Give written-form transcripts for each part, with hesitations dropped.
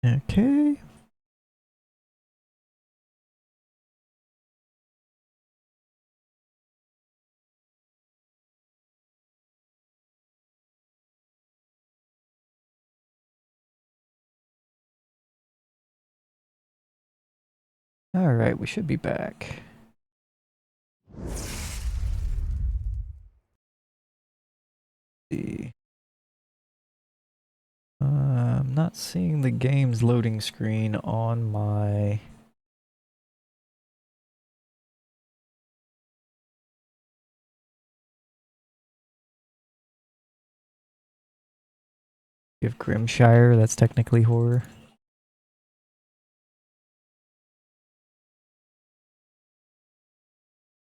Okay. All right, we should be back. See. I'm not seeing the game's loading screen on my... You have Grimshire, that's technically horror.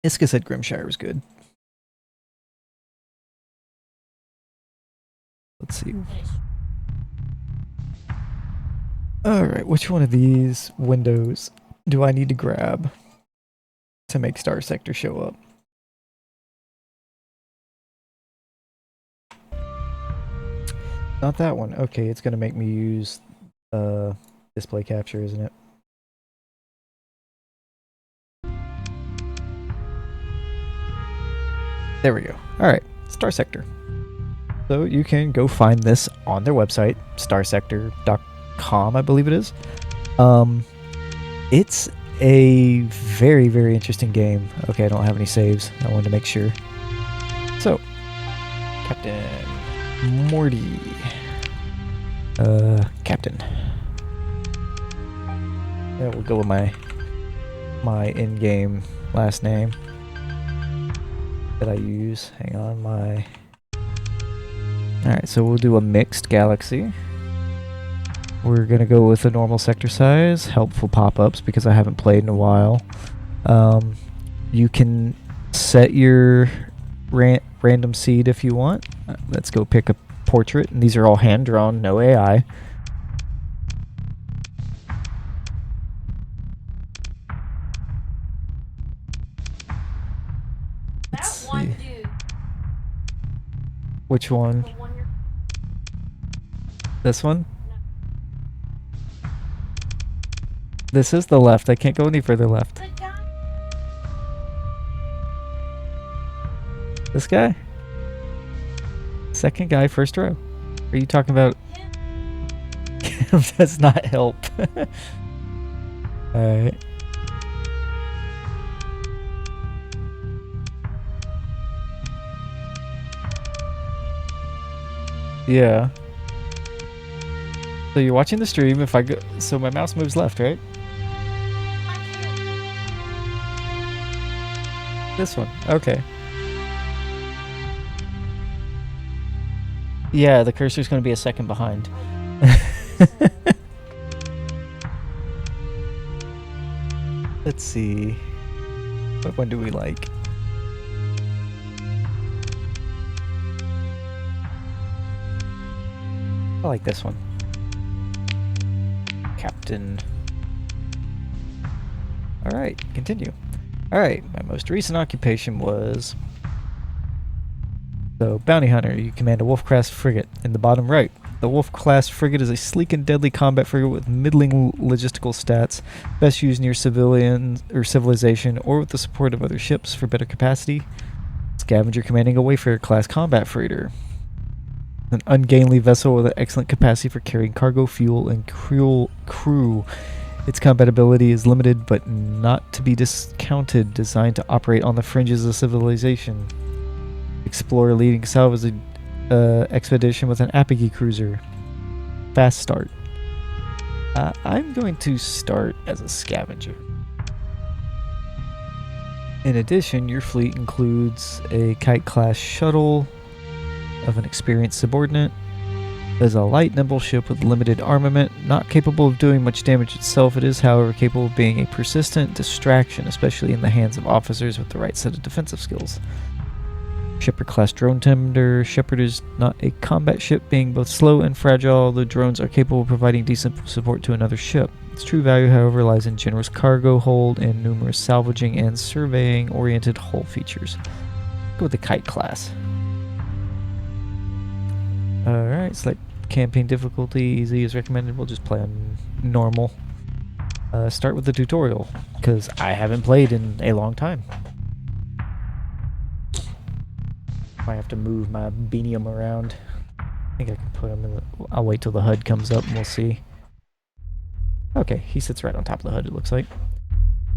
Iska said Grimshire was good. Let's see. Alright, which one of these windows do I need to grab to make Starsector show up? Not that one. Okay, it's gonna make me use display capture, isn't it? There we go. Alright, Starsector. So you can go find this on their website, starsector.com, I believe it is. It's a very, very interesting game. Okay, I don't have any saves. I wanted to make sure. So, Captain Morty. Captain. Yeah, we'll go with my in-game last name that I use. Hang on, my... Alright, so we'll do a mixed galaxy. We're gonna go with a normal sector size, helpful pop-ups because I haven't played in a while. You can set your random seed if you want. Let's go pick a portrait, and these are all hand-drawn, no AI. Let's see. Dude. Which one? This one? No. This is the left. I can't go any further left. This guy? Second guy, first row. Are you talking about... Does not help. Alright. Yeah. So you're watching the stream. If I go... So my mouse moves left, right? This one. Okay. Yeah, the cursor's going to be a second behind. Let's see. What one do we like? I like this one. Captain. Alright, continue. Alright, my most recent occupation was... So, Bounty Hunter, you command a Wolf-class frigate. In the bottom right, the Wolf-class frigate is a sleek and deadly combat frigate with middling logistical stats, best used near civilian or civilization or with the support of other ships for better capacity. Scavenger commanding a Wayfarer-class combat freighter. An ungainly vessel with an excellent capacity for carrying cargo, fuel, and crew. Its combat ability is limited but not to be discounted, designed to operate on the fringes of civilization. Explore leading salvage expedition with an Apogee cruiser. Fast start. I'm going to start as a scavenger. In addition, your fleet includes a Kite-class shuttle of an experienced subordinate. It is a light, nimble ship with limited armament, not capable of doing much damage itself. It is, however, capable of being a persistent distraction, especially in the hands of officers with the right set of defensive skills. Shepherd-class drone tender. Shepherd is not a combat ship, being both slow and fragile. The drones are capable of providing decent support to another ship. Its true value, however, lies in generous cargo hold and numerous salvaging and surveying-oriented hull features. Go with the Kite class. Alright, select campaign difficulty. Easy is recommended. We'll just play on normal. Start with the tutorial, because I haven't played in a long time. Might have to move my beanium around. I think I can put him in the... I'll wait till the HUD comes up and we'll see. Okay, he sits right on top of the HUD, it looks like.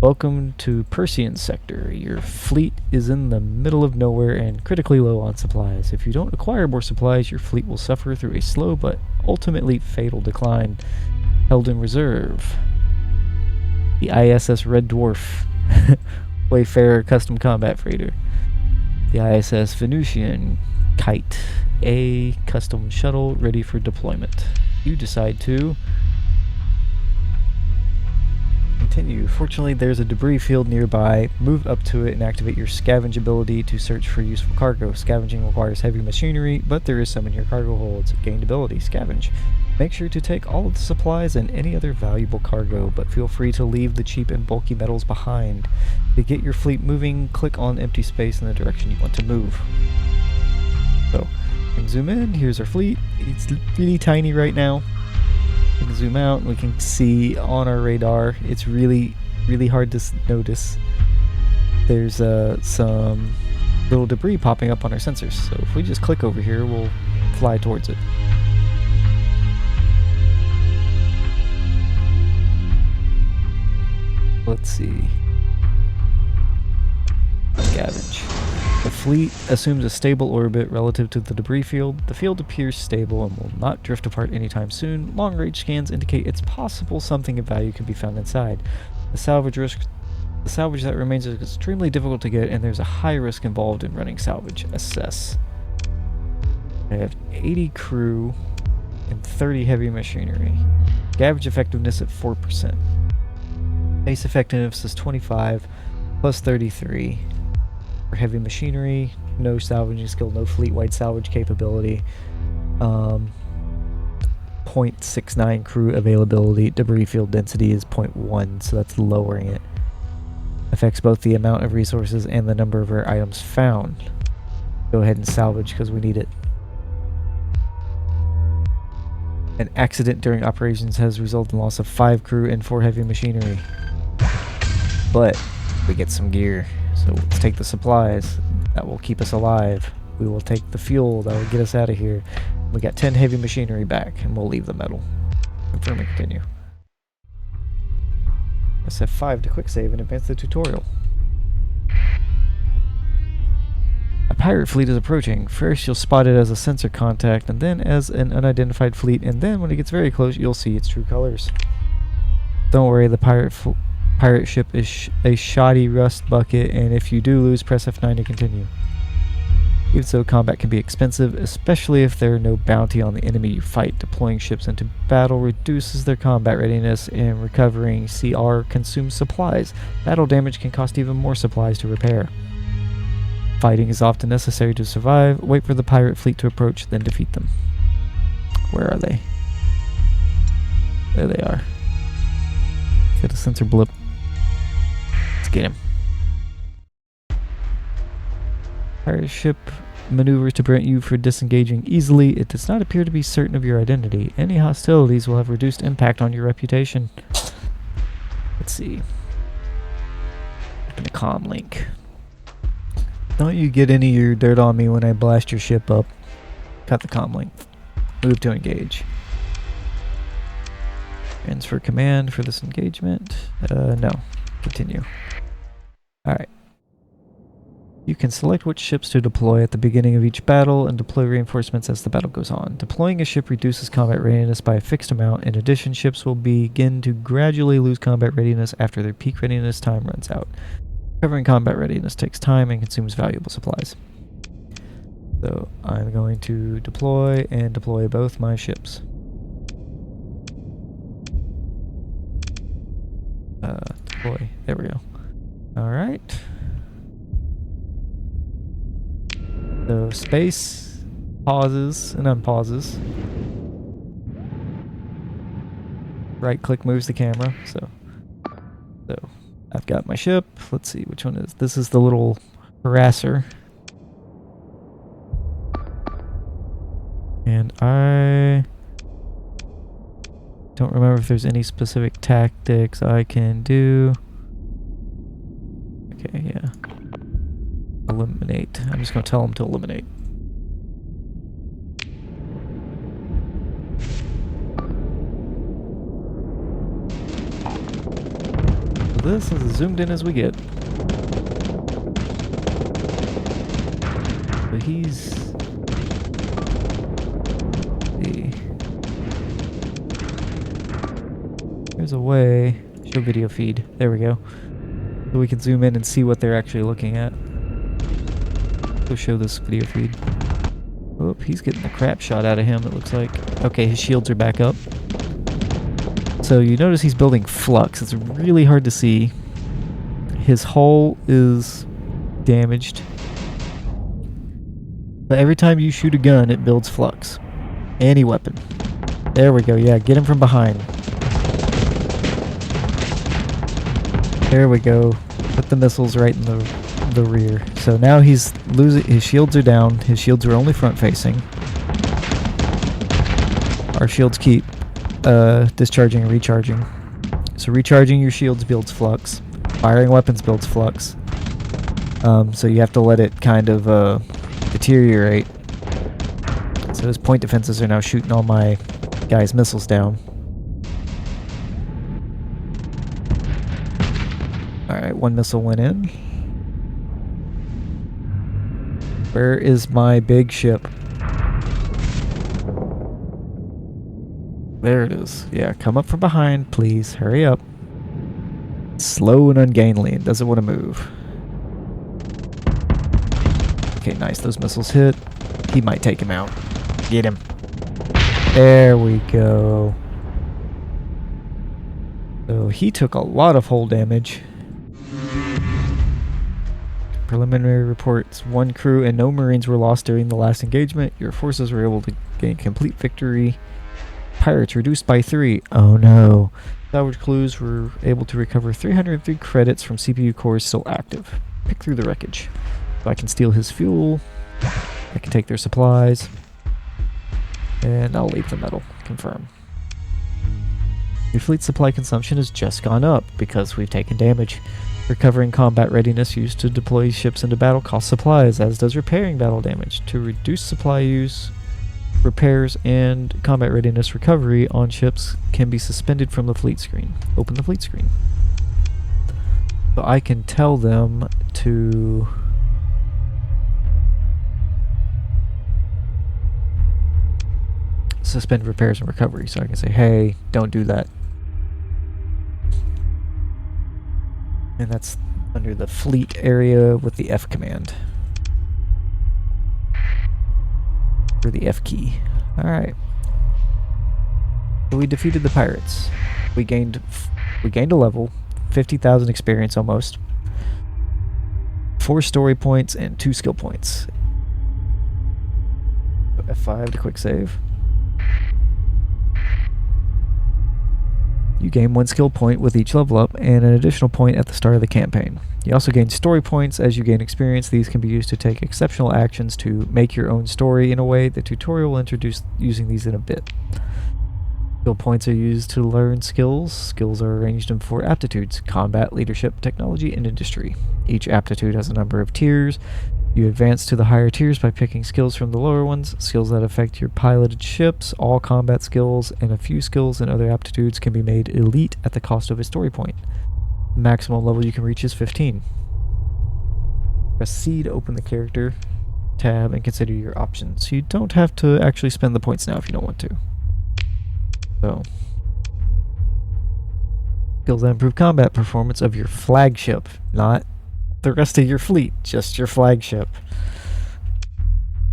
Welcome to Starsector. Your fleet is in the middle of nowhere and critically low on supplies. If you don't acquire more supplies, your fleet will suffer through a slow but ultimately fatal decline. Held in reserve. The ISS Red Dwarf, Wayfarer Custom Combat Freighter. The ISS Venusian Kite, a custom shuttle ready for deployment. You decide to continue. Fortunately, there's a debris field nearby. Move up to it and activate your scavenge ability to search for useful cargo. Scavenging requires heavy machinery, but there is some in your cargo holds. Gained ability, scavenge. Make sure to take all of the supplies and any other valuable cargo, but feel free to leave the cheap and bulky metals behind. To get your fleet moving, click on empty space in the direction you want to move. So, we can zoom in. Here's our fleet. It's really tiny right now. We can zoom out and we can see on our radar. It's really hard to notice. There's some little debris popping up on our sensors. So if we just click over here, we'll fly towards it. Let's see. Scavenge. The fleet assumes a stable orbit relative to the debris field. The field appears stable and will not drift apart anytime soon. Long-range scans indicate it's possible something of value could be found inside. The salvage that remains is extremely difficult to get, and there's a high risk involved in running salvage. Assess. I have 80 crew and 30 heavy machinery. Scavenge effectiveness at 4%. Base effectiveness is 25 plus 33. For heavy machinery, no salvaging skill, no fleet-wide salvage capability. 0.69 crew availability. Debris field density is 0.1, so that's lowering it. Affects both the amount of resources and the number of rare items found. Go ahead and salvage because we need it. An accident during operations has resulted in loss of 5 crew and 4 heavy machinery. But we get some gear. So let's take the supplies. That will keep us alive. We will take the fuel. That will get us out of here. We got 10 heavy machinery back, and we'll leave the metal. Confirm and continue. Press F5 to quick save and advance the tutorial. A pirate fleet is approaching. First, you'll spot it as a sensor contact, and then as an unidentified fleet, and then when it gets very close, you'll see its true colors. Don't worry, the pirate ship is a shoddy rust bucket, and if you do lose, press F9 to continue. Even so, combat can be expensive, especially if there are no bounty on the enemy you fight. Deploying ships into battle reduces their combat readiness, and recovering CR consumes supplies. Battle damage can cost even more supplies to repair. Fighting is often necessary to survive. Wait for the pirate fleet to approach, then defeat them. Where are they? There they are. Get a sensor blip. Get him. Pirate ship maneuvers to prevent you from disengaging easily. It does not appear to be certain of your identity. Any hostilities will have reduced impact on your reputation. Let's see. Open a comm link. Don't you get any of your dirt on me when I blast your ship up. Cut the comm link. Move to engage. Transfer command for this engagement. No. Continue. Alright. You can select which ships to deploy at the beginning of each battle and deploy reinforcements as the battle goes on. Deploying a ship reduces combat readiness by a fixed amount. In addition, ships will begin to gradually lose combat readiness after their peak readiness time runs out. Recovering combat readiness takes time and consumes valuable supplies. So I'm going to deploy both my ships. Deploy. There we go. Alright. So space pauses and unpauses. Right click moves the camera. So I've got my ship. Let's see which one is. This is the little harasser. And I Don't remember if there's any specific tactics I can do. Okay, yeah. Eliminate. I'm just gonna tell him to eliminate. So this is as zoomed in as we get. But he's... There's a way. Show video feed. There we go. So we can zoom in and see what they're actually looking at. Go show this video feed. Oh, he's getting the crap shot out of him, it looks like. Okay, his shields are back up. So you notice he's building flux. It's really hard to see. His hull is damaged. But every time you shoot a gun, it builds flux. Any weapon. There we go, yeah, get him from behind. There we go. Put the missiles right in the rear. So now he's losing, his shields are down. His shields are only front facing. Our shields keep discharging and recharging. So recharging your shields builds flux. Firing weapons builds flux. So you have to let it kind of deteriorate. So his point defenses are now shooting all my guys' missiles down. Alright, one missile went in. Where is my big ship? There it is. Yeah, come up from behind, please. Hurry up. Slow and ungainly. It doesn't want to move. Okay, nice. Those missiles hit. He might take him out. Get him. There we go. So he took a lot of hull damage. Preliminary reports: 1 crew and no Marines were lost during the last engagement. Your forces were able to gain complete victory. Pirates reduced by 3. Oh no. Salvage crews were able to recover 303 credits from CPU cores still active. Pick through the wreckage. So I can steal his fuel. I can take their supplies. And I'll leave the metal. Confirm. Your fleet supply consumption has just gone up because we've taken damage. Recovering combat readiness used to deploy ships into battle costs supplies, as does repairing battle damage. To reduce supply use, repairs and combat readiness recovery on ships can be suspended from the fleet screen. Open the fleet screen. So I can tell them to... suspend repairs and recovery. So I can say, hey, don't do that. And that's under the fleet area with the F command. Or the F key. Alright. So we defeated the pirates. We gained a level, 50,000 experience almost, 4 story points, and 2 skill points. F5 to quick save. You gain 1 skill point with each level up and an additional point at the start of the campaign. You also gain story points as you gain experience. These can be used to take exceptional actions to make your own story in a way. The tutorial will introduce using these in a bit. Skill points are used to learn skills. Skills are arranged in 4 aptitudes: combat, leadership, technology, and industry. Each aptitude has a number of tiers. You advance to the higher tiers by picking skills from the lower ones. Skills that affect your piloted ships, all combat skills, and a few skills and other aptitudes can be made elite at the cost of a story point. The maximum level you can reach is 15. Press C to open the character tab and consider your options. You don't have to actually spend the points now if you don't want to. So, skills that improve combat performance of your flagship, not the rest of your fleet, just your flagship.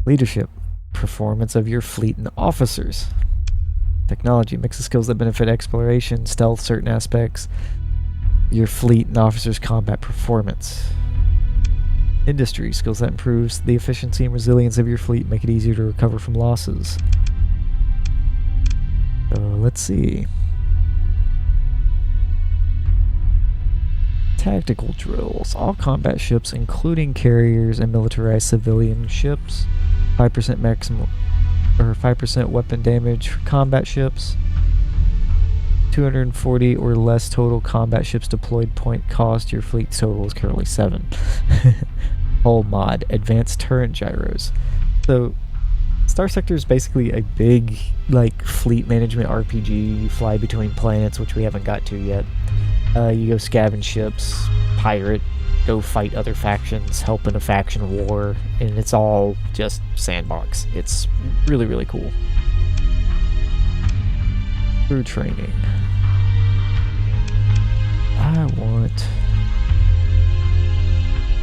Leadership, performance of your fleet and officers. Technology, mix of skills that benefit exploration, stealth, certain aspects, your fleet and officers' combat performance. Industry, skills that improves the efficiency and resilience of your fleet, make it easier to recover from losses. So let's see. Tactical drills. All combat ships, including carriers and militarized civilian ships. 5% maximum, or 5% weapon damage for combat ships. 240 or less total combat ships deployed point cost. Your fleet total is currently 7. Hull mod, advanced turret gyros. So Starsector is basically a big, like, fleet management RPG. You fly between planets, which we haven't got to yet. You go scavenge ships, pirate, go fight other factions, help in a faction war, and it's all just sandbox. It's really, really cool. Crew training. I want...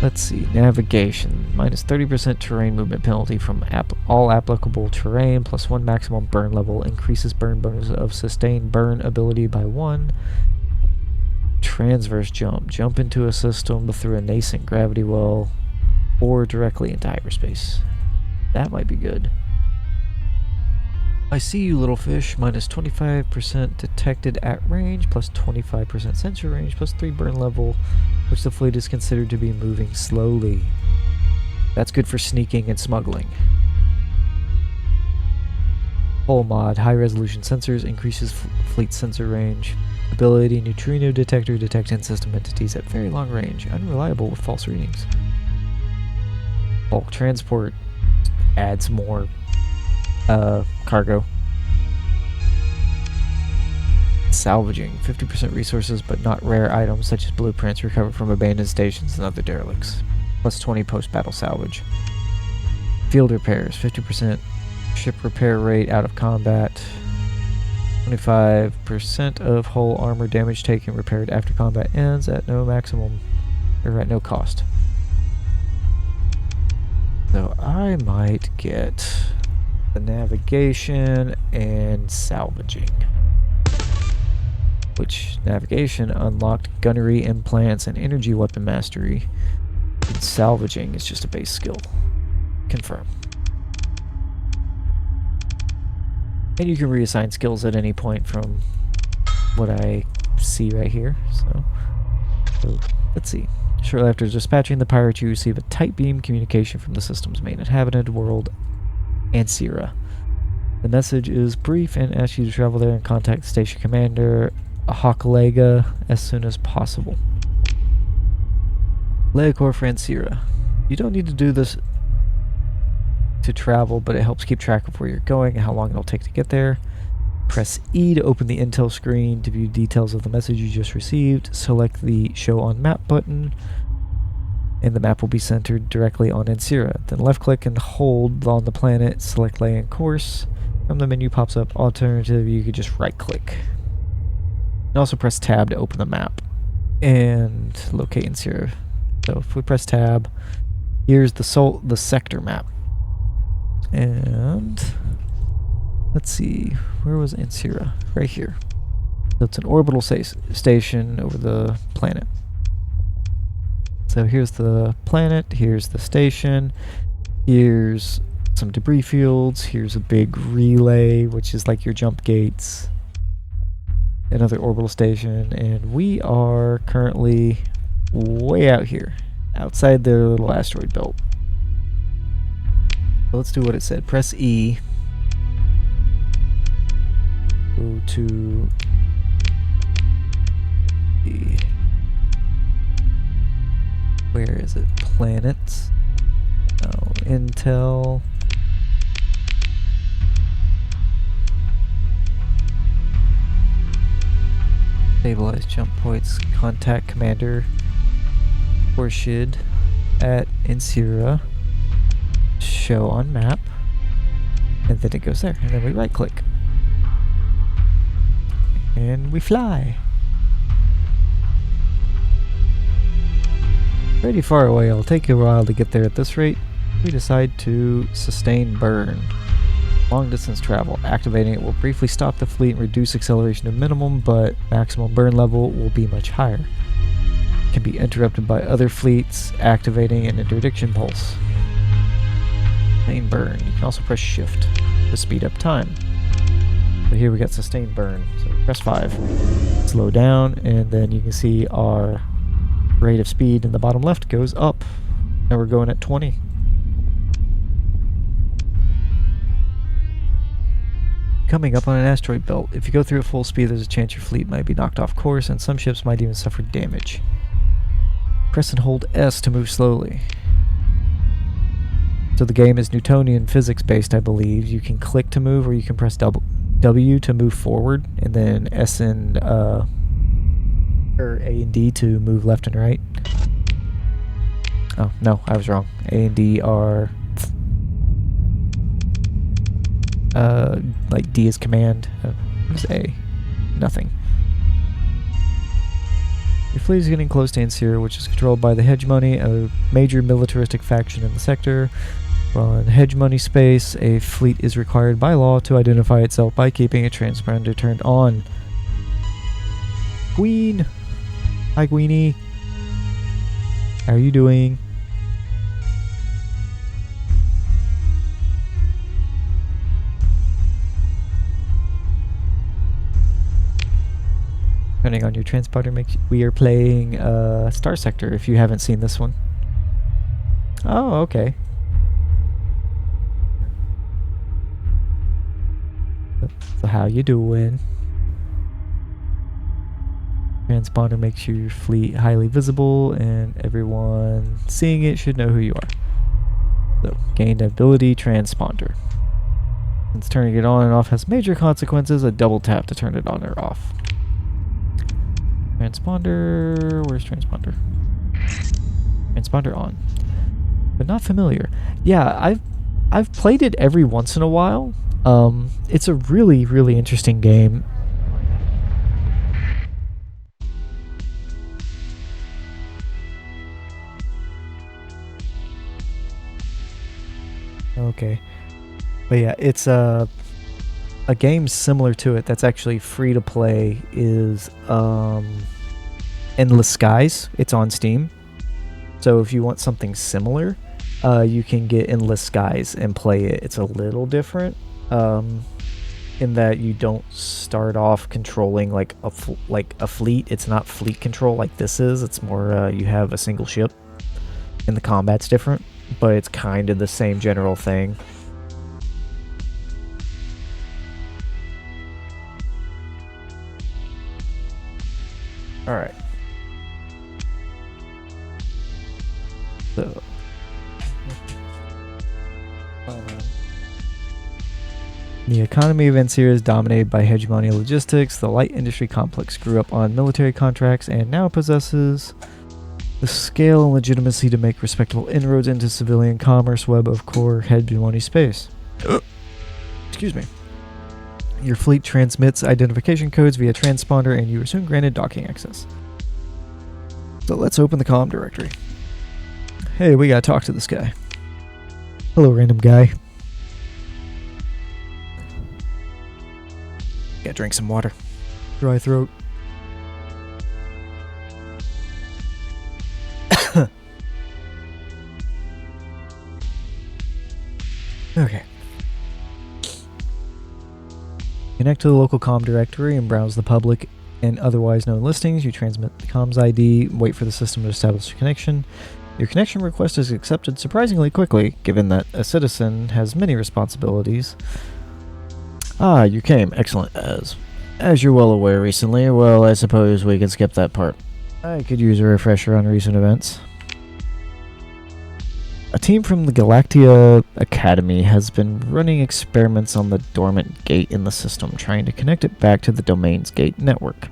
Let's see, navigation. Minus 30% terrain movement penalty from all applicable terrain, plus 1 maximum burn level. Increases burn bonus of sustained burn ability by 1. Transverse jump. Jump into a system through a nascent gravity well or directly into hyperspace. That might be good. I see you, little fish. Minus 25% detected at range, plus 25% sensor range, plus 3 burn level, which the fleet is considered to be moving slowly. That's good for sneaking and smuggling. Hull mod, high resolution sensors, increases fleet sensor range. Ability, neutrino detector, detect in-system entities at very long range. Unreliable with false readings. Bulk transport adds more cargo. Salvaging, 50% resources but not rare items such as blueprints recovered from abandoned stations and other derelicts. Plus 20 post-battle salvage. Field repairs, 50% ship repair rate out of combat. 25% of hull armor damage taken repaired after combat ends at no maximum, or at no cost. So I might get the navigation and salvaging. Which navigation unlocked gunnery implants and energy weapon mastery. And salvaging is just a base skill. Confirm. And you can reassign skills at any point from what I see right here. So let's see. Shortly after dispatching the pirate, you receive a tight beam communication from the system's main inhabited world, Ansira. The message is brief and asks you to travel there and contact the station commander, Hawkalega, as soon as possible. Leacor for Ansira. You don't need to do this to travel, but it helps keep track of where you're going and how long it'll take to get there. Press E to open the intel screen to view details of the message you just received. Select the Show on Map button, and the map will be centered directly on Ansira. Then left-click and hold on the planet, select Lay and Course. From the menu pops up Alternative, you could just right-click. And also press Tab to open the map and locate Ansira. So if we press Tab, here's the sector map. And let's see, where was Ansira? Right here. So it's an orbital station over the planet. So here's the planet, here's the station, here's some debris fields, here's a big relay, which is like your jump gates. Another orbital station, and we are currently way out here, outside their little asteroid belt. So let's do what it said. Press E. Go to the... Where is it? Planets. Oh, Intel. Stabilize jump points. Contact Commander Khorshid at Ansira. Show on map. And then it goes there. And then we right click. And we fly. Pretty far away. It'll take you a while to get there at this rate. We decide to sustain burn. Long distance travel. Activating it will briefly stop the fleet and reduce acceleration to minimum, but maximum burn level will be much higher. It can be interrupted by other fleets, activating an interdiction pulse. Sustain burn. You can also press shift to speed up time. So here we got sustained burn. So press 5. Slow down, and then you can see our rate of speed in the bottom left goes up. Now we're going at 20. coming up on an asteroid belt. If you go through at full speed, there's a chance your fleet might be knocked off course, and some ships might even suffer damage. Press and hold S to move slowly. So the game is Newtonian physics based, I believe. You can click to move, or you can press W to move forward, and then S and or A and D to move left and right. Oh no, I was wrong. A and D are like D is command. What is A? Nothing. Your fleet is getting close to Ansir, which is controlled by the Hegemony, a major militaristic faction in the sector. While in Hegemony space, a fleet is required by law to identify itself by keeping a transponder turned on. Queen! Hi, Queenie. How are you doing? Turning on your transponder makes we are playing Starsector if you haven't seen this one. Oh, okay. So how you doing? Transponder makes your fleet highly visible, and everyone seeing it should know who you are. So, gained ability transponder. Since turning it on and off has major consequences, a double tap to turn it on or off. Transponder, where's transponder? Transponder on. But not familiar. Yeah, I've played it every once in a while. It's a really, really interesting game. Okay. But yeah, it's a game similar to it that's actually free to play is Endless Skies. It's on Steam. So if you want something similar, you can get Endless Skies and play it. It's a little different in that you don't start off controlling like a fleet. It's not fleet control like this is. It's more you have a single ship and the combat's different, but it's kind of the same general thing. Alright. So. The economy of Ansir is dominated by hegemony logistics. The light industry complex grew up on military contracts and now possesses the scale and legitimacy to make respectable inroads into civilian commerce web of core hegemony space. Excuse me. Your fleet transmits identification codes via transponder, and you are soon granted docking access. So let's open the comm directory. Hey, we gotta talk to this guy. Hello, random guy. Gotta drink some water. Dry throat. Okay. Connect to the local comm directory and browse the public and otherwise known listings. You transmit the comms ID, wait for the system to establish a connection. Your connection request is accepted surprisingly quickly, given that a citizen has many responsibilities. Ah, you came. Excellent. As you're well aware recently, well, I suppose we can skip that part. I could use a refresher on recent events. A team from the Galactia Academy has been running experiments on the dormant gate in the system, trying to connect it back to the domain's gate network.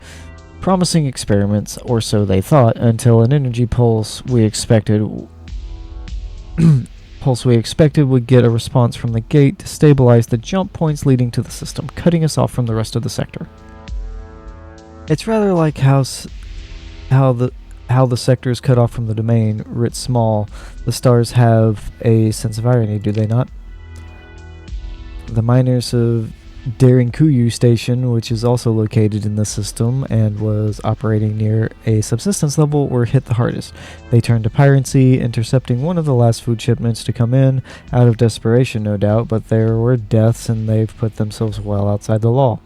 Promising experiments, or so they thought, until an energy pulse we expected would get a response from the gate to stabilize the jump points leading to the system, cutting us off from the rest of the sector. It's rather like how the sector is cut off from the domain, writ small. The stars have a sense of irony, do they not? The miners of Daringkuyu Station, which is also located in the system and was operating near a subsistence level, were hit the hardest. They turned to piracy, intercepting one of the last food shipments to come in, out of desperation no doubt, but there were deaths and they've put themselves well outside the law.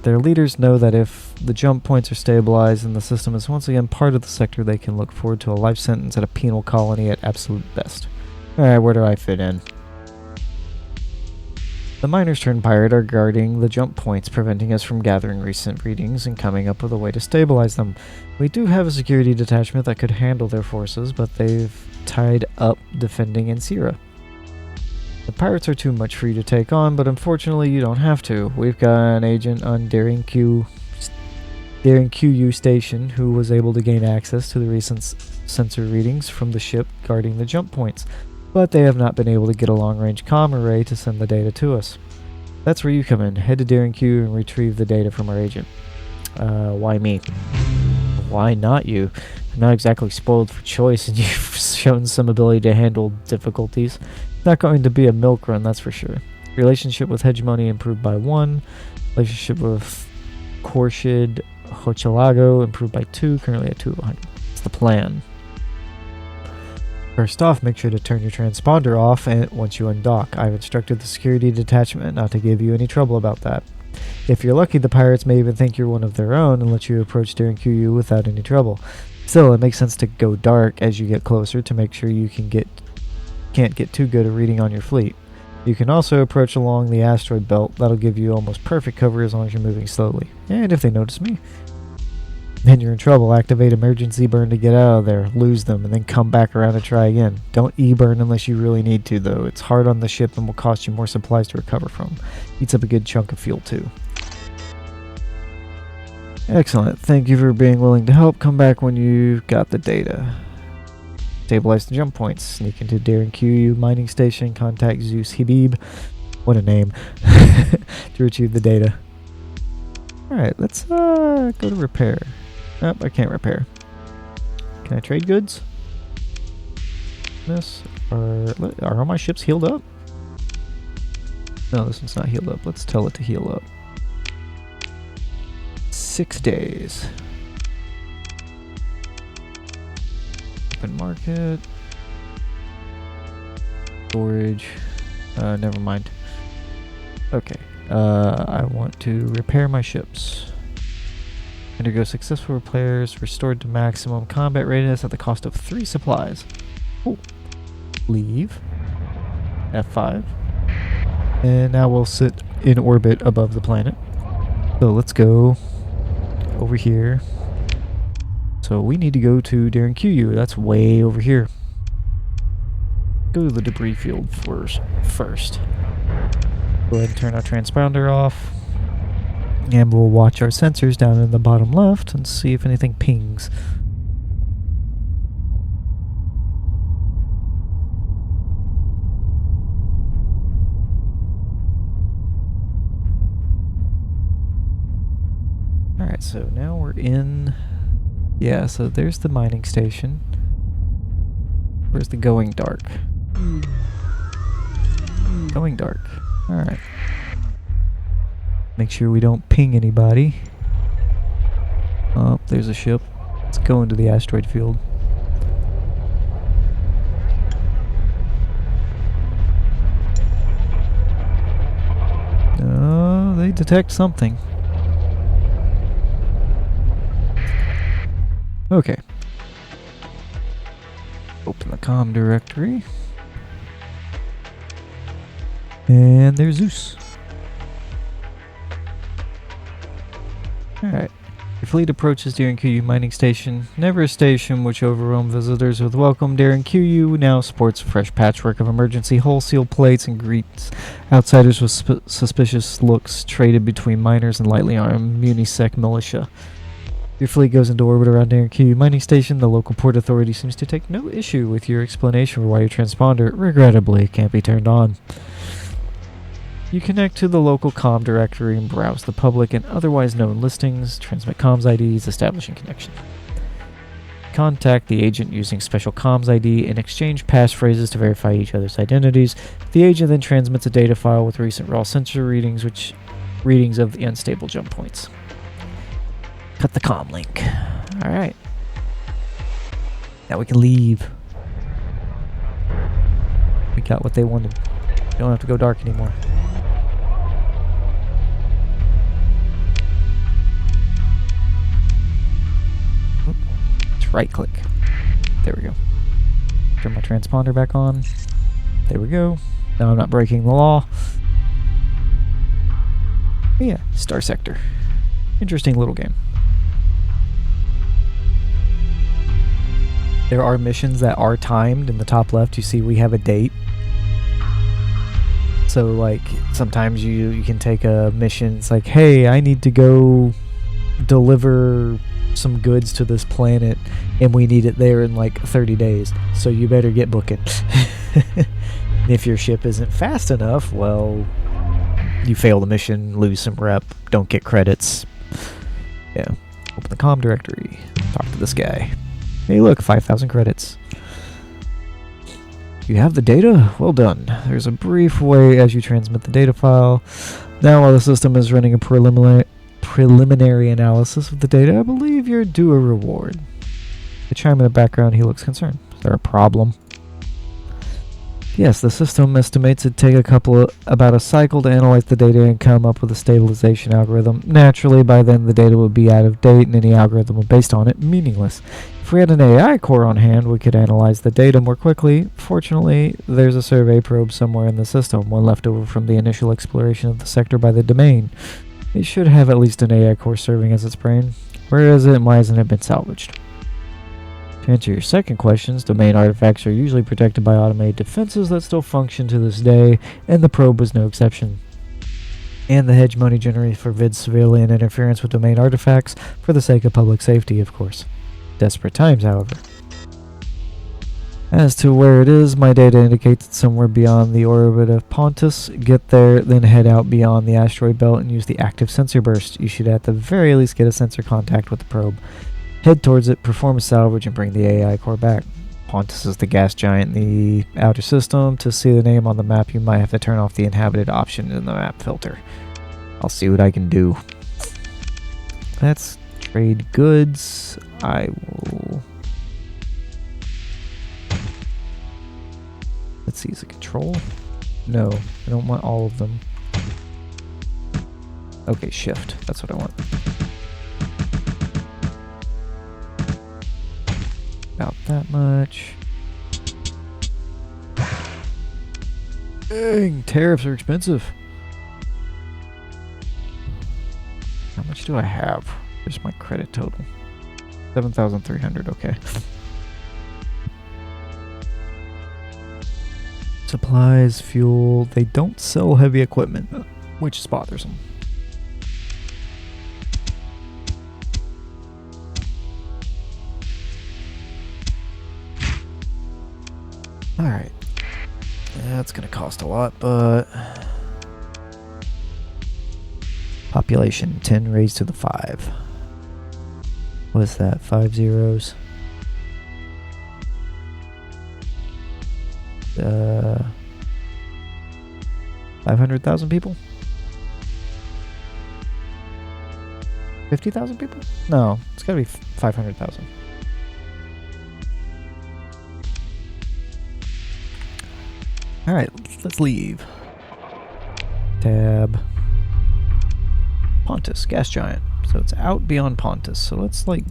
Their leaders know that if the jump points are stabilized and the system is once again part of the sector, they can look forward to a life sentence at a penal colony at absolute best. Alright, where do I fit in? The miners turned pirate are guarding the jump points, preventing us from gathering recent readings and coming up with a way to stabilize them. We do have a security detachment that could handle their forces, but they've tied up defending Insira. The pirates are too much for you to take on, but unfortunately you don't have to. We've got an agent on Daring QU station who was able to gain access to the recent sensor readings from the ship guarding the jump points, but they have not been able to get a long-range comm array to send the data to us. That's where you come in. Head to Daring Q and retrieve the data from our agent. Why me? Why not you? I'm not exactly spoiled for choice, and you've shown some ability to handle difficulties. Not going to be a milk run, that's for sure. Relationship with Hegemony improved by 1. Relationship with Khorshid Hochelago improved by 2, currently at 2 of 100. That's the plan. First off, make sure to turn your transponder off once you undock. I've instructed the security detachment not to give you any trouble about that. If you're lucky, the pirates may even think you're one of their own and let you approach Daring QU without any trouble. Still, it makes sense to go dark as you get closer to make sure you can't get too good a reading on your fleet. You can also approach along the asteroid belt. That'll give you almost perfect cover as long as you're moving slowly. And if they notice me, then you're in trouble. Activate emergency burn to get out of there, lose them, and then come back around and try again. Don't E-burn unless you really need to, though. It's hard on the ship and will cost you more supplies to recover from. Eats up a good chunk of fuel, too. Excellent. Thank you for being willing to help. Come back when you've got the data. Stabilize the jump points. Sneak into Daring QU mining station. Contact Zeus Habib. What a name. To retrieve the data. Alright, let's go to repair. Nope, I can't repair. Can I trade goods? Are all my ships healed up? No, this one's not healed up. Let's tell it to heal up. 6 days. Open market. Storage. Never mind. Okay. I want to repair my ships. Undergo successful repairs, restored to maximum combat readiness at the cost of 3 supplies. Cool. Leave. F5. And now we'll sit in orbit above the planet. So let's go over here. So we need to go to Daring QU. That's way over here. Go to the debris field first. Go ahead and turn our transponder off. And we'll watch our sensors down in the bottom left and see if anything pings. Alright, so now we're in... Yeah, so there's the mining station. Where's the going dark? Going dark. Alright. Make sure we don't ping anybody. Oh, there's a ship. Let's go into the asteroid field. Oh, they detect something. Okay. Open the comm directory. And there's Zeus. Alright. Your fleet approaches Daring QU mining station. Never a station which overwhelmed visitors with welcome. Daring QU now sports a fresh patchwork of emergency hull seal plates and greets outsiders with suspicious looks traded between miners and lightly armed Munisec militia. Your fleet goes into orbit around Daring QU mining station. The local port authority seems to take no issue with your explanation for why your transponder, regrettably, can't be turned on. You connect to the local comm directory and browse the public and otherwise known listings, transmit comms IDs, establishing connection. Contact the agent using special comms ID and exchange passphrases to verify each other's identities. The agent then transmits a data file with recent raw sensor readings of the unstable jump points. Cut the comm link. Alright. Now we can leave. We got what they wanted. We don't have to go dark anymore. Let's right click. There we go. Turn my transponder back on. There we go. Now I'm not breaking the law. Yeah, Starsector. Interesting little game. There are missions that are timed. In the top left, you see we have a date. So, like, sometimes you can take a mission. It's like, hey, I need to go deliver some goods to this planet, and we need it there in, like, 30 days. So you better get booking. If your ship isn't fast enough, well, you fail the mission, lose some rep, don't get credits. Yeah. Open the comm directory. Talk to this guy. Hey, look, 5,000 credits. You have the data? Well done. There's a brief way as you transmit the data file. Now, while the system is running a preliminary analysis of the data, I believe you're due a reward. The chime in the background, he looks concerned. Is there a problem? Yes, the system estimates it'd take about a cycle to analyze the data and come up with a stabilization algorithm. Naturally, by then the data would be out of date and any algorithm based on it meaningless. If we had an AI core on hand, we could analyze the data more quickly. Fortunately, there's a survey probe somewhere in the system, one left over from the initial exploration of the sector by the domain. It should have at least an AI core serving as its brain. Where is it and why hasn't it been salvaged? To answer your second questions, domain artifacts are usually protected by automated defenses that still function to this day, and the probe was no exception. And the hedge money generated forbids civilian interference with domain artifacts for the sake of public safety, of course. Desperate times, however. As to where it is, my data indicates it's somewhere beyond the orbit of Pontus. Get there, then head out beyond the asteroid belt and use the active sensor burst. You should at the very least get a sensor contact with the probe. Head towards it, perform a salvage, and bring the AI core back. Pontus is the gas giant in the outer system. To see the name on the map, you might have to turn off the inhabited option in the map filter. I'll see what I can do. Let's trade goods. I will... Let's see, is it control? No, I don't want all of them. Okay, shift. That's what I want. About that much. Dang, tariffs are expensive. How much do I have? Here's my credit total. 7,300, okay. Supplies, fuel. They don't sell heavy equipment, which is bothersome. Alright. That's gonna cost a lot, but... Population 10 raised to the 5. What's that? 5 zeros? 500,000 people? 50,000 people? No, it's gotta be 500,000. Alright, let's leave. Tab. Pontus, gas giant. So it's out beyond Pontus. So let's, like,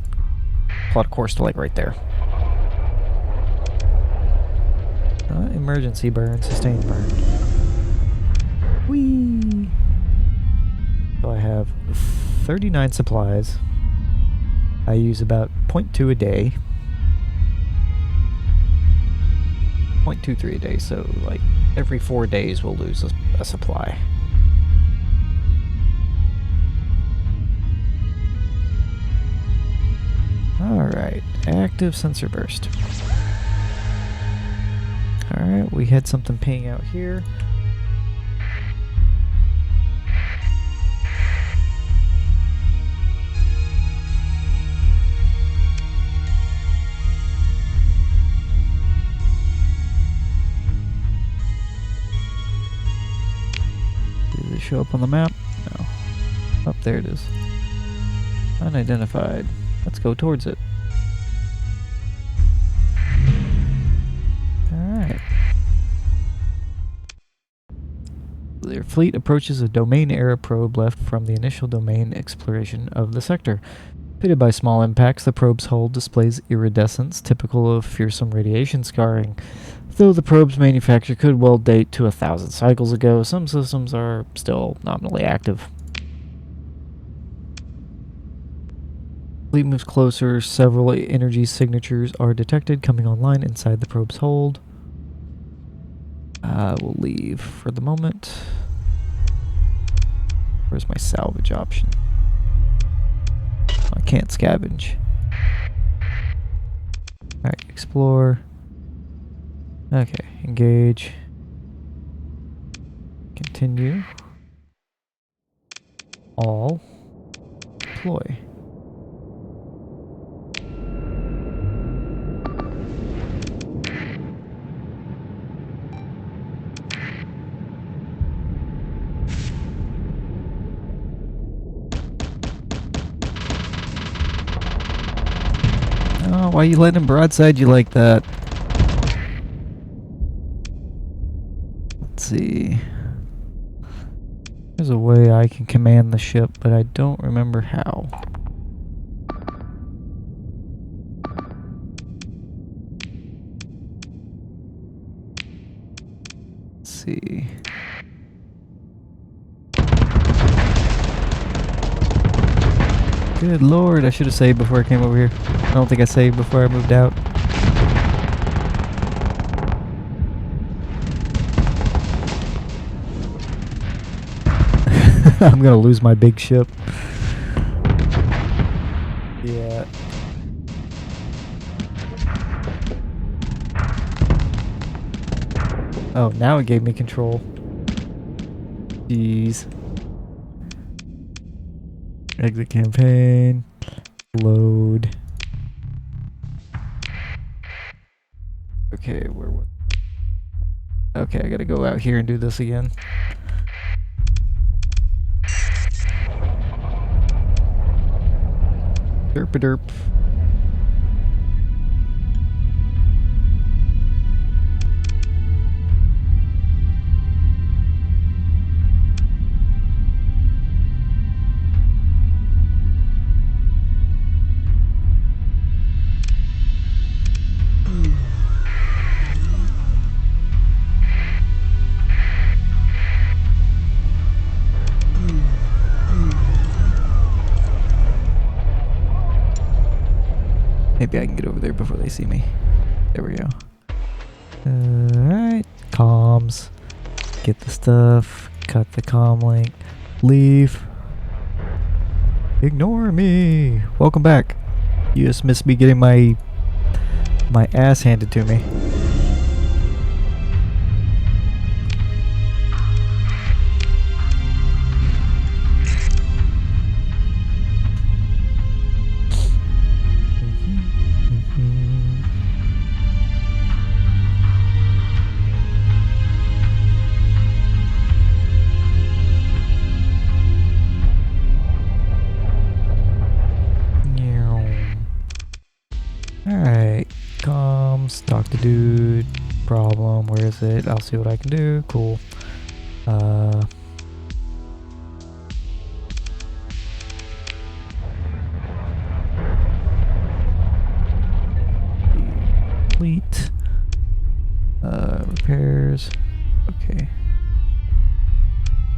plot a course to, like, right there. Emergency burn, sustained burn. Whee! So I have 39 supplies. I use about 0.2 a day. 0.23 a day, so like every 4 days we'll lose a supply. Alright, active sensor burst. Alright, we had something ping out here. Did it show up on the map? No. Oh, there it is. Unidentified. Let's go towards it. Alright. Their fleet approaches a domain-era probe left from the initial domain exploration of the sector. Pitted by small impacts, the probe's hull displays iridescence, typical of fearsome radiation scarring. Though the probe's manufacture could well date to 1,000 cycles ago, some systems are still nominally active. Fleet moves closer. Several energy signatures are detected coming online inside the probe's hold. We'll leave for the moment. Where's my salvage option? I can't scavenge. Alright, explore. Okay, engage. Continue. All. Deploy. Oh, why are you letting him broadside you like that? Let's see. There's a way I can command the ship, but I don't remember how. Let's see. Good lord, I should have saved before I came over here. I don't think I saved before I moved out. I'm gonna lose my big ship. Yeah. Oh, now it gave me control. Jeez. Exit campaign. Load. Okay, where was... Okay, I gotta go out here and do this again. Derp-a-derp. Maybe I can get over there before they see me. There we go. Alright. Comms. Get the stuff. Cut the comm link. Leave. Ignore me. Welcome back. You just missed me getting my ass handed to me. Alright, comms, talk to dude, problem, where is it? I'll see what I can do, cool. Complete. Repairs, okay.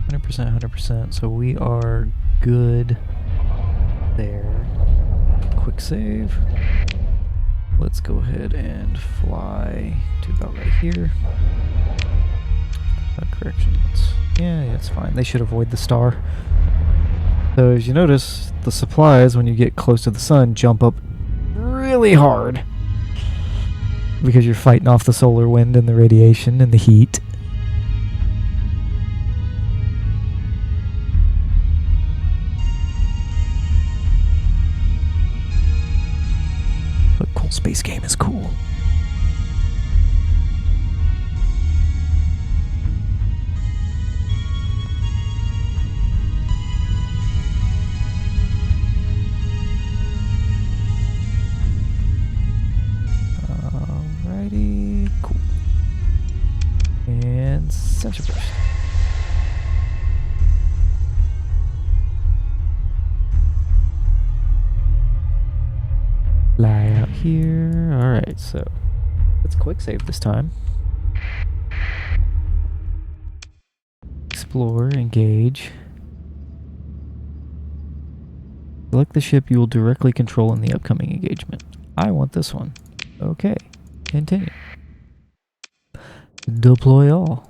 100%, 100%, so we are good there. Quick save. Let's go ahead and fly to about right here. Corrections. Yeah, it's fine. They should avoid the star. So as you notice, the supplies, when you get close to the sun, jump up really hard. Because you're fighting off the solar wind and the radiation and the heat. But cool space game is cool. Alrighty, cool. And sensor burst. Fly out here. Alright, so let's quick save this time. Explore, engage. Select the ship you will directly control in the upcoming engagement. I want this one. Okay. Continue. Deploy all.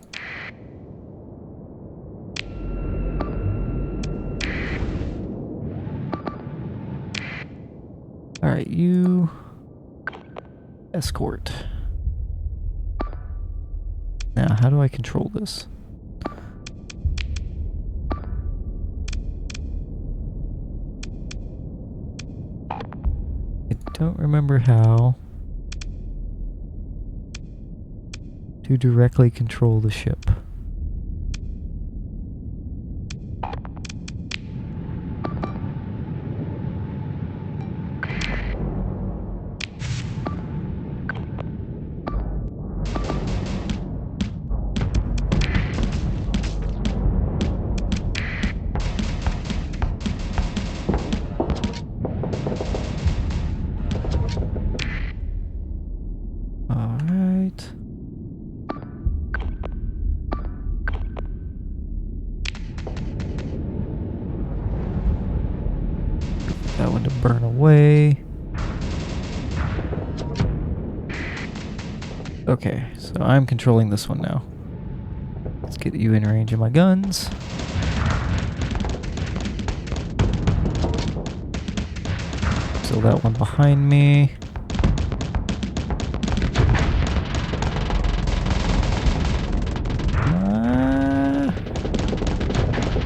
Alright, you escort. Now, how do I control this? I don't remember how to directly control the ship. Alright. That one to burn away. Okay, so I'm controlling this one now. Let's get you in range of my guns. So that one behind me.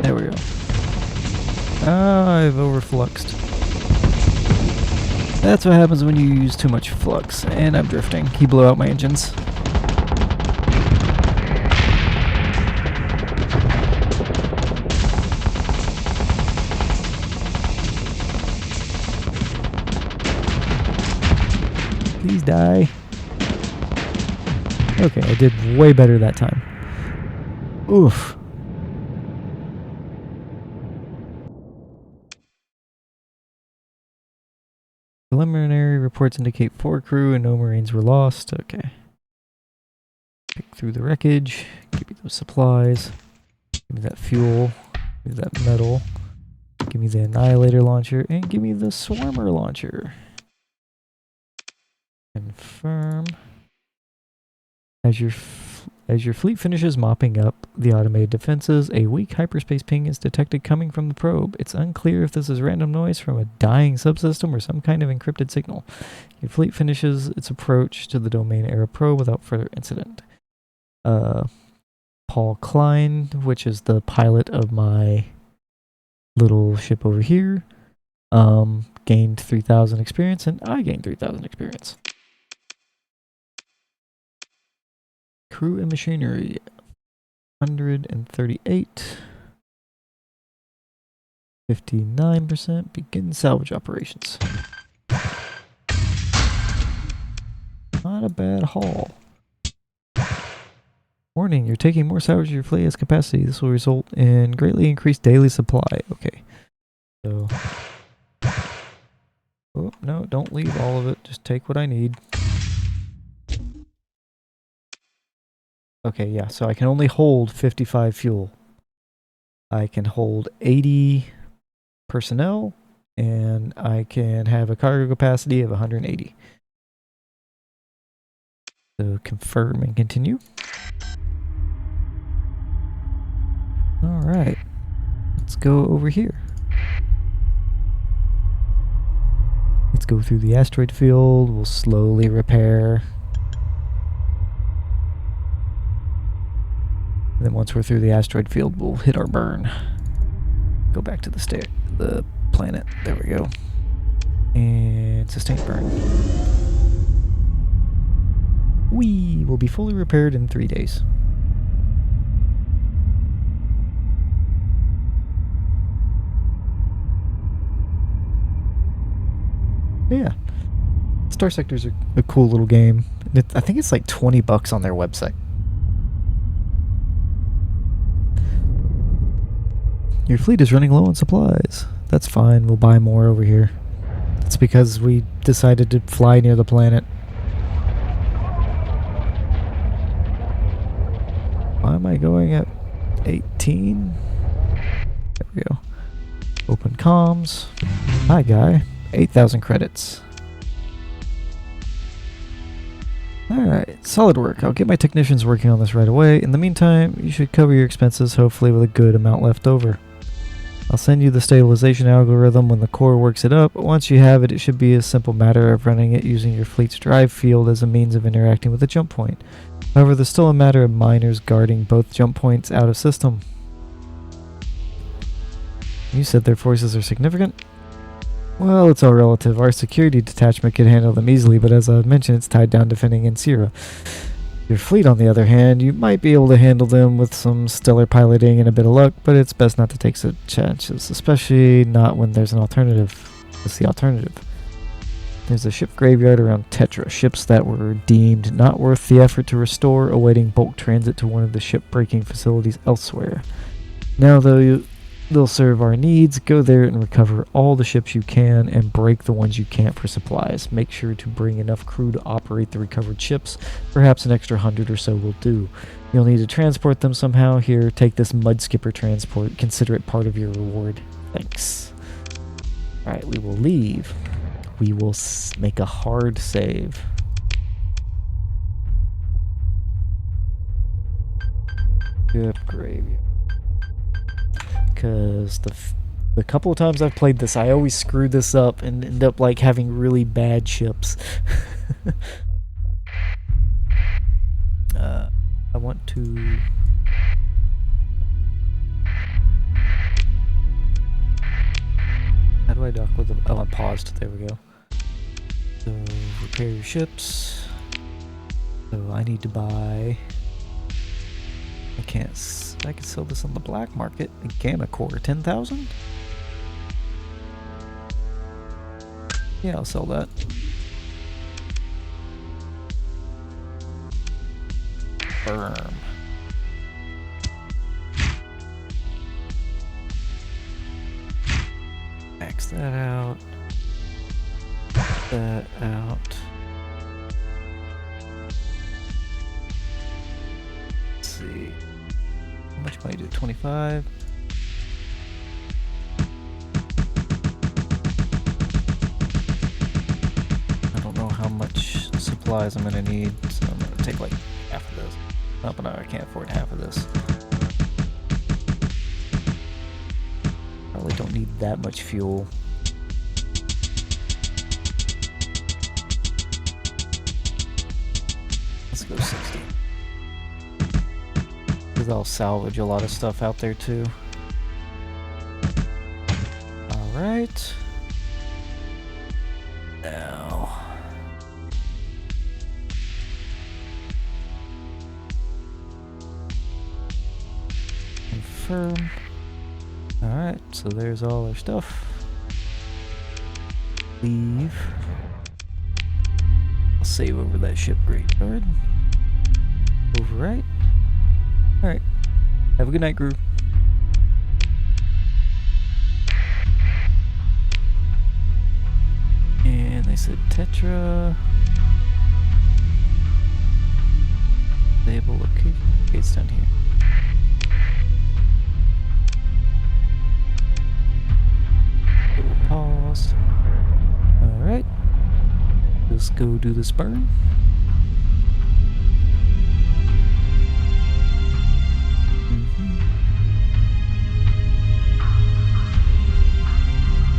There we go. I've overfluxed. That's what happens when you use too much flux. And I'm drifting. He blew out my engines. Please die. Okay, I did way better that time. Oof. Preliminary reports indicate 4 crew and no Marines were lost. Okay. Pick through the wreckage. Give me those supplies. Give me that fuel. Give me that metal. Give me the Annihilator launcher. And give me the Swarmer launcher. Confirm. As your fleet finishes mopping up the automated defenses, a weak hyperspace ping is detected coming from the probe. It's unclear if this is random noise from a dying subsystem or some kind of encrypted signal. Your fleet finishes its approach to the domain era probe without further incident. Paul Klein, which is the pilot of my little ship over here, gained 3,000 experience, and I gained 3,000 experience. Crew and machinery, 138. 59%. Begin salvage operations. Not a bad haul. Warning, you're taking more salvage your fleet has capacity. This will result in greatly increased daily supply. Okay. So. Oh, no, don't leave all of it. Just take what I need. Okay, yeah, so I can only hold 55 fuel. I can hold 80 personnel, and I can have a cargo capacity of 180. So confirm and continue. Alright, let's go over here. Let's go through the asteroid field. We'll slowly repair. And then once we're through the asteroid field, we'll hit our burn. Go back to the planet. There we go. And sustain burn. We will be fully repaired in 3 days. Yeah. Starsector's a cool little game. I think it's like $20 on their website. Your fleet is running low on supplies. That's fine, we'll buy more over here. It's because we decided to fly near the planet. Why am I going at 18? There we go. Open comms. Hi, guy. 8,000 credits. Alright, solid work. I'll get my technicians working on this right away. In the meantime, you should cover your expenses, hopefully with a good amount left over. I'll send you the stabilization algorithm when the core works it up. Once you have it, it should be a simple matter of running it using your fleet's drive field as a means of interacting with the jump point. However, there's still a matter of miners guarding both jump points out of system. You said their forces are significant? Well, it's all relative. Our security detachment can handle them easily, but as I mentioned, it's tied down defending Insira. Your fleet, on the other hand, you might be able to handle them with some stellar piloting and a bit of luck, but it's best not to take such chances, especially not when there's an alternative. What's the alternative? There's a ship graveyard around Tetra, ships that were deemed not worth the effort to restore, awaiting bulk transit to one of the ship-breaking facilities elsewhere. Now, though, they'll serve our needs. Go there and recover all the ships you can and break the ones you can't for supplies. Make sure to bring enough crew to operate the recovered ships. Perhaps an extra 100 or so will do. You'll need to transport them somehow. Here, take this mud skipper transport. Consider it part of your reward. Thanks. Alright, we will leave. We will make a hard save. Ship graveyard. Because the couple of times I've played this, I always screw this up and end up like having really bad ships. I want to... How do I dock with them? Oh, I'm paused. There we go. So, repair your ships. So I need to buy... I can sell this on the black market. A Gamma Core, 10,000? Yeah, I'll sell that. Firm. Max that out. That out. Let's see. How much money do? 25. I don't know how much supplies I'm gonna need, so I'm gonna take like half of this. Oh, but no, I can't afford half of this. Probably don't need that much fuel. Let's go 60. Because I'll salvage a lot of stuff out there too. Alright. Now. Confirm. Alright, so there's all our stuff. Leave. I'll save over that ship graveyard. Overwrite. Alright. Have a good night, crew. And they said Tetra. Stable location. Okay, it's down here. Pause. Alright. Let's go do this burn.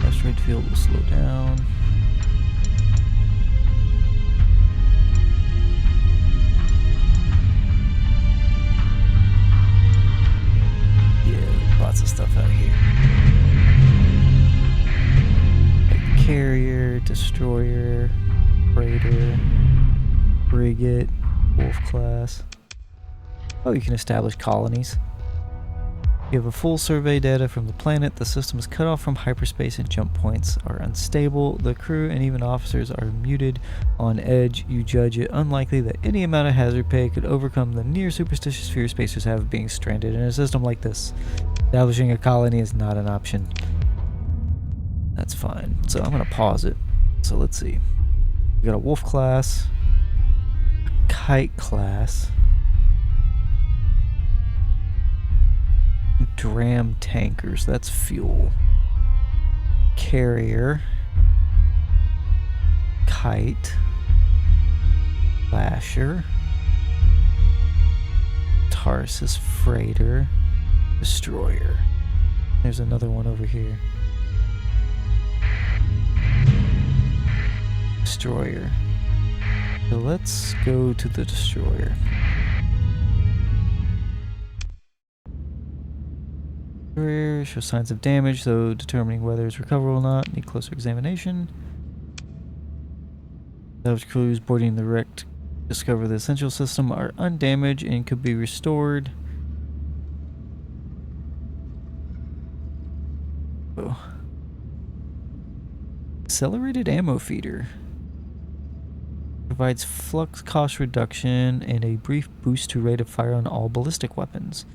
Asteroid field will slow down. Yeah, lots of stuff out here. Carrier, destroyer, freighter, frigate, wolf class. Oh, you can establish colonies. You have a full survey data from the planet. The system is cut off from hyperspace and jump points are unstable. The crew and even officers are muted on edge. You judge it unlikely that any amount of hazard pay could overcome the near superstitious fear spacers have of being stranded in a system like this. Establishing a colony is not an option. That's fine. So I'm going to pause it. So let's see. We got a wolf class, a kite class, dram tankers. That's fuel. carrier, kite, lasher, Tarsus freighter, destroyer. There's another one over here. Destroyer. So let's go to the destroyer. Destroyer shows signs of damage, though determining whether it's recoverable or not. Need closer examination. Salvage crews boarding the wreck discover the essential system are undamaged and could be restored. Oh. Accelerated ammo feeder. Provides flux cost reduction and a brief boost to rate of fire on all ballistic weapons.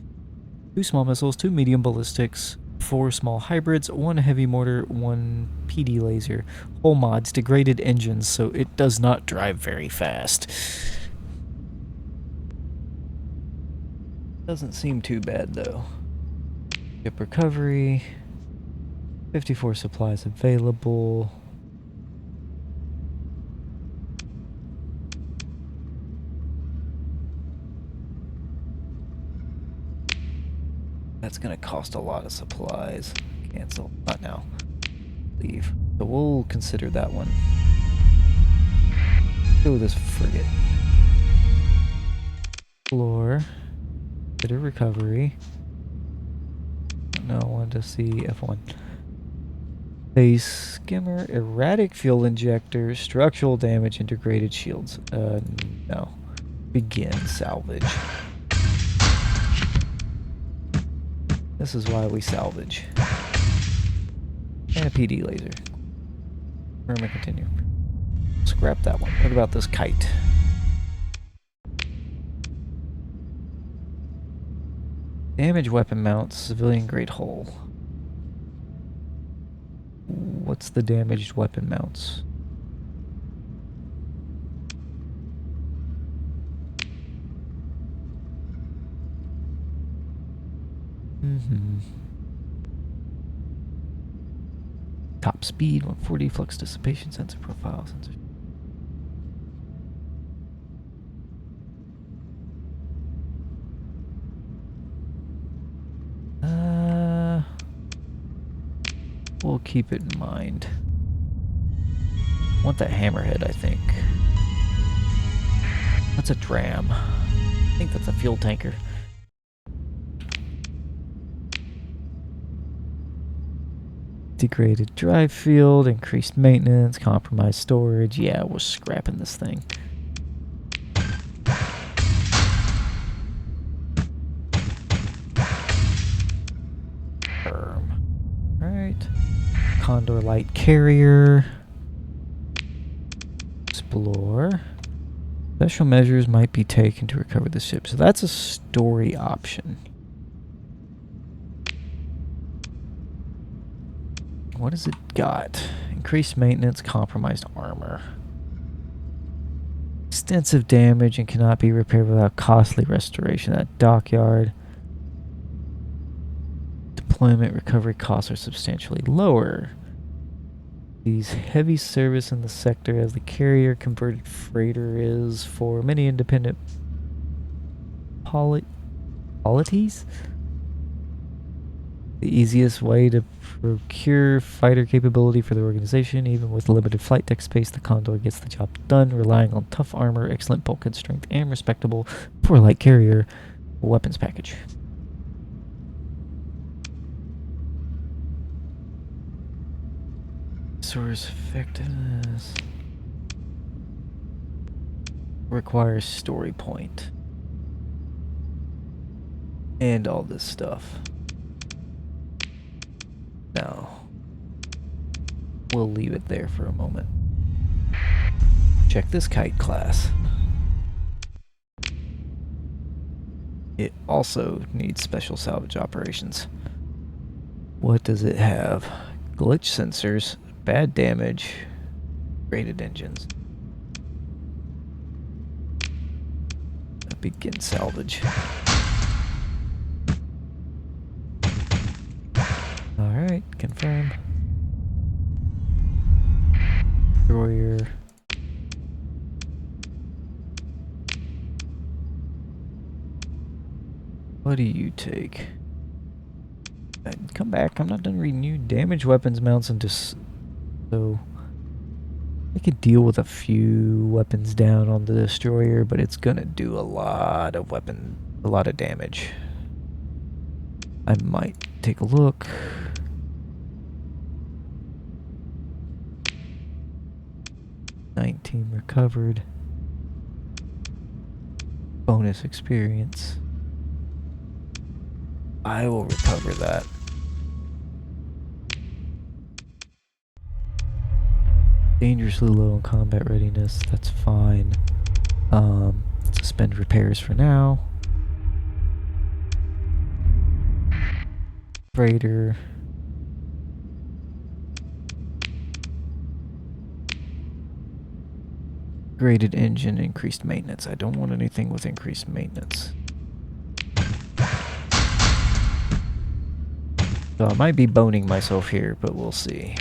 2 small missiles, 2 medium ballistics, 4 small hybrids, 1 heavy mortar, 1 PD laser. Whole mods, degraded engines, so it does not drive very fast. Doesn't seem too bad though. Ship recovery. 54 supplies available. That's gonna cost a lot of supplies. Cancel. Not now. Leave. So we'll consider that one. Go with this frigate. Floor. Consider recovery. No, I wanted to see F1. A skimmer, erratic fuel injector, structural damage, integrated shields. No. Begin salvage. This is why we salvage. And a PD laser. We're gonna continue. Scrap that one. What about this kite? Damage weapon mounts, civilian grade hull. What's the damaged weapon mounts? Top speed, 140, flux dissipation, sensor profile, sensor. We'll keep it in mind. I want that hammerhead, I think. That's a dram. I think that's a fuel tanker. Degraded drive field, increased maintenance, compromised storage. Yeah, we're scrapping this thing. Alright. Condor light carrier. Explore. Special measures might be taken to recover the ship. So that's a story option. What has it got? Increased maintenance, compromised armor. Extensive damage and cannot be repaired without costly restoration at dockyard. Deployment recovery costs are substantially lower. These heavy service in the sector as the carrier converted freighter is for many independent polities. The easiest way to procure fighter capability for the organization, even with limited flight deck space, the Condor gets the job done, relying on tough armor, excellent bulkhead strength, and respectable, for light carrier, weapons package. Source effectiveness requires story point and all this stuff. No, we'll leave it there for a moment. Check this kite class. It also needs special salvage operations. What does it have? Glitch sensors, bad damage, rated engines. Begin salvage. Alright, confirm. Destroyer. What do you take? Come back. I'm not done reading you. Damage weapons mounts and just so I could deal with a few weapons down on the destroyer, but it's gonna do a lot of damage. I might take a look. $19 recovered. Bonus experience. I will recover that. Dangerously low in combat readiness, that's fine. Suspend repairs for now. Freighter. Graded engine, increased maintenance. I don't want anything with increased maintenance. So I might be boning myself here, but we'll see.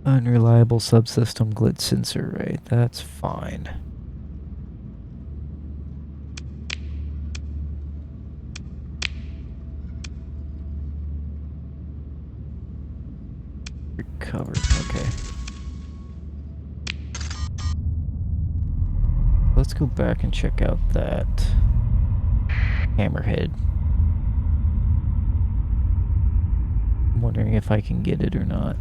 Unreliable subsystem glitch sensor rate. That's fine. Recovered. Okay. Let's go back and check out that hammerhead. I'm wondering if I can get it or not.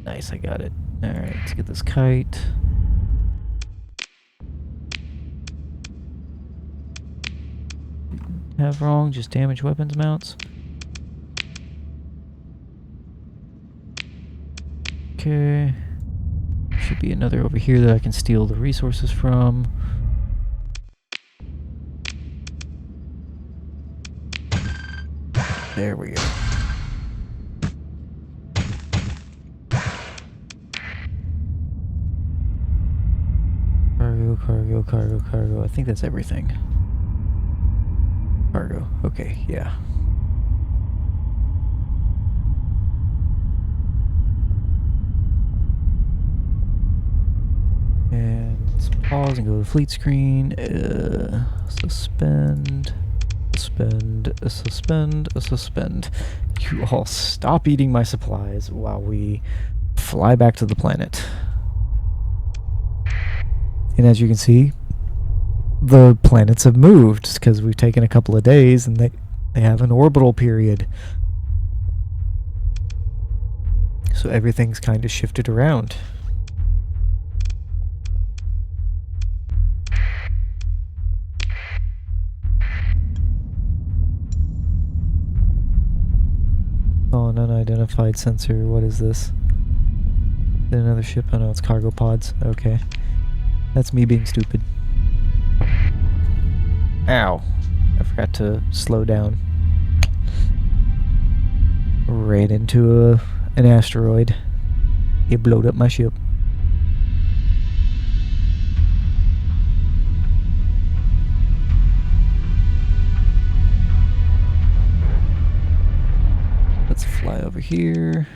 Nice, I got it. Alright, let's get this kite. Have wrong, just damage weapons mounts. Okay. Should be another over here that I can steal the resources from. There we go. Cargo. I think that's everything. Cargo. Okay, yeah. And let's pause and go to the fleet screen. Suspend. You all stop eating my supplies while we fly back to the planet. And as you can see, the planets have moved because we've taken a couple of days and they have an orbital period. So everything's kind of shifted around. Oh, an unidentified sensor. What is this? Is it another ship? Oh no, it's cargo pods. Okay. That's me being stupid. Ow. I forgot to slow down. Right into an asteroid. It blowed up my ship. Let's fly over here.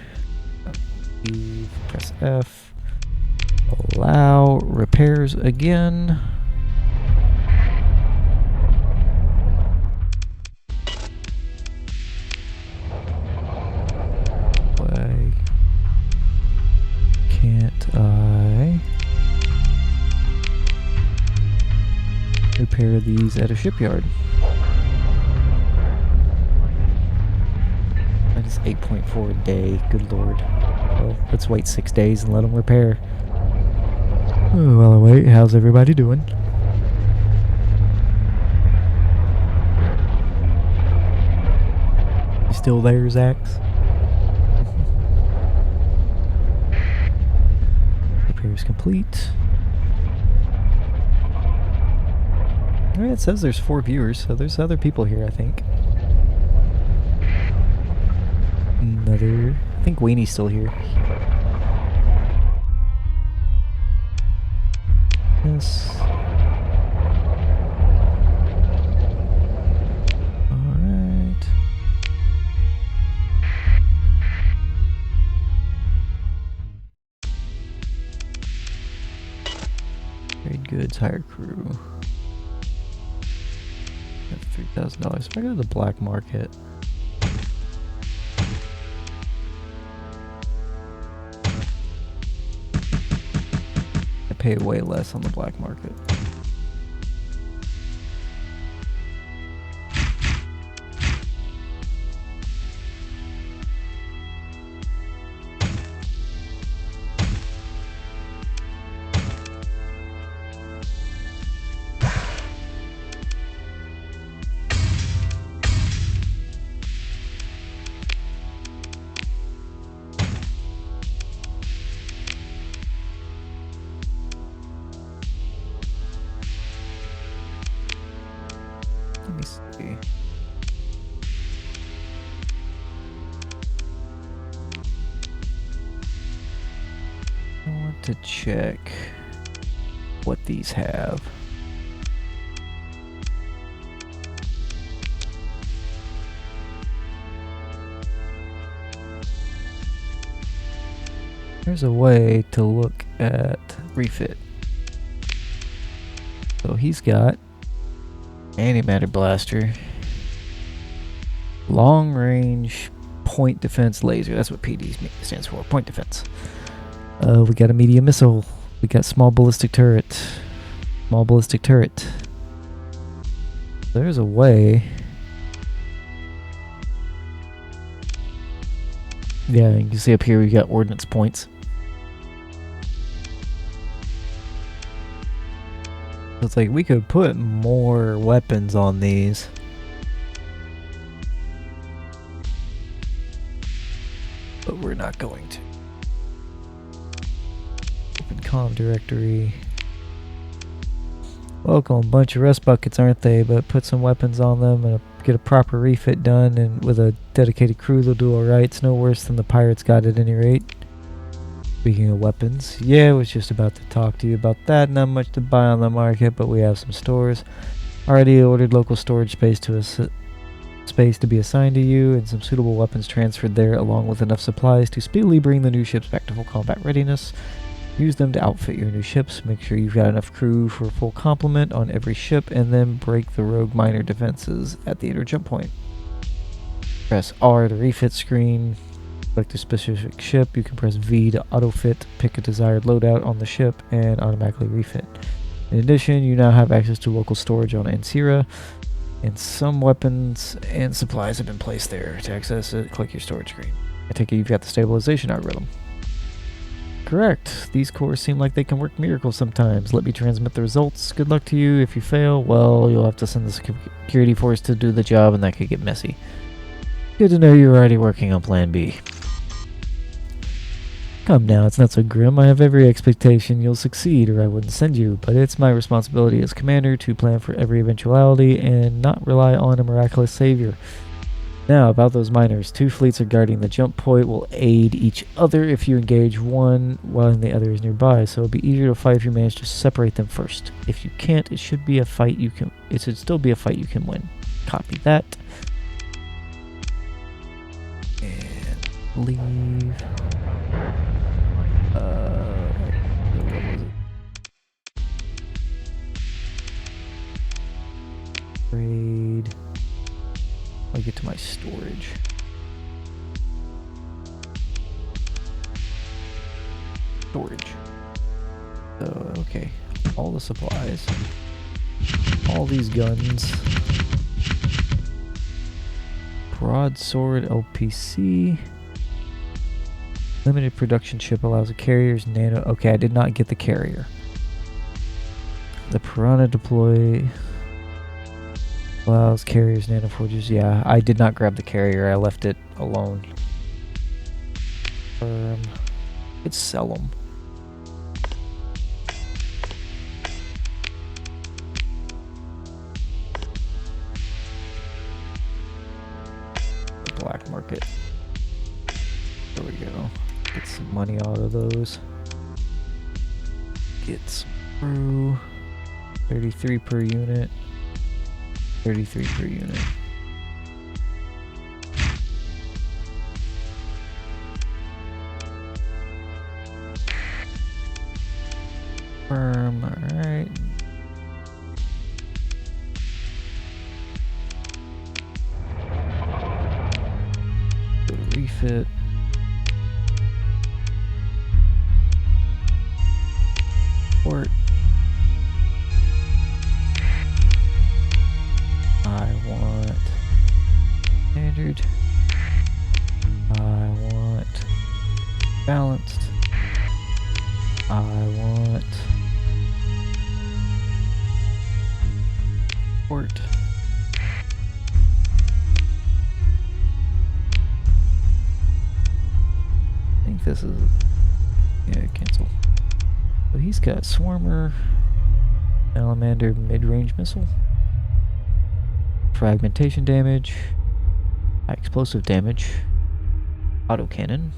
Press F. Allow repairs again. Why can't I repair these at a shipyard? That is 8.4 a day, good lord. Well, let's wait 6 days and let them repair. Oh, while I wait, how's everybody doing? You still there, Zax? Repairs complete. Alright, it says there's 4 viewers, so there's other people here, I think. other... I think Weenie's still here. Yes. Alright. Trade goods, hire crew. $3,000. If I go to the black market... I pay way less on the black market. Let me see. I want to check what these have. There's a way to look at refit. So he's got antimatter blaster, long range point defense laser. That's what PD stands for, point defense. We got a medium missile. We got small ballistic turret. Small ballistic turret. There's a way. Yeah, you can see up here we got ordnance points. So it's like we could put more weapons on these. But we're not going to. Open comm directory. Welcome, bunch of rust buckets, aren't they? But put some weapons on them and get a proper refit done, and with a dedicated crew they'll do alright. It's no worse than the pirates got at any rate. Speaking of weapons, yeah, I was just about to talk to you about that. Not much to buy on the market, but we have some stores. Already ordered local storage space to be assigned to you, and some suitable weapons transferred there, along with enough supplies to speedily bring the new ships back to full combat readiness. Use them to outfit your new ships. Make sure you've got enough crew for a full complement on every ship, and then break the rogue miner defenses at the inner jump point. Press R to refit screen. Select a specific ship. You can press V to autofit, pick a desired loadout on the ship, and automatically refit. In addition, you now have access to local storage on Ansira, and some weapons and supplies have been placed there. To access it, click your storage screen. I take it you've got the stabilization algorithm. Correct. These cores seem like they can work miracles sometimes. Let me transmit the results. Good luck to you. If you fail, well, you'll have to send the security force to do the job, and that could get messy. Good to know you're already working on Plan B. Come now, it's not so grim. I have every expectation you'll succeed, or I wouldn't send you, but it's my responsibility as commander to plan for every eventuality and not rely on a miraculous savior. Now, about those miners. 2 fleets are guarding the jump point, will aid each other if you engage one while the other is nearby, so it'll be easier to fight if you manage to separate them first. If you can't, it should still be a fight you can win. Copy that. And leave. Trade. I'll get to my storage. So, okay. All the supplies. All these guns. Broadsword LPC. Limited production ship allows a carrier's nano. Okay, I did not get the carrier. The Piranha deploy allows carriers nanoforges. Yeah, I did not grab the carrier. I left it alone. Could sell them. The black market. There we go. Get some money out of those. Get some brew. 33 per unit. 33 per unit. Firm, alright. Go to refit. Port. I want standard. I want balanced. I want port. I think this is, yeah, cancel. So he's got Swarmer, Salamander mid-range missile, fragmentation damage, high explosive damage, autocannon.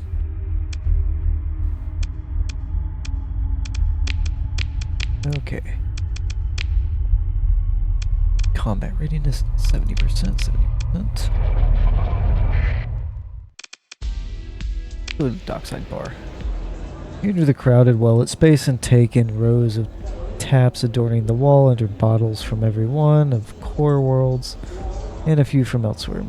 Okay. Combat readiness 70%, 70%. Go to the dockside bar. You enter the crowded, well-lit space and take in rows of taps adorning the wall under bottles from every one of core worlds and a few from elsewhere.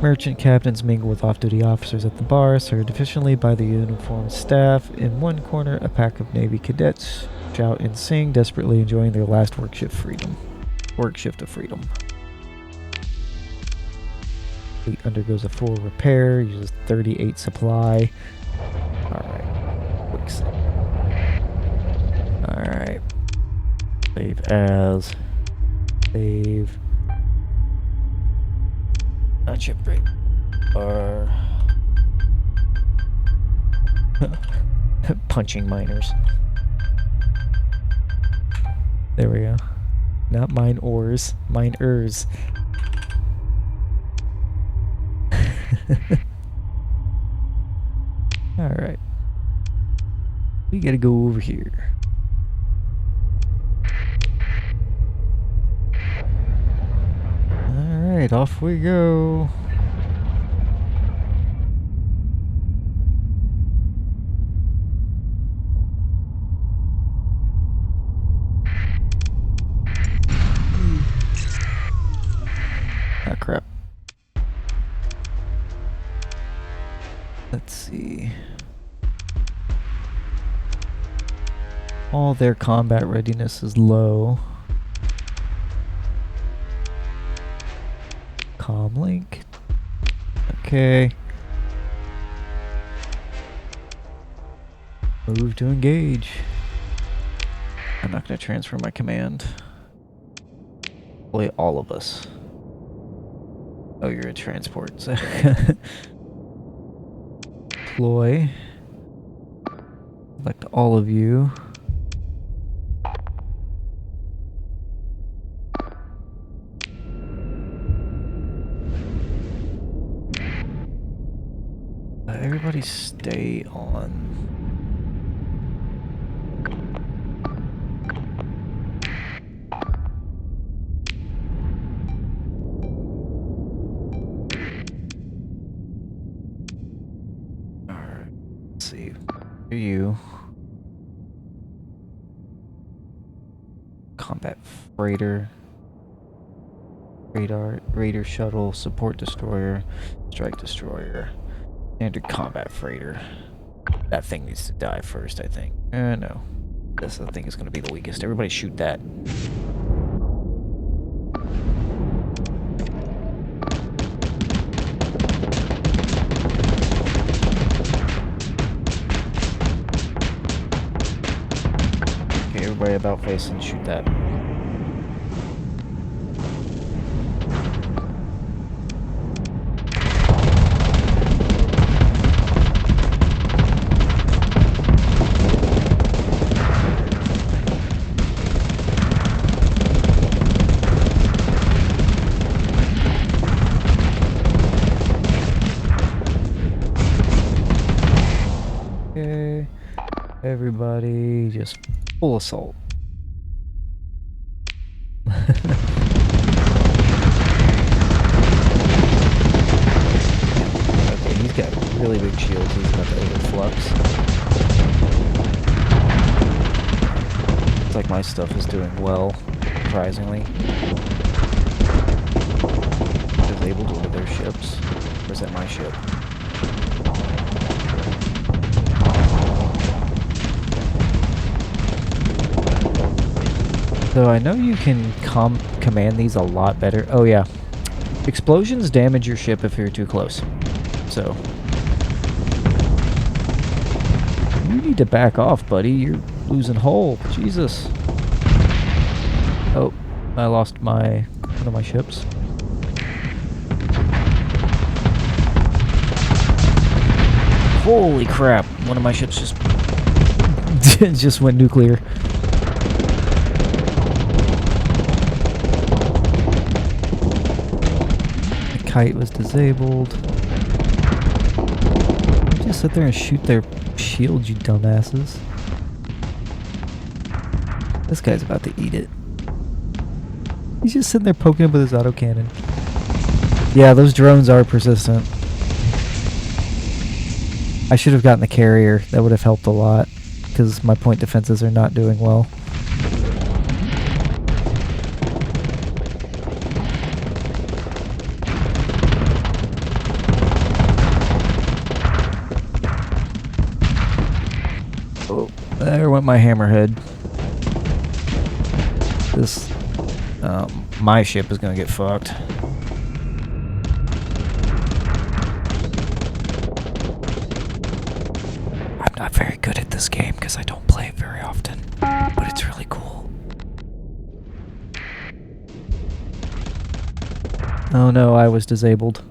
Merchant captains mingle with off-duty officers at the bar, served efficiently by the uniformed staff. In one corner, a pack of Navy cadets shout and sing, desperately enjoying their last work shift of freedom. Fleet undergoes a full repair, uses 38 supply. Alright. Quick save. Alright. Save as. Save. Not ship break. Or. Punching miners. There we go. Not mine ores. Miners. Alright. We gotta go over here. Alright, off we go. Ah, crap. Let's see. All their combat readiness is low. Comlink. Okay. Move to engage. I'm not going to transfer my command. Play all of us. Oh, you're in transport. Deploy. Select all of you. Everybody stay on. Alright, let's see. Who are you? Combat freighter. Raider shuttle, support destroyer, strike destroyer. Standard combat freighter. That thing needs to die first, I think. No. This thing is going to be the weakest. Everybody shoot that. Okay, everybody about face and shoot that. Everybody just full assault. Okay, he's got really big shields. He's about to overflux. Looks like my stuff is doing well, surprisingly. Disabled one of their ships. Or is that my ship? So I know you can command these a lot better. Oh yeah. Explosions damage your ship if you're too close. So you need to back off, buddy. You're losing hull. Jesus. Oh, I lost one of my ships. Holy crap. One of my ships just went nuclear. Kite was disabled. You just sit there and shoot their shields, you dumbasses. This guy's about to eat it. He's just sitting there poking him with his autocannon. Yeah, those drones are persistent. I should have gotten the carrier. That would have helped a lot, because my point defenses are not doing well. There went my hammerhead. This, my ship is gonna get fucked. I'm not very good at this game because I don't play it very often, but it's really cool. Oh no, I was disabled.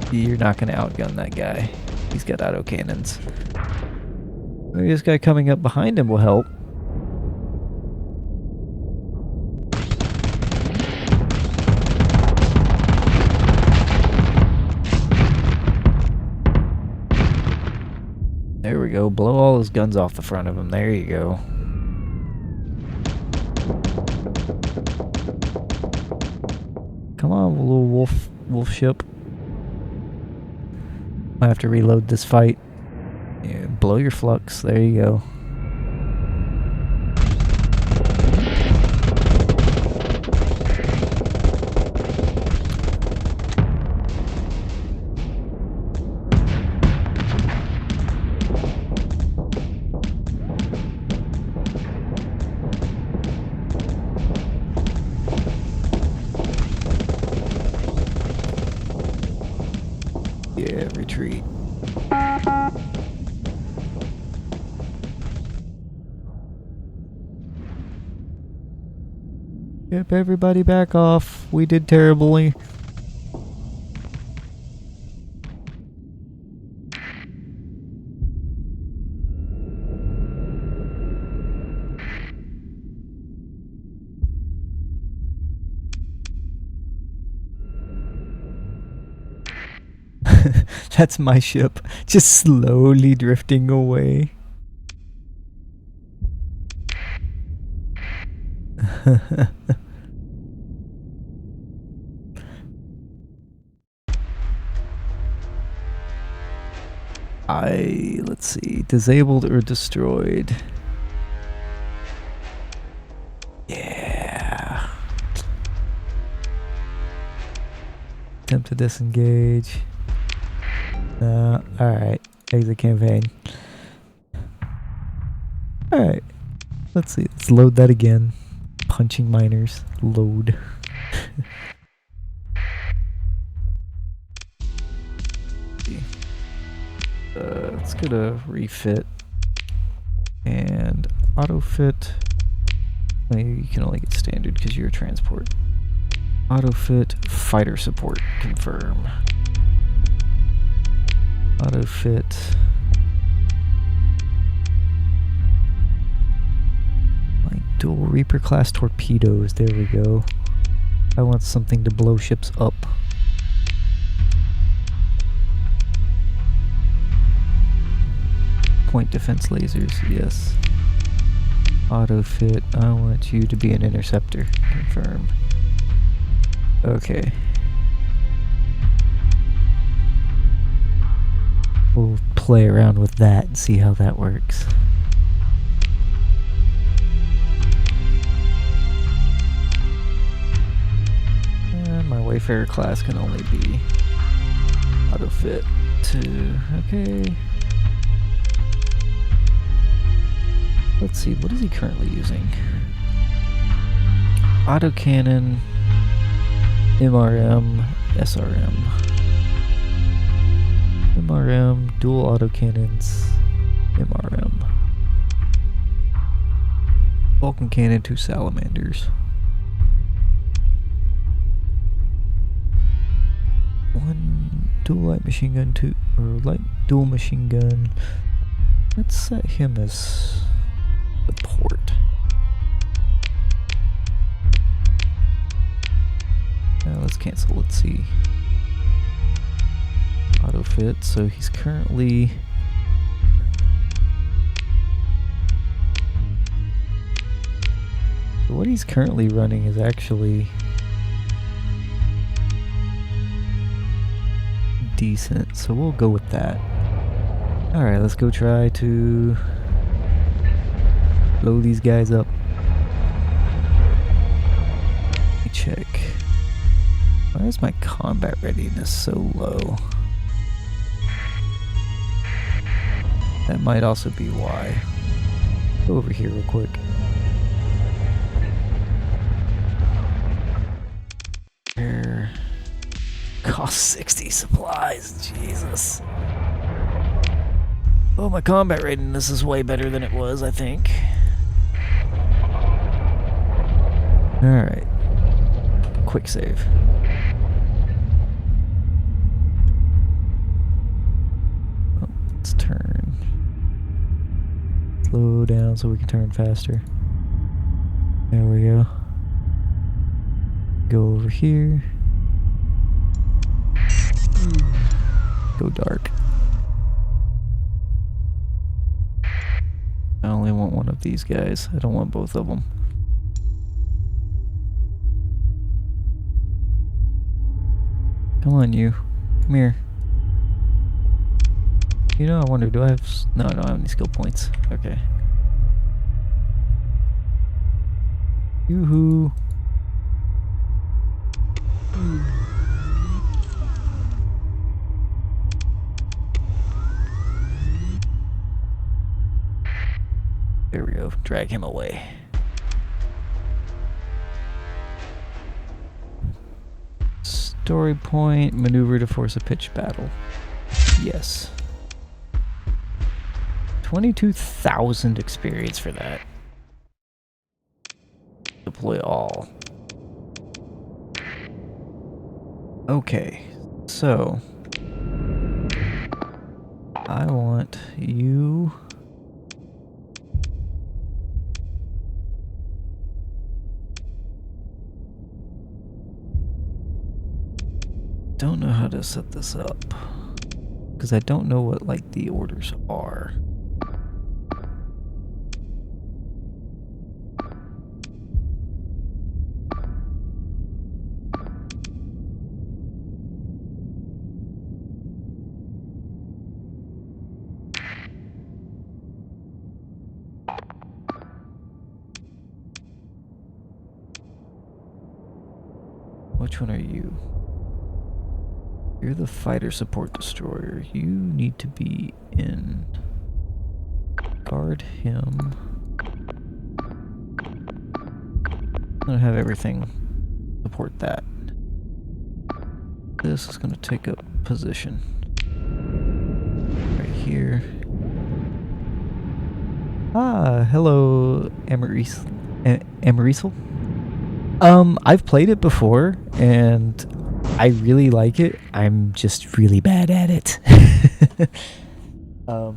You're not going to outgun that guy. He's got autocannons. Maybe this guy coming up behind him will help. There we go. Blow all his guns off the front of him. There you go. Come on, little wolf ship. I have to reload this fight. Yeah, blow your flux. There you go. Yeah, retreat. Yep, everybody back off. We did terribly. That's my ship, just slowly drifting away. Let's see, disabled or destroyed. Yeah. Attempt to disengage. Alright. Exit campaign. Alright. Let's see. Let's load that again. Punching miners. Load. Let's go to refit. And auto fit. Well, you can only get standard because you're a transport. Auto fit. Fighter support. Confirm. Auto fit. Like dual Reaper class torpedoes. There we go. I want something to blow ships up. Point defense lasers, yes. Auto fit, I want you to be an interceptor. Confirm. Okay. We'll play around with that and see how that works. And my Wayfarer class can only be auto fit to... okay. Let's see, what is he currently using? Autocannon, MRM, SRM. MRM, dual autocannons, MRM. Vulcan cannon, 2 salamanders. One dual light machine gun, dual machine gun. Let's set him as support. Let's cancel. Let's see. Auto fit. So he's currently what he's currently running is actually decent. So we'll go with that. All right, let's go try to blow these guys up. Let me check. Why is my combat readiness so low? That might also be why. Go over here real quick. Here. Cost 60 supplies. Jesus. Oh, my combat readiness is way better than it was, I think. Alright. Quick save. Oh, let's turn. Slow down so we can turn faster. There we go. Go over here. Go dark. I only want one of these guys. I don't want both of them. Come on, you. Come here. You know, I wonder, do I have... No, I don't have any skill points. Okay. Yoo-hoo. There we go. Drag him away. Story point, maneuver to force a pitched battle. Yes. 22,000 experience for that. Deploy all. Okay, so I want you don't know how to set this up because I don't know what like the orders are. Which one are you? You're the fighter support destroyer. You need to be in. Guard him. I'm gonna have everything support that. This is gonna take up position. Right here. Ah, hello, Amarisal. I've played it before, and I really like it. I'm just really bad at it. I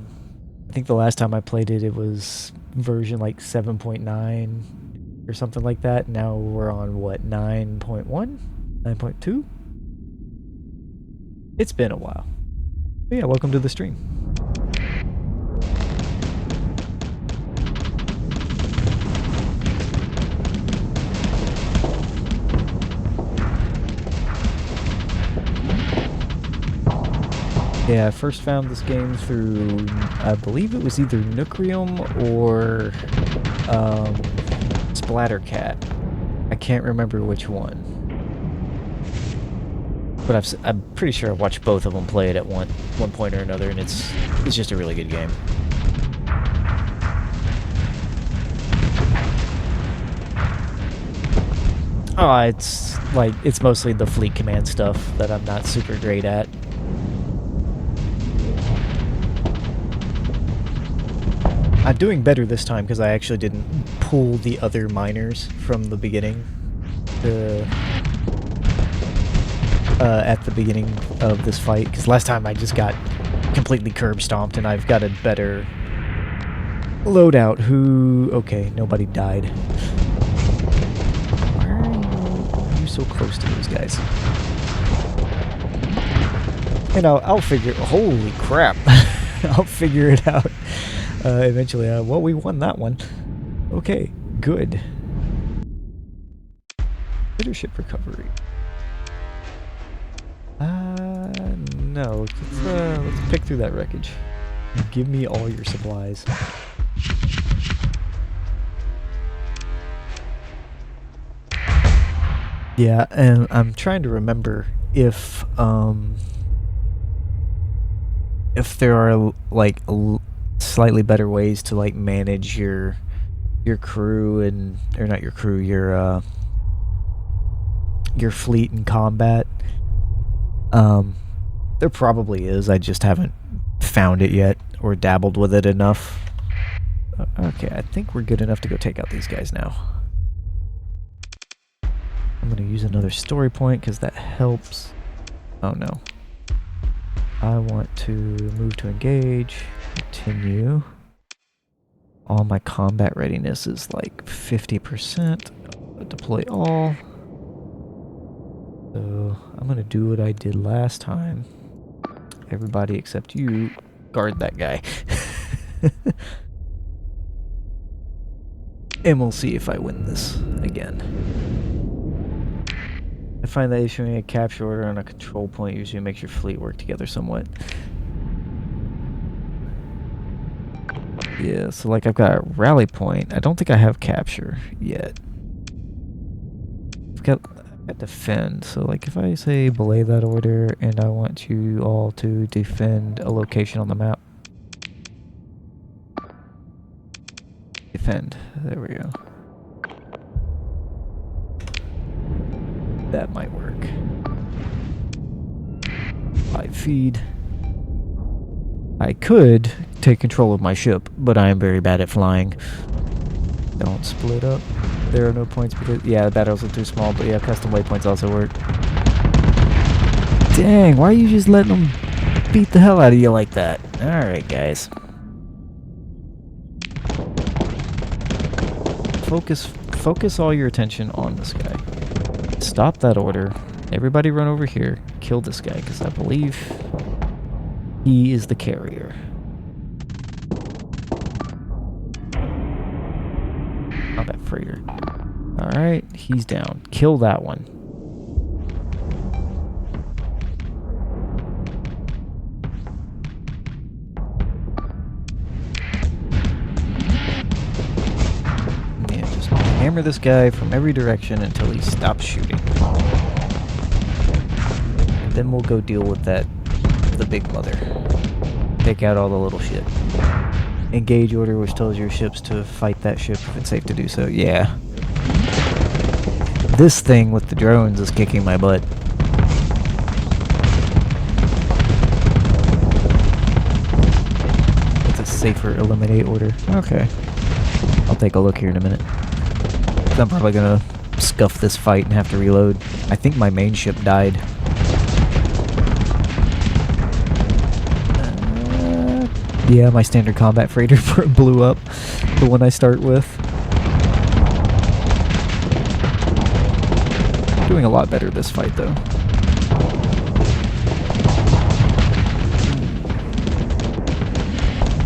think the last time I played it, it was version like 7.9 or something like that. Now we're on, what, 9.1? 9.2? It's been a while. But yeah, welcome to the stream. Yeah, I first found this game through, I believe it was either Noocrium or Splattercat. I can't remember which one. But I'm pretty sure I watched both of them play it at one point or another, and it's just a really good game. Oh, it's mostly the fleet command stuff that I'm not super great at. I'm doing better this time because I actually didn't pull the other miners from the beginning at the beginning of this fight, because last time I just got completely curb stomped, and I've got a better loadout. Okay, nobody died. Why are you so close to those guys? And I'll figure. Holy crap! I'll figure it out eventually. Well, we won that one. Okay, good. Leadership recovery. No. Let's pick through that wreckage. Give me all your supplies. Yeah, and I'm trying to remember if there are like slightly better ways to like manage your crew or not your crew, your fleet in combat. There probably is. I just haven't found it yet or dabbled with it enough. Okay, I think we're good enough to go take out these guys now. I'm gonna use another story point because that helps. Oh no. I want to move to engage, continue. All my combat readiness is like 50%. Deploy all. So I'm gonna do what I did last time. Everybody except you, guard that guy. And we'll see if I win this again. I find that issuing a capture order on a control point usually makes your fleet work together somewhat. Yeah, so like I've got a rally point. I don't think I have capture yet. I've got defend. So like if I say belay that order and I want you all to defend a location on the map. Defend. There we go. That might work. I feed. I could take control of my ship, but I am very bad at flying. Don't split up. There are no points because... Yeah, the battles are too small, but yeah, custom waypoints also work. Dang, why are you just letting them beat the hell out of you like that? Alright, guys. Focus all your attention on this guy. Stop that order. Everybody run over here. Kill this guy, because I believe he is the carrier. Combat freighter. Alright, he's down. Kill that one. Yeah, just hammer this guy from every direction until he stops shooting. And then we'll go deal with the big mother. Take out all the little shit. Engage order, which tells your ships to fight that ship if it's safe to do so. Yeah. This thing with the drones is kicking my butt. It's a safer eliminate order. Okay. I'll take a look here in a minute. I'm probably gonna scuff this fight and have to reload. I think my main ship died. Yeah, my standard combat freighter blew up. The one I start with. Doing a lot better this fight, though.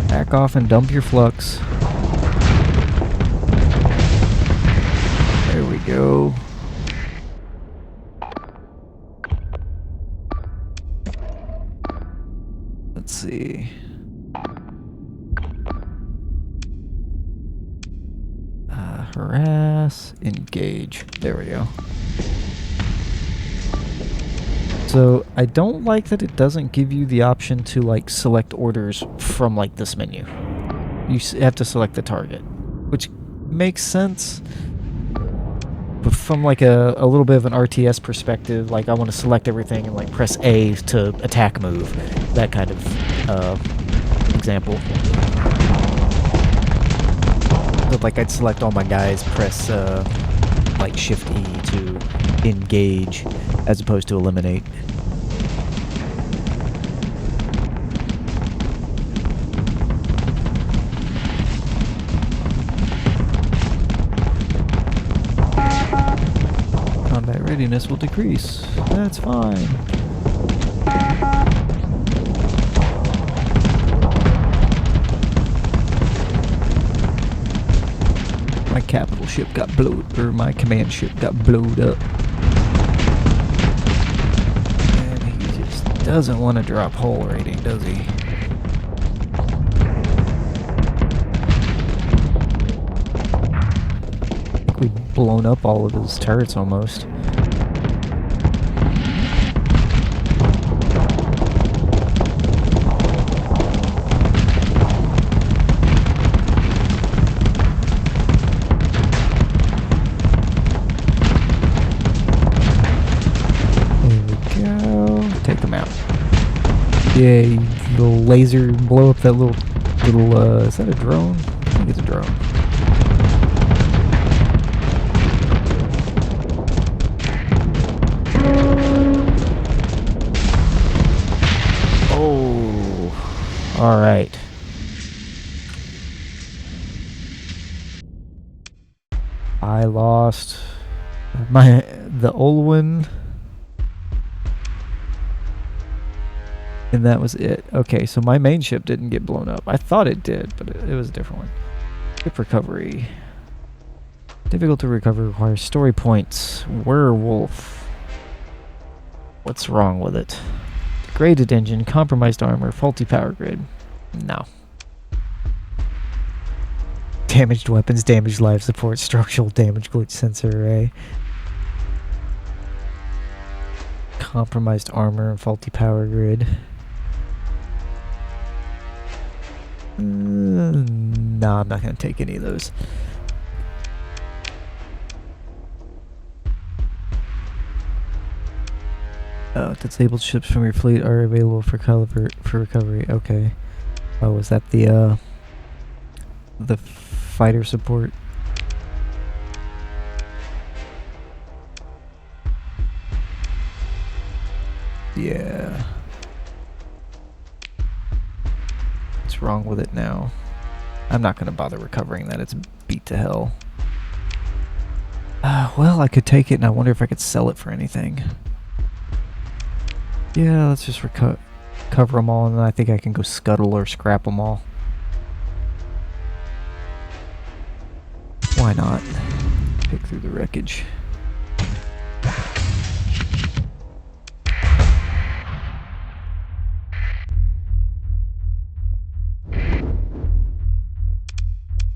Back off and dump your flux. There we go. see. Harass, engage. There we go. So I don't like that it doesn't give you the option to like select orders from like this menu. You have to select the target, which makes sense. But from like a little bit of an RTS perspective, like I want to select everything and like press A to attack move. That kind of example. So like I'd select all my guys, press like Shift E to engage as opposed to eliminate. Combat readiness will decrease. That's fine. My capital ship got blowed, or my command ship got blowed up. And he just doesn't want to drop hull rating, does he? I think we've blown up all of his turrets almost. Yeah, you little laser blow up that little, is that a drone? I think it's a drone. Oh, alright. I lost the Olwyn. And that was it. Okay, so my main ship didn't get blown up. I thought it did, but it was a different one. Ship recovery. Difficult to recover, requires story points. Werewolf. What's wrong with it? Degraded engine, compromised armor, faulty power grid. No. Damaged weapons, damaged life support, structural damage, glitch sensor array. Compromised armor and faulty power grid. No, I'm not going to take any of those. Oh, disabled ships from your fleet are available for recovery. Okay. Oh, is that the fighter support? Yeah. What's wrong with it now? I'm not going to bother recovering that. It's beat to hell. Well, I could take it, and I wonder if I could sell it for anything. Yeah, let's just cover them all, and then I think I can go scuttle or scrap them all. Why not? Pick through the wreckage.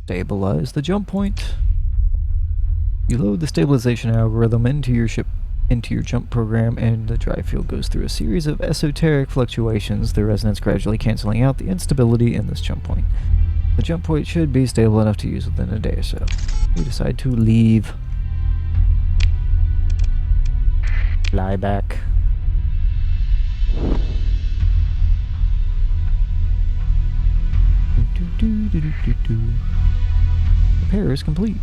Stabilize the jump point. You load the stabilization algorithm into your jump program, and the drive field goes through a series of esoteric fluctuations, the resonance gradually canceling out the instability in this jump point. The jump point should be stable enough to use within a day or so. You decide to leave. Fly back. Repair is complete.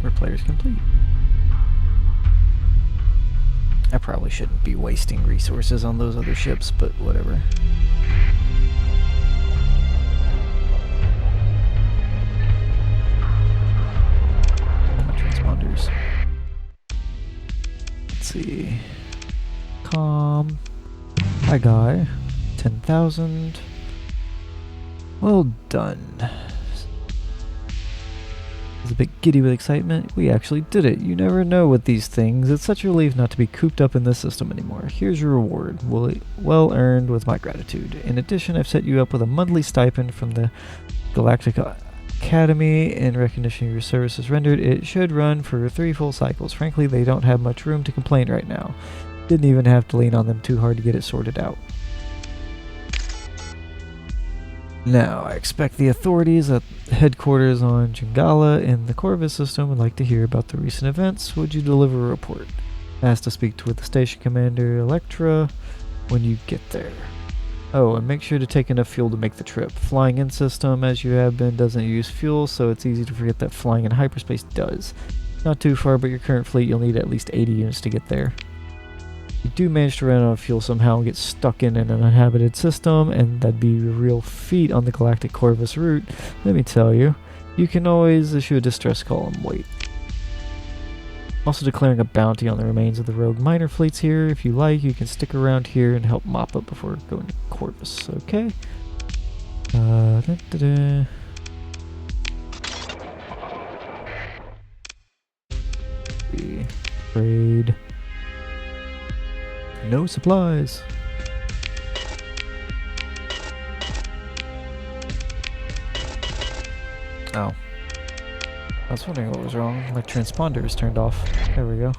Repair is complete. I probably shouldn't be wasting resources on those other ships, but whatever. My transponders. Let's see. Calm. Hi, guy. 10,000. Well done. He's a bit giddy with excitement. We actually did it. You never know with these things. It's such a relief not to be cooped up in this system anymore. Here's your reward. Well earned with my gratitude. In addition, I've set you up with a monthly stipend from the Galactic Academy in recognition of your services rendered. It should run for 3 full cycles. Frankly, they don't have much room to complain right now. Didn't even have to lean on them too hard to get it sorted out. Now, I expect the authorities at headquarters on Jingala in the Corvus system would like to hear about the recent events. Would you deliver a report? Asked to speak with the station commander, Electra, when you get there. Oh, and make sure to take enough fuel to make the trip. Flying in system, as you have been, doesn't use fuel, so it's easy to forget that flying in hyperspace does. Not too far, but your current fleet, you'll need at least 80 units to get there. You do manage to run out of fuel somehow and get stuck in an uninhabited system, and that'd be a real feat on the Galactic Corvus route. Let me tell you, you can always issue a distress call and wait. Also declaring a bounty on the remains of the rogue miner fleets here. If you like, you can stick around here and help mop up before going to Corvus, okay? Trade. No supplies. Oh. I was wondering what was wrong. My transponder is turned off. There we go.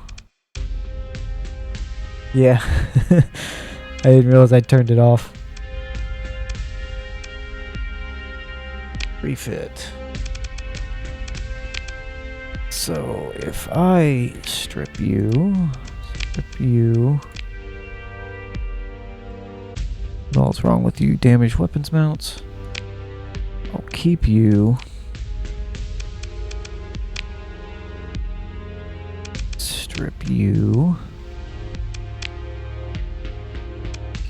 Yeah. I didn't realize I turned it off. Refit. So if I strip you. What's wrong with you? Damaged weapons mounts. I'll keep you. Strip you.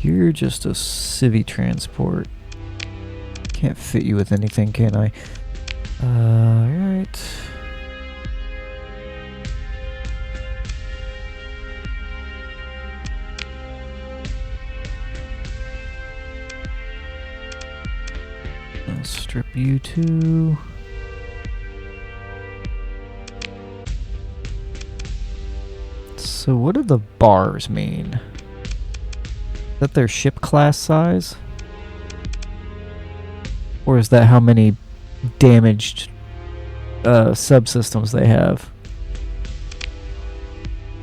You're just a civvy transport. Can't fit you with anything, can I? Alright. I'll strip you too. So what do the bars mean? Is that their ship class size? Or is that how many damaged subsystems they have?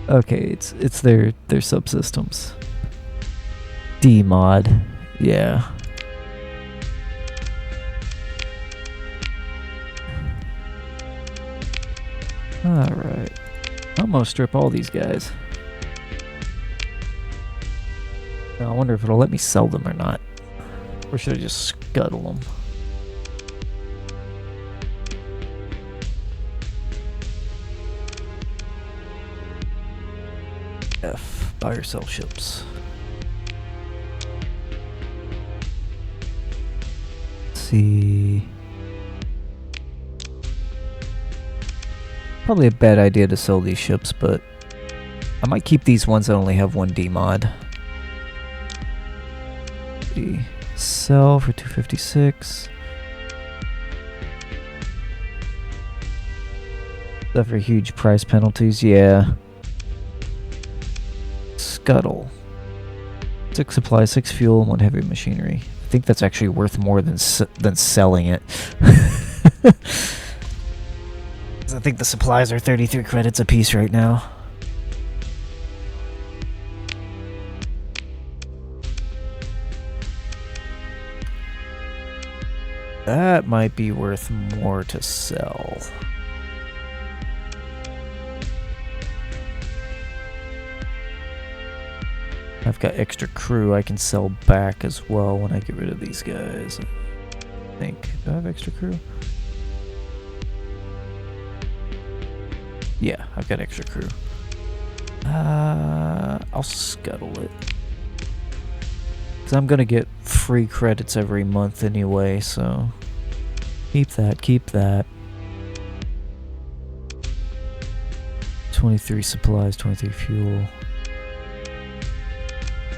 Okay, it's their subsystems. D mod. Yeah. Alright. I'm gonna strip all these guys. Now, I wonder if it'll let me sell them or not. Or should I just scuttle them? F. Buy or sell ships. Let's see. Probably a bad idea to sell these ships, but I might keep these ones that only have 1 D mod. Sell for 256. Suffer huge price penalties, yeah. Scuttle. 6 supply, 6 fuel, 1 heavy machinery. I think that's actually worth more than selling it. I think the supplies are 33 credits a piece right now. That might be worth more to sell. I've got extra crew I can sell back as well when I get rid of these guys. I think. Do I have extra crew? Yeah, I've got extra crew. I'll scuttle it. Because I'm going to get free credits every month anyway, so... Keep that. 23 supplies, 23 fuel.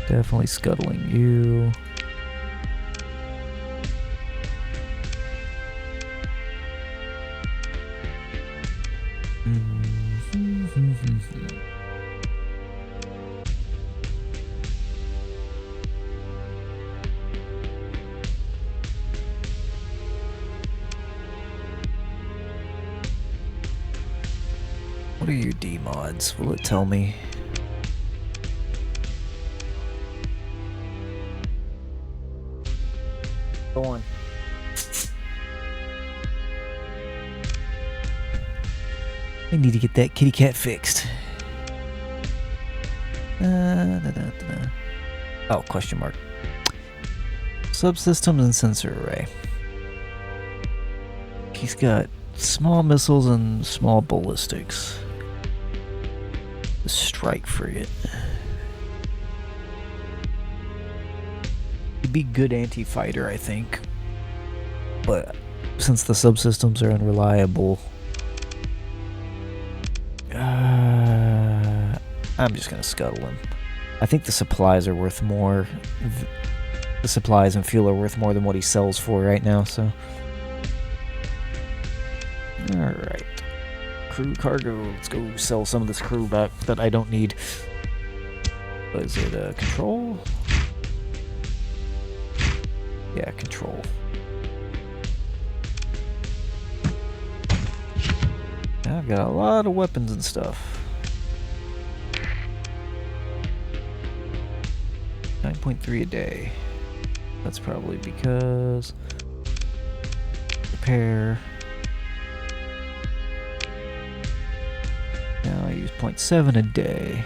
Definitely scuttling you. What are your D mods? Will it tell me? Go on. I need to get that kitty cat fixed. Oh, question mark. Subsystems and sensor array. He's got small missiles and small ballistics. The strike frigate. He'd be good anti-fighter, I think. But since the subsystems are unreliable, I'm just gonna scuttle him. I think the supplies are worth more. The supplies and fuel are worth more than what he sells for right now, so. Alright. Crew cargo. Let's go sell some of this crew back that I don't need. What is it? Control? Yeah, control. I've got a lot of weapons and stuff. 9.3 a day. That's probably because repair. Now I use 0.7 a day.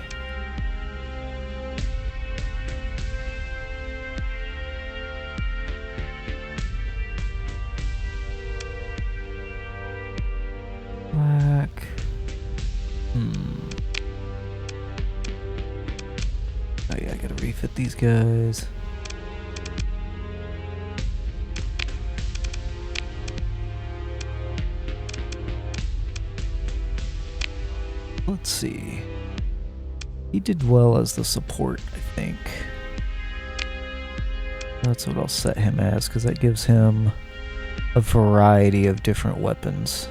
Black. Oh yeah, I gotta refit these guys. Let's see. He did well as the support, I think. That's what I'll set him as, because that gives him a variety of different weapons.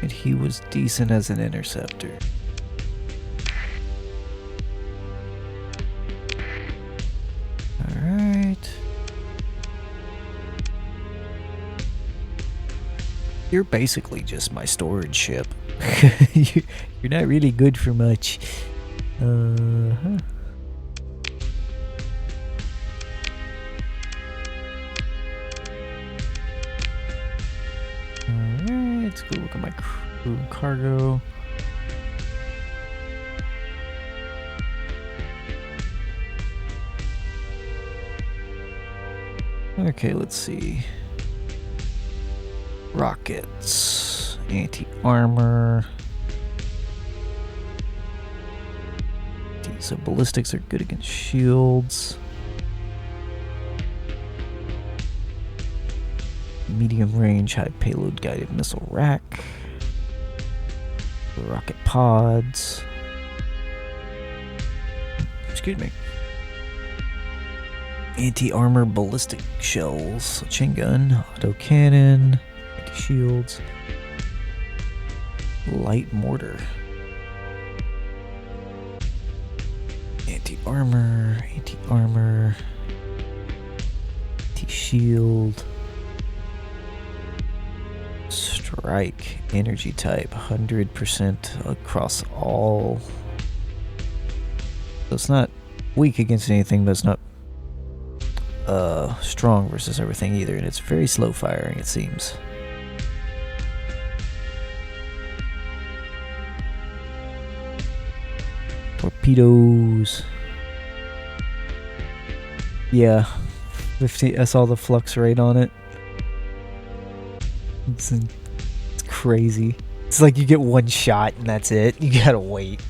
And he was decent as an interceptor. Alright. You're basically just my storage ship. You're not really good for much. Uh-huh. Alright, let's go look at my crew and cargo. Okay, let's see. Rockets, anti-armor. So ballistics are good against shields. Medium range, high payload guided missile rack. Rocket pods. Excuse me. Anti-armor ballistic shells, chain gun, auto cannon, anti-shields, light mortar, anti-armor, anti-shield, strike, energy type, 100% across all. So it's not weak against anything, but it's not strong versus everything either, and it's very slow firing, it seems. Torpedoes. Yeah, 50. I saw the flux rate on it. It's crazy. It's like you get one shot and that's it. You gotta wait.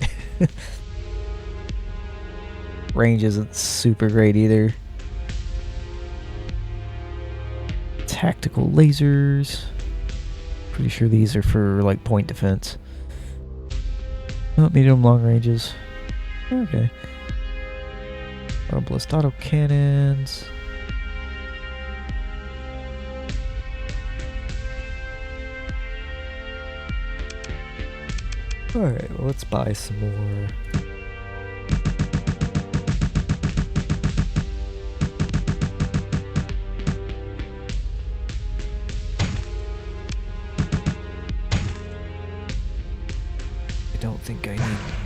Range isn't super great either. Tactical lasers. Pretty sure these are for like point defense. Oh, medium long ranges. Okay. Arbalist auto cannons. Alright, well, let's buy some more.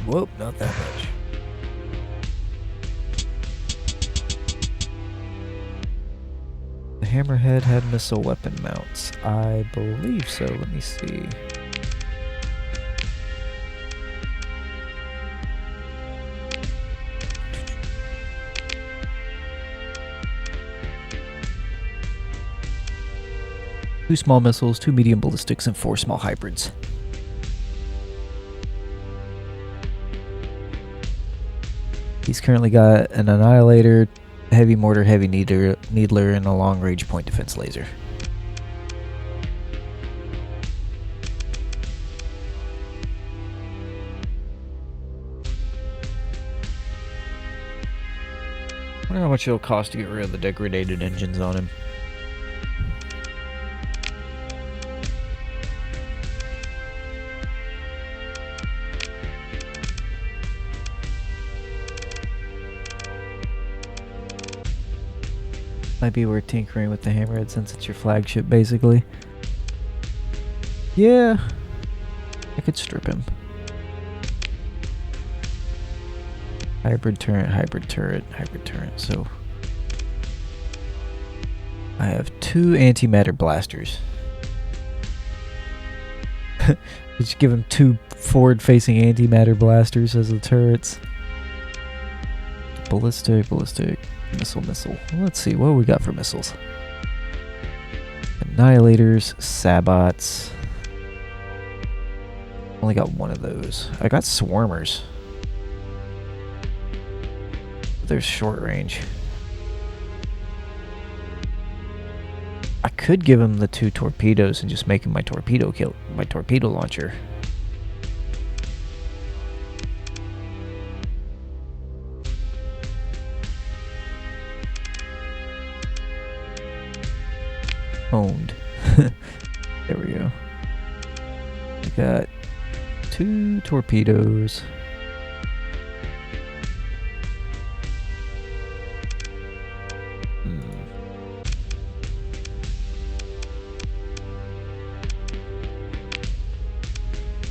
Whoop, not that much. The Hammerhead had missile weapon mounts. I believe so. Let me see. Two small missiles, 2 medium ballistics, and 4 small hybrids. He's currently got an Annihilator, heavy mortar, heavy needler, and a long-range point defense laser. I wonder how much it'll cost to get rid of the degraded engines on him. Might be worth tinkering with the Hammerhead since it's your flagship, basically. Yeah, I could strip him. Hybrid turret, hybrid turret, hybrid turret. So I have 2 antimatter blasters. Just give him 2 forward-facing antimatter blasters as the turrets. Ballistic, ballistic. Missile. Let's see, what we got for missiles? Annihilators, Sabots. Only got 1 of those. I got Swarmers. They're short range. I could give him the 2 torpedoes and just make him my torpedo launcher. Owned. There we go. We got 2 torpedoes.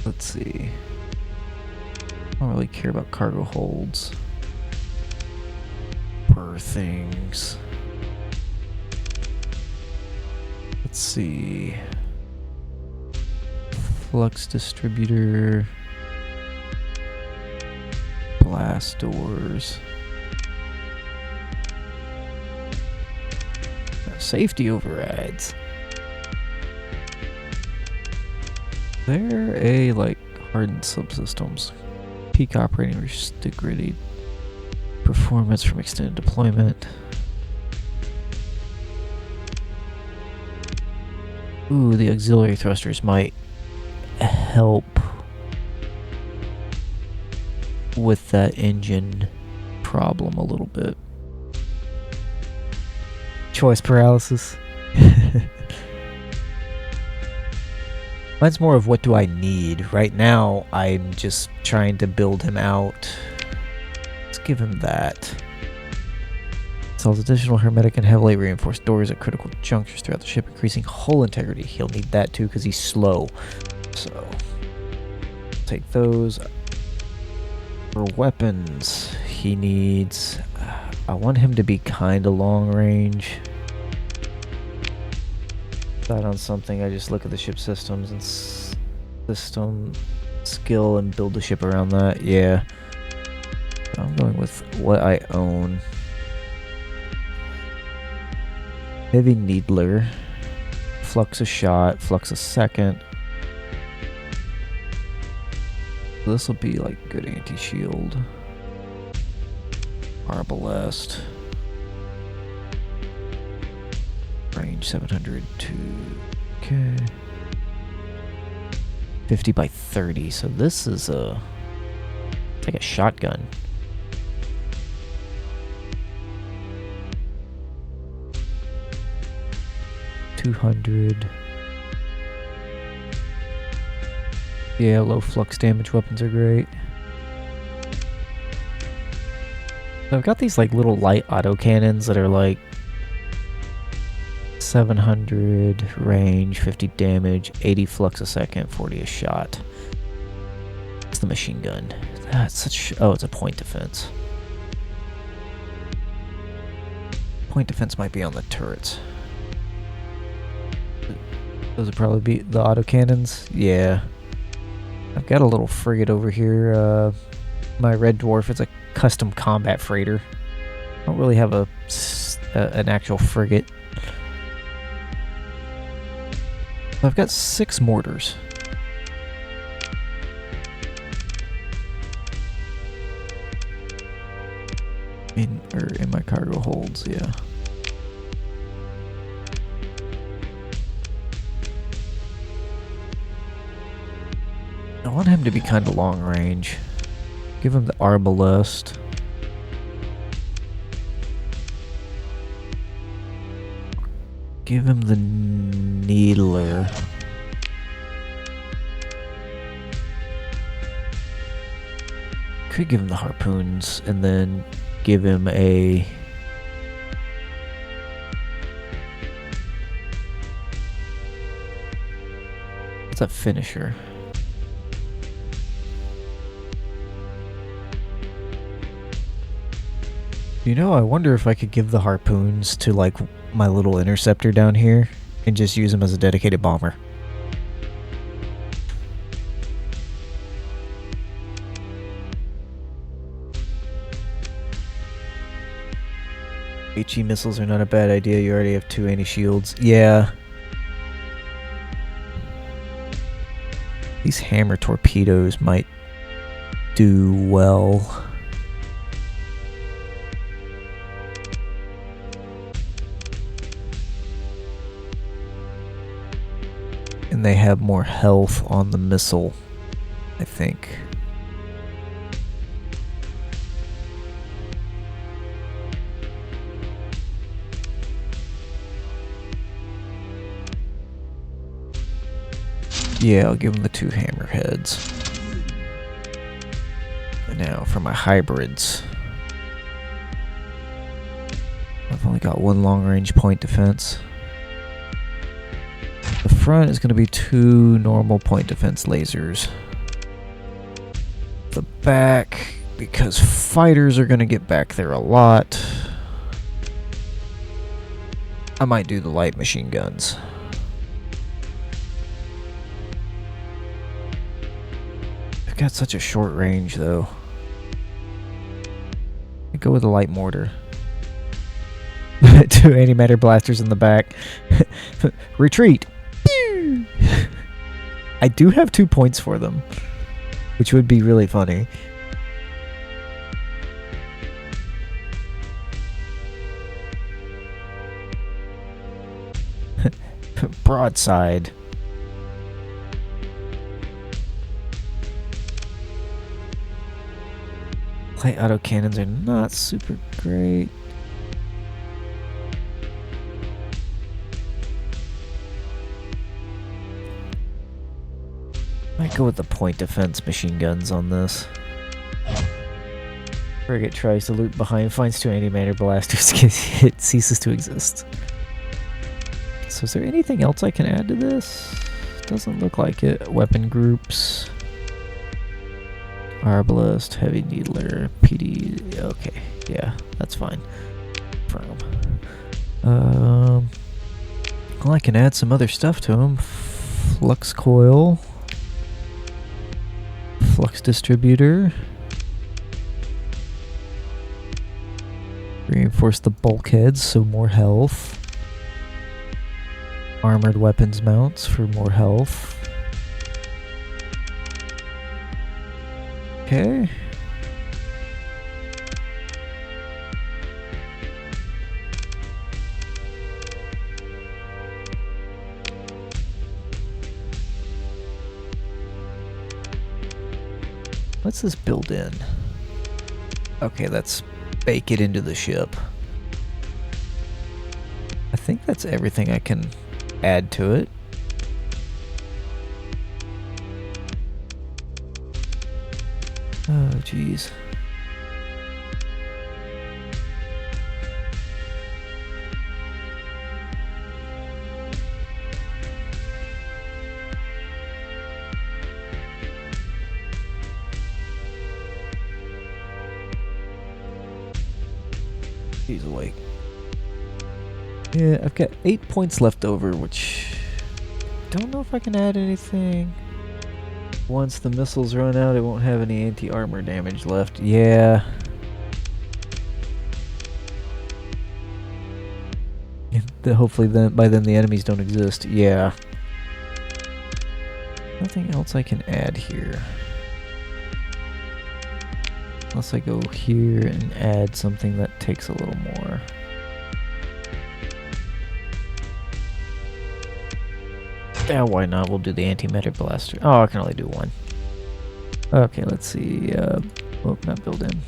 Let's see. I don't really care about cargo holds. Berthings. Let's see. Flux distributor. Blast doors. Safety overrides. They're a hardened subsystems. Peak operating restricted performance from extended deployment. Ooh, the auxiliary thrusters might help with that engine problem a little bit. Choice paralysis. Mine's more of what do I need. Right now, I'm just trying to build him out. Let's give him that. Installs additional hermetic and heavily reinforced doors at critical junctures throughout the ship, increasing hull integrity. He'll need that too because he's slow. So, take those. For weapons, he needs... I want him to be kind of long range. Decide on something, I just look at the ship systems and system skill and build the ship around that. Yeah. So I'm going with what I own. Heavy Needler. Flux a shot, Flux a second. So this will be like good anti-shield. Arbalest. Range 702. Okay. 50 by 30. So this is it's like a shotgun. $200. Yeah, low flux damage weapons are great. So I've got these little light autocannons that are 700 range, 50 damage, 80 flux a second, 40 a shot. It's the machine gun. It's such. Oh, it's a point defense. Point defense might be on the turrets. Those would probably be the autocannons. Yeah. I've got a little frigate over here. My Red Dwarf. It's a custom combat freighter. I don't really have an actual frigate. I've got 6 mortars. In my cargo holds, yeah. I want him to be kind of long range. Give him the arbalest. Give him the needler. Could give him the harpoons and then give him a... What's a finisher? You know, I wonder if I could give the harpoons to, like, my little interceptor down here and just use them as a dedicated bomber. HE missiles are not a bad idea. You already have 2 anti-shields. Yeah. These hammer torpedoes might do well. And they have more health on the missile, I think. Yeah, I'll give them the 2 hammerheads. And now for my hybrids. I've only got 1 long-range point defense. The front is going to be 2 normal point defense lasers. The back, because fighters are going to get back there a lot, I might do the light machine guns. I've got such a short range, though. I go with the light mortar. 2 antimatter blasters in the back. Retreat! I do have 2 points for them, which would be really funny. Broadside. Light autocannons are not super great. Might go with the point defense machine guns on this. Frigate tries to loot behind, finds 2 antimatter blasters, it ceases to exist. So is there anything else I can add to this? Doesn't look like it. Weapon groups. Arbalest, heavy needler, PD. Okay, yeah, that's fine. Well, I can add some other stuff to them. Flux coil. Flux distributor. Reinforce the bulkheads, so more health. Armored weapons mounts for more health. Okay. What's this build in? Okay, let's bake it into the ship. I think that's everything I can add to it. Oh, jeez. He's awake. Yeah, I've got 8 points left over, which... don't know if I can add anything. Once the missiles run out, it won't have any anti-armor damage left. Yeah. Hopefully by then the enemies don't exist. Yeah. Nothing else I can add here. Unless I go here and add something that takes a little more. Yeah, why not? We'll do the antimatter blaster. Oh, I can only do one. Okay, let's see. Oh, not build in.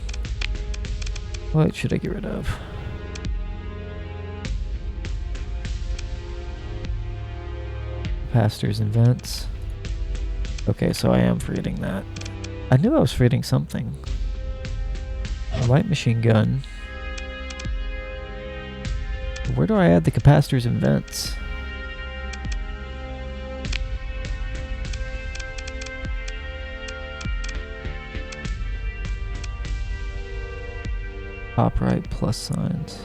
What should I get rid of? Capacitors and vents. Okay, so I am forgetting that. I knew I was forgetting something. A light machine gun. Where do I add the capacitors and vents? Top right plus signs.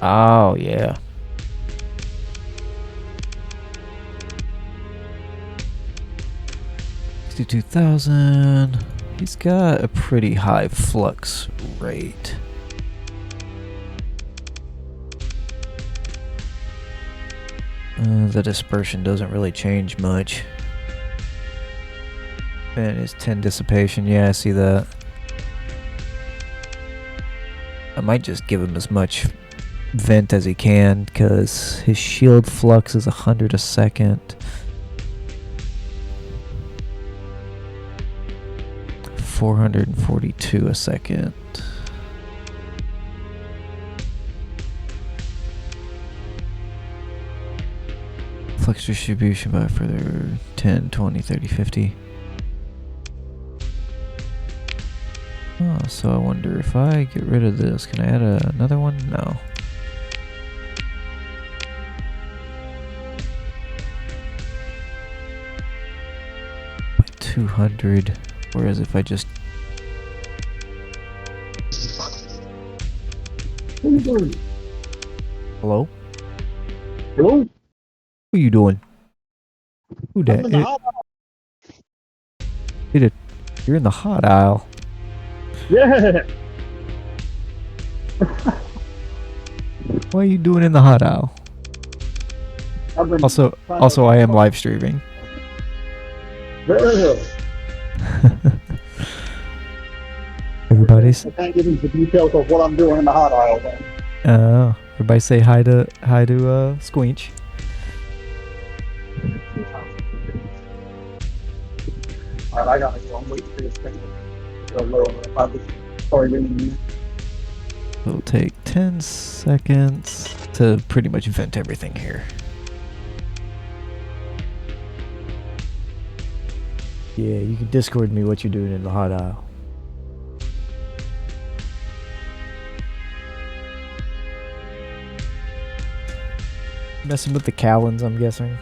Oh, yeah. $62,000. He's got a pretty high flux rate. The dispersion doesn't really change much. And his 10 dissipation, yeah, I see that. I might just give him as much vent as he can, because his shield flux is 100 a second. 442 a second. Flux distribution by further 10, 20, 30, 50. Oh, so I wonder if I get rid of this, can I add another one? No. By 200, whereas if I just... What are you doing? Hello? Hello? What are you doing? Who that? You're in the hot aisle. Yeah. What are you doing in the hot aisle? Also, I am live streaming. Everybody's. I can't get into details of what I'm doing in the hot aisle then. Everybody say hi to Squinch. Alright, I gotta go. I'm waiting for this thing to go low. I was already in. It'll take 10 seconds to pretty much vent everything here. Yeah, you can Discord me what you're doing in the hot aisle. Messing with the Callens, I'm guessing.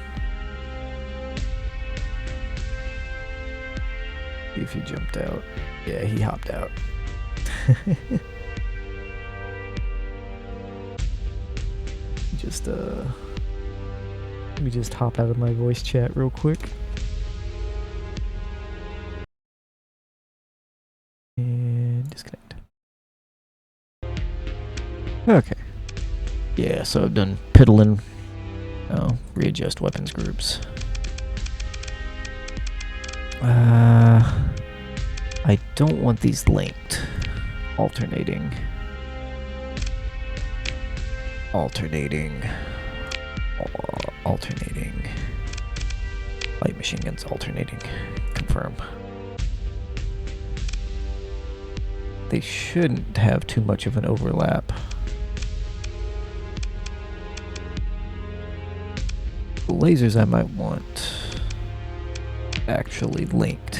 See if he jumped out. Yeah, he hopped out. Let me just hop out of my voice chat real quick. And disconnect. Okay. Yeah, so I've done piddling. Oh, readjust weapons groups. I don't want these linked. Alternating. Alternating. Alternating. Light machine guns alternating. Confirm. They shouldn't have too much of an overlap. The lasers I might want actually linked.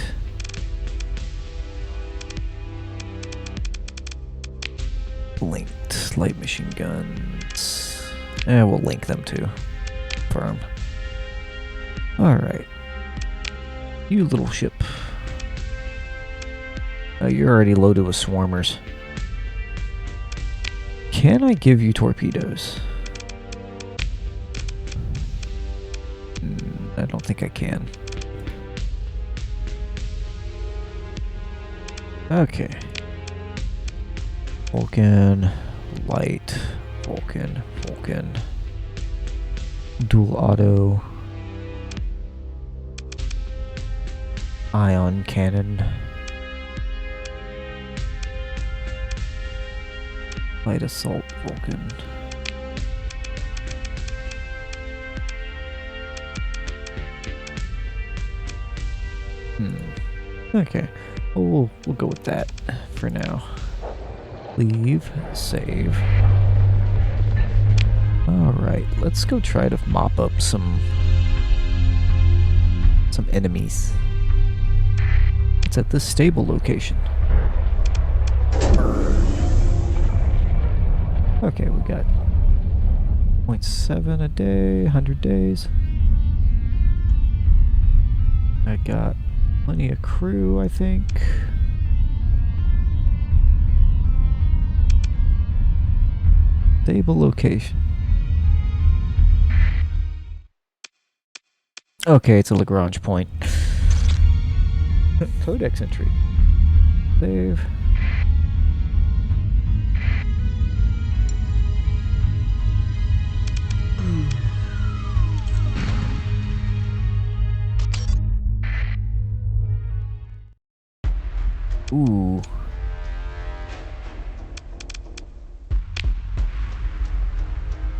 Linked light machine guns. We'll link them too. Confirm. Alright. You little ship. Oh, you're already loaded with swarmers. Can I give you torpedoes? I don't think I can. Okay. Vulcan, light, Vulcan, Vulcan. Dual auto. Ion cannon. Light assault Vulcan. Okay. We'll go with that for now. Leave. Save. Alright, let's go try to mop up some enemies. It's at this stable location. Okay, we got 0.7 a day, 100 days. I got plenty of crew, I think. Stable location. Okay, it's a Lagrange point. Codex entry. Save. Ooh.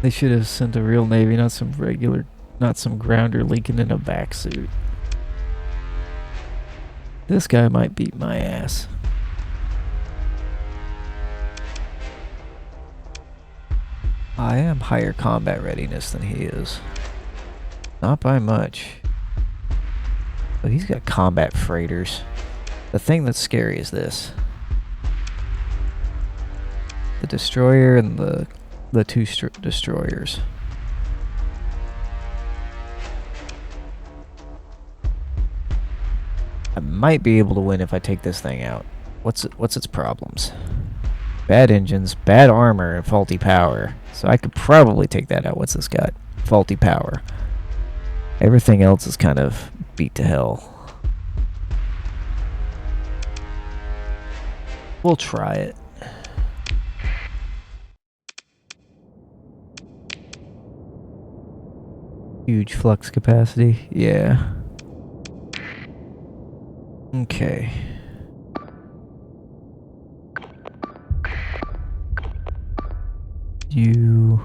They should have sent a real Navy, not some grounder leaking in a back suit. This guy might beat my ass. I am higher combat readiness than he is. Not by much. But he's got combat freighters. The thing that's scary is this. The destroyer and the two destroyers. I might be able to win if I take this thing out. What's its problems? Bad engines, bad armor, and faulty power. So I could probably take that out. What's this got? Faulty power. Everything else is kind of beat to hell. We'll try it. Huge flux capacity. Yeah. Okay. You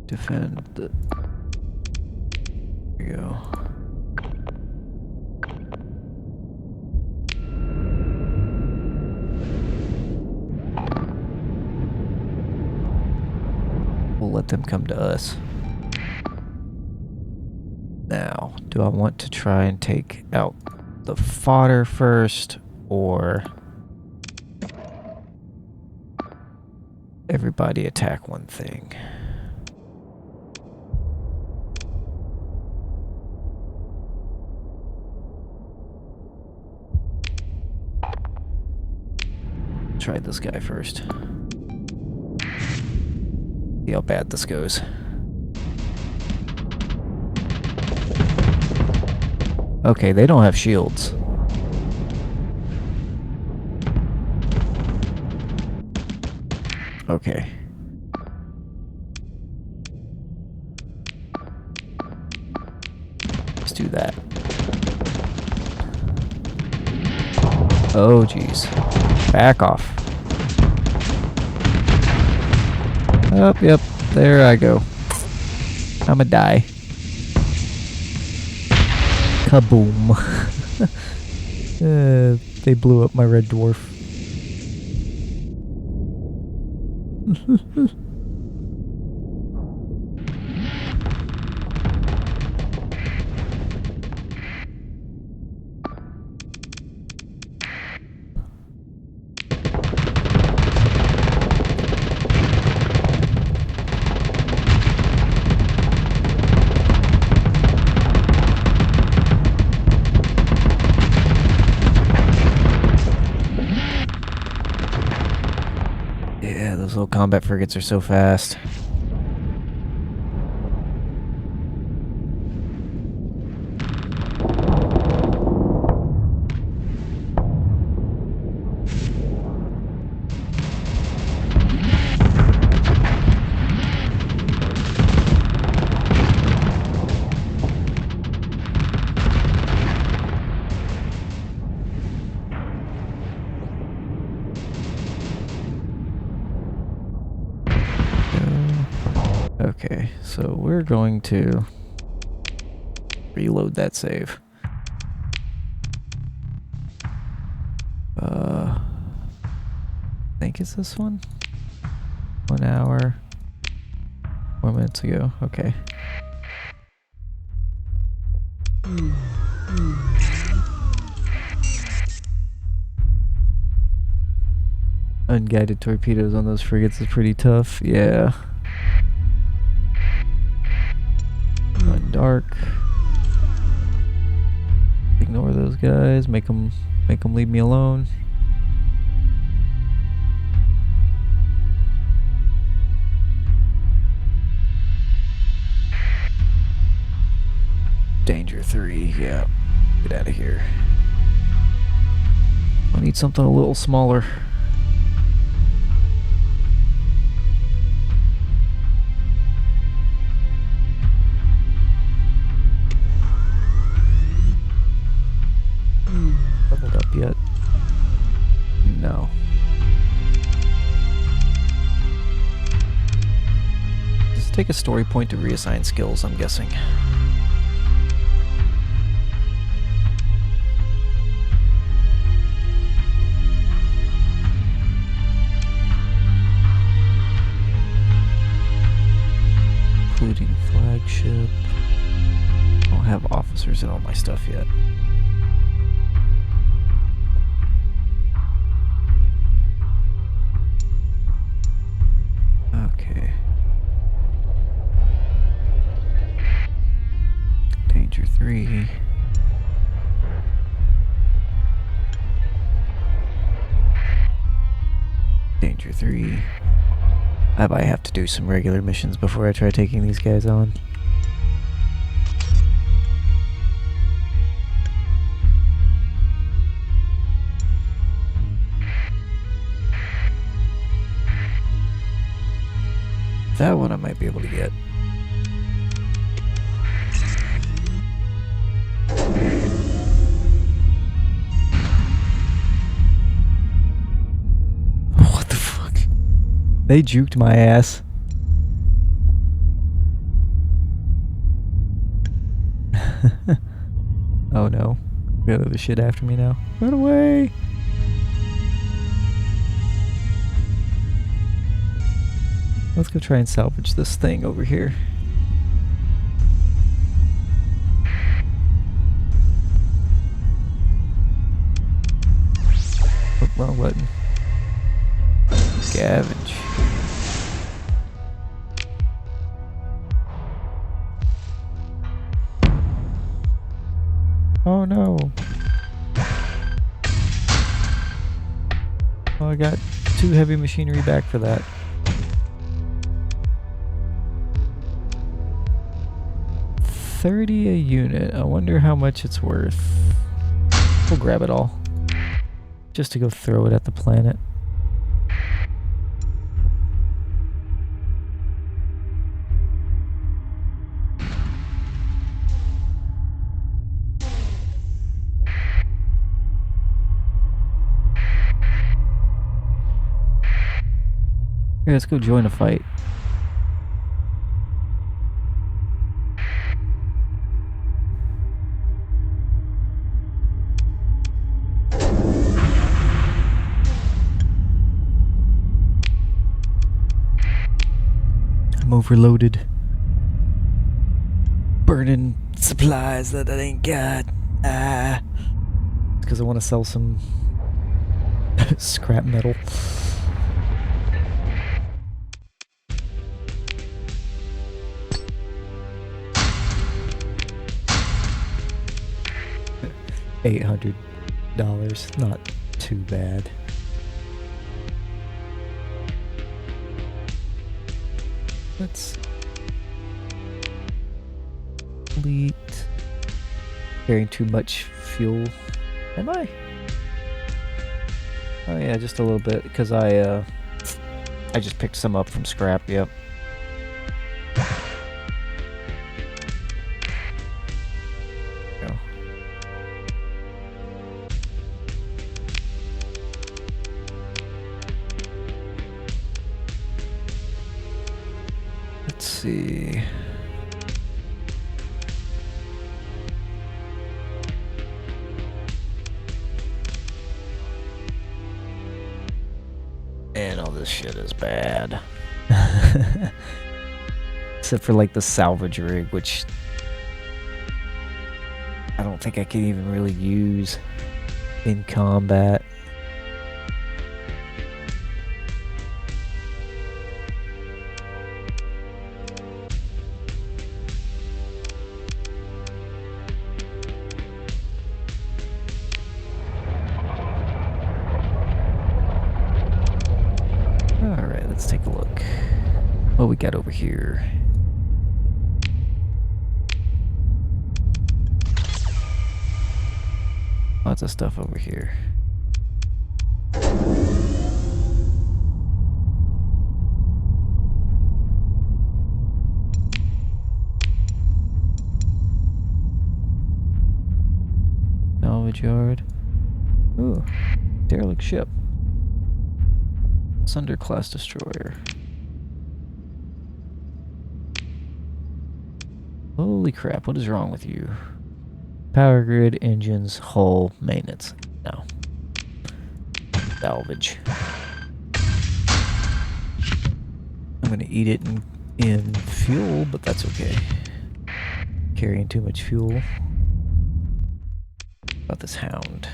defend the... There you go. We'll let them come to us. Now, do I want to try and take out the fodder first, or everybody attack one thing? Try this guy first. See how bad this goes. Okay, they don't have shields. Okay. Let's do that. Oh, jeez. Back off. Yep. There I go. I'ma die. Kaboom. They blew up my red dwarf. Those little combat frigates are so fast. Okay, so we're going to reload that save. I think it's this one. 1 hour, 4 minutes ago. Okay. Unguided torpedoes on those frigates is pretty tough. Yeah. Run dark. Ignore those guys. Make them leave me alone. Danger 3. Yeah. Get out of here. I need something a little smaller. Leveled up yet? No. Does it take a story point to reassign skills, I'm guessing? Including flagship. I don't have officers in all my stuff yet. Okay. Danger 3. Danger 3. I might have to do some regular missions before I try taking these guys on. That one I might be able to get. What the fuck? They juked my ass. Oh no. Got other shit after me now. Run away! Let's go try and salvage this thing over here. Oh, wrong button. Scavenge. Oh no. Oh, I got 2 heavy machinery back for that. $30 a unit. I wonder how much it's worth. We'll grab it all. Just to go throw it at the planet. Here, let's go join a fight. I'm overloaded. Burning supplies that I ain't got. It's because I want to sell some scrap metal. $800. Not too bad. Let's see. Fleet. Carrying too much fuel. Am I? Oh yeah, just a little bit because I just picked some up from scrap. Yep. Go. Let's see. Man, all this shit is bad. Except for like the salvage rig, which I don't think I can even really use in combat. Alright, let's take a look. What we got over here? Lots of stuff over here. Salvage yard. Ooh, derelict ship. Sunder class destroyer. Holy crap, what is wrong with you? Power grid, engines, hull, maintenance. No. Salvage. I'm gonna eat it in fuel, but that's okay. Carrying too much fuel. About this hound.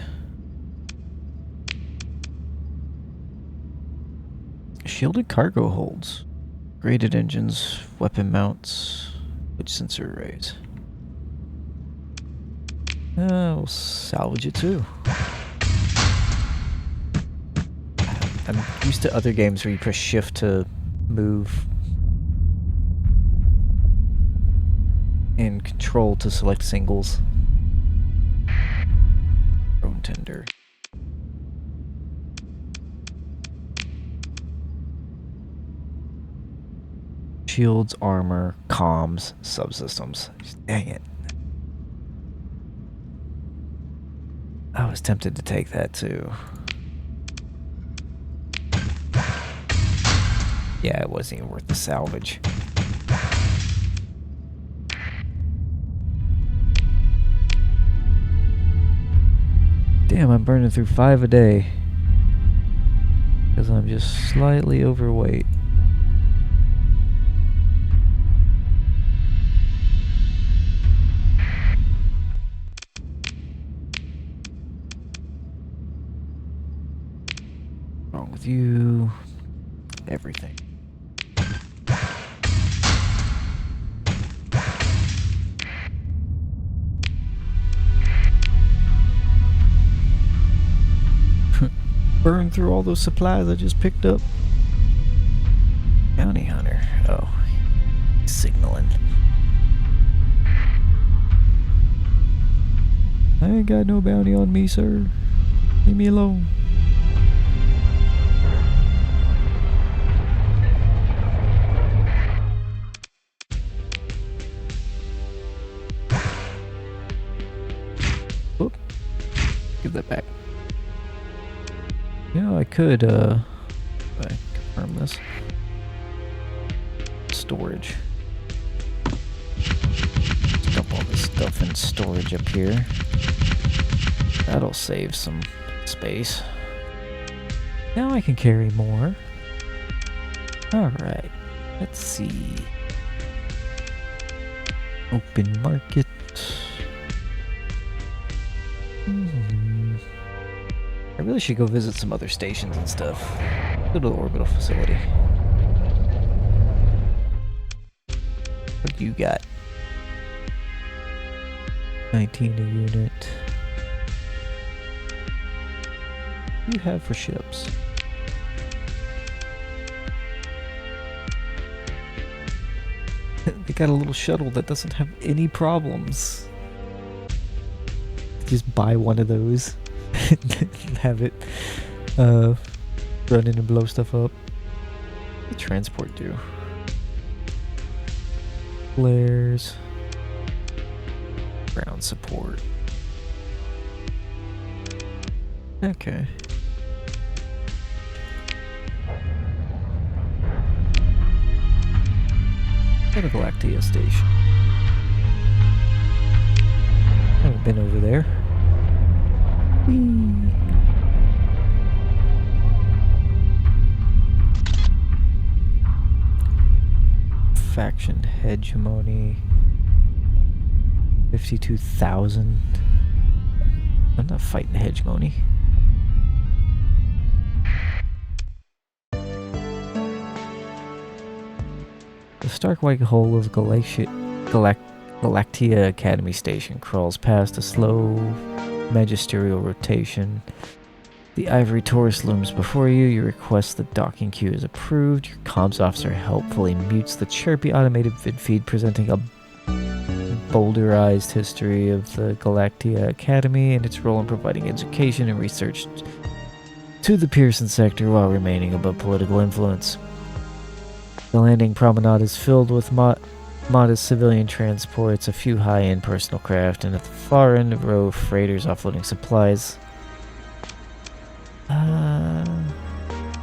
Shielded cargo holds. Graded engines, weapon mounts, which sensor arrays. We'll salvage it too. I'm used to other games where you press shift to move and control to select singles. Drone tender. Shields, armor, comms, subsystems. Dang it. I was tempted to take that too. Yeah, it wasn't even worth the salvage. Damn, I'm burning through 5 a day. Because I'm just slightly overweight. Wrong with you. Everything. Burn through all those supplies I just picked up. Bounty hunter. Oh, he's signaling. I ain't got no bounty on me, sir. Leave me alone. Whoop. Give that back. Yeah, I could, I confirm this. Storage. Let's dump all this stuff in storage up here. That'll save some space. Now I can carry more. Alright, let's see. Open market. I really should go visit some other stations and stuff. Go to the orbital facility. What do you got? 19 a unit. What do you have for ships? got a little shuttle that doesn't have any problems. Just buy one of those and have it run in and blow stuff up. What does transport do? Flares. Ground support. Okay. Go to Galactia Station. Haven't been over there. Whee. Faction hegemony. 52,000. I'm not fighting hegemony. The stark white hull of Galactia Academy Station crawls past a slow magisterial rotation. The ivory Taurus looms before you. You request the docking queue is approved. Your comms officer helpfully mutes the chirpy automated vid feed presenting a boulderized history of the Galactia Academy and its role in providing education and research to the Pearson sector while remaining above political influence. The landing promenade is filled with modest civilian transports, a few high-end personal craft, and at the far end of row of freighters offloading supplies.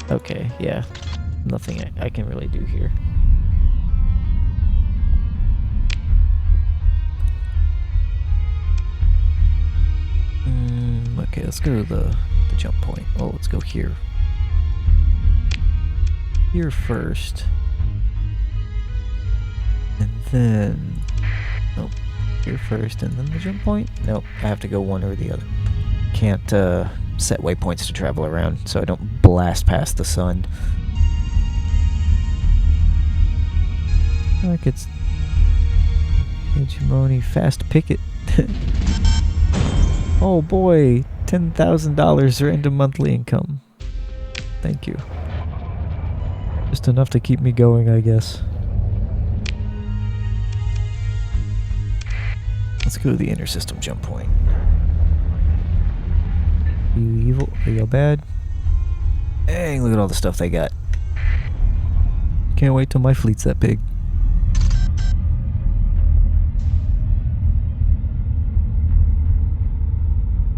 Okay, yeah. Nothing I can really do here. Okay, let's go to the jump point. Oh, let's go here. Here first. And then... Nope. Here first and then the jump point? Nope, I have to go one or the other. Can't set waypoints to travel around so I don't blast past the sun. Like it's... Hegemony, fast picket. Oh boy, $10,000 random monthly income. Thank you. Just enough to keep me going, I guess. Let's go to the inter-system jump point. You evil? Are you bad? Dang, look at all the stuff they got. Can't wait till my fleet's that big.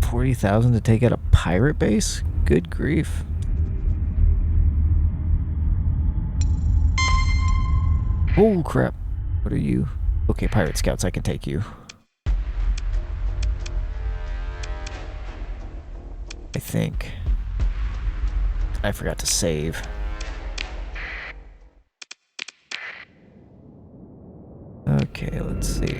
$40,000 to take out a pirate base? Good grief. Oh crap. What are you? Okay, pirate scouts, I can take you. I think. I forgot to save. Okay, let's see.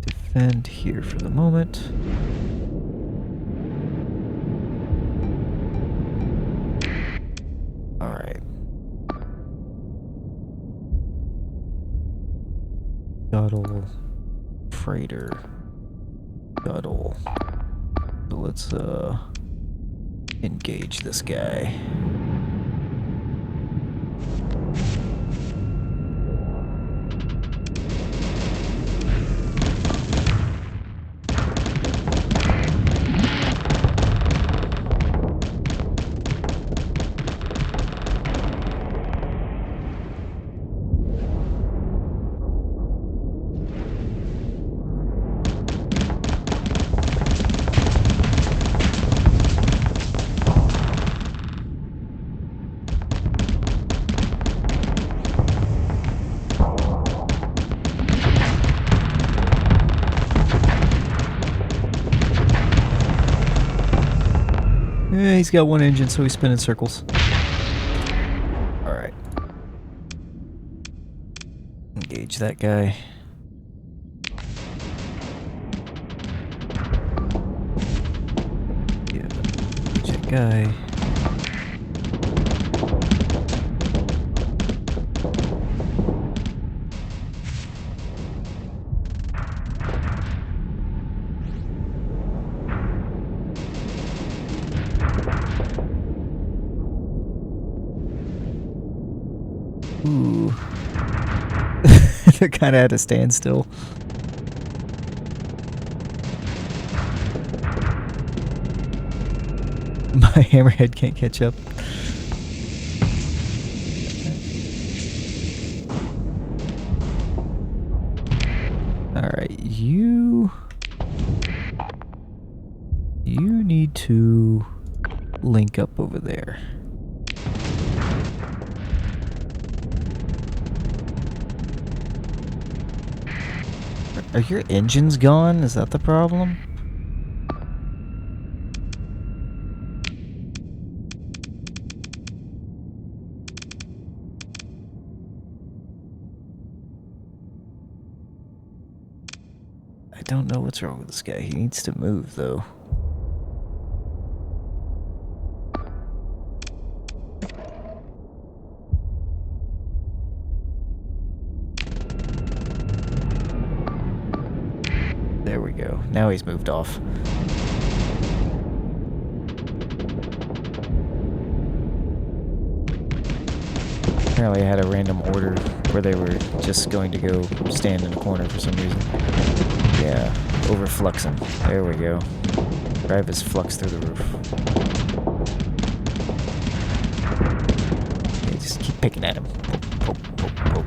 Defend here for the moment. Alright. Shuttle. Freighter. Shuttle. So let's engage this guy. Yeah, he's got one engine, so he's spinning circles. Alright. Engage that guy. Yeah, engage that guy. Ooh. They're kind of at a standstill. My hammerhead can't catch up. Alright, you need to link up over there. Are your engines gone? Is that the problem? I don't know what's wrong with this guy. He needs to move, though. There we go. Now he's moved off. Apparently I had a random order where they were just going to go stand in a corner for some reason. Yeah, overfluxing. There we go. Drive his flux through the roof. Okay, just keep picking at him. Poke, poke, poke, poke.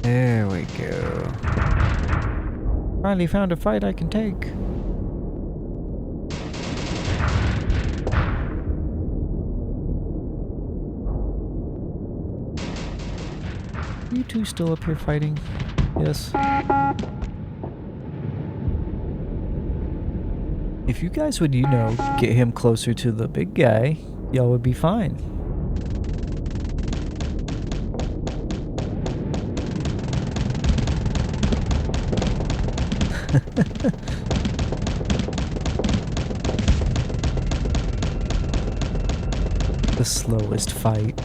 There we go. Finally found a fight I can take. You two still up here fighting? Yes. If you guys would, get him closer to the big guy, y'all would be fine. The slowest fight.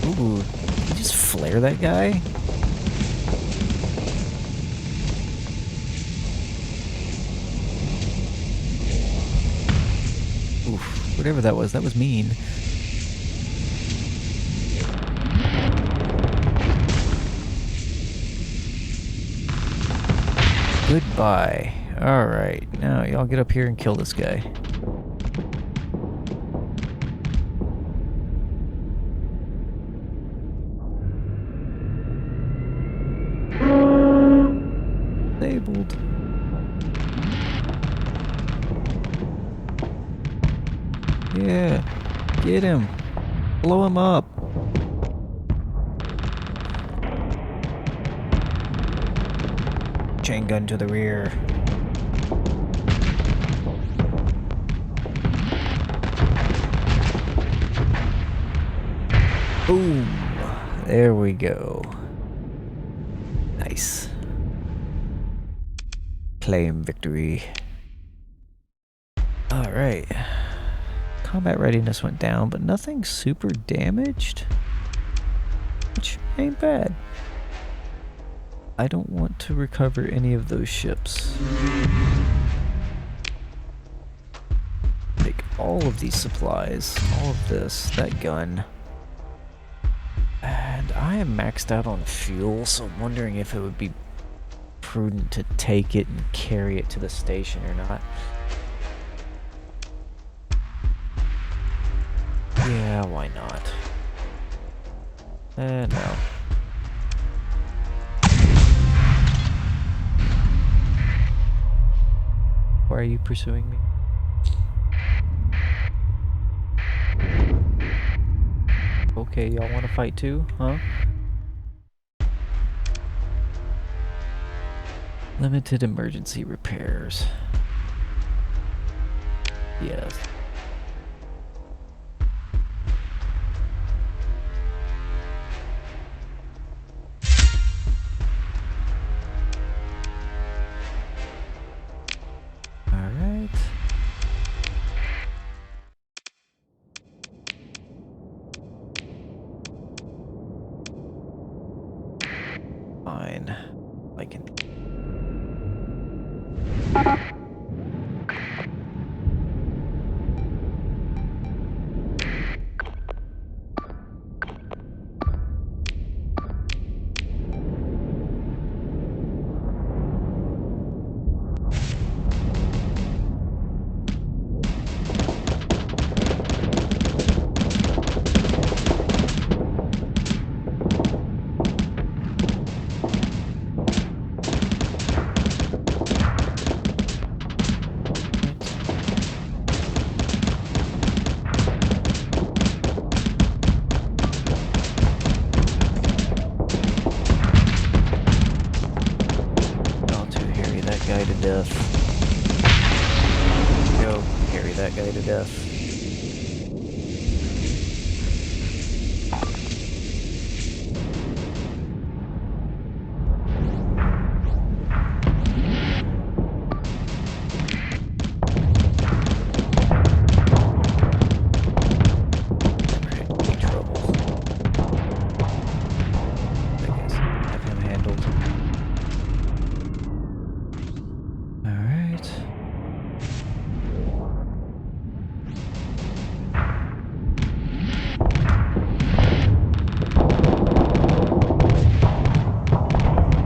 Ooh, did you just flare that guy? Oof, whatever that was mean. Goodbye. Alright, now y'all get up here and kill this guy. Disabled. Yeah, get him. Blow him up. Chain gun to the rear. Boom. There we go. Nice. Claim victory. Alright. Combat readiness went down, but nothing super damaged. Which ain't bad. I don't want to recover any of those ships. Take all of these supplies, all of this, that gun. And I am maxed out on fuel, so I'm wondering if it would be prudent to take it and carry it to the station or not. Yeah, why not? No. Why are you pursuing me? Okay, y'all want to fight too, huh? Limited emergency repairs. Yes. Alright. fine. I can. Guy to death. Go carry that guy to death. Big trouble. I guess have him handled. Alright.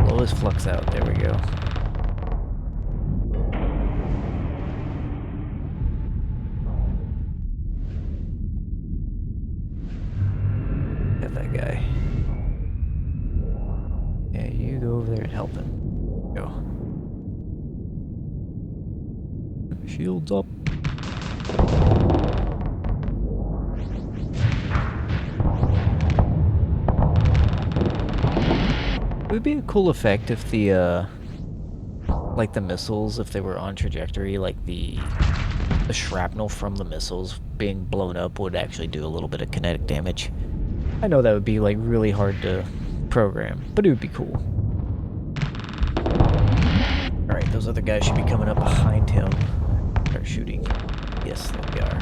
Blow his flux out. There we go. Got that guy. Yeah, you go over there and help him. Go. Shields up. It would be a cool effect if the, like the missiles, if they were on trajectory, like the shrapnel from the missiles being blown up would actually do a little bit of kinetic damage. I know that would be, like, really hard to program, but it would be cool. Alright, those other guys should be coming up behind him. Start shooting. Yes, there we are.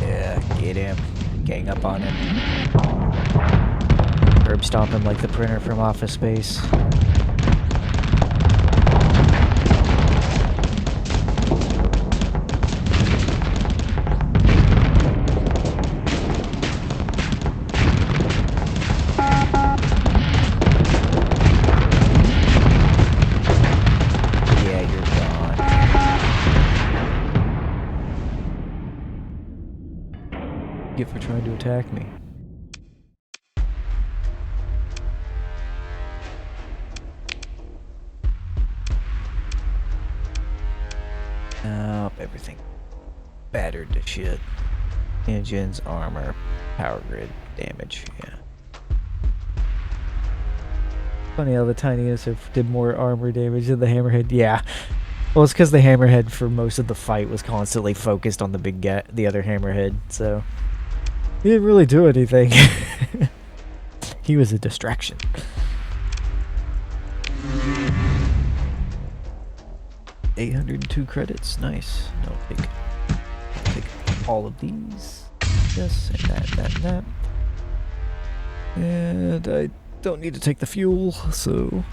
Yeah, get him. Gang up on him. Curb stomp him like the printer from Office Space. Get for trying to attack me. Nope, everything battered to shit. Engines, armor, power grid, damage, yeah. Funny how the tiniest did more armor damage than the hammerhead. Yeah. Well, it's because the hammerhead for most of the fight was constantly focused on the big guy, the other hammerhead, so he didn't really do anything. He was a distraction. $802 credits, nice. I'll take all of these. Yes, and that. And I don't need to take the fuel, so.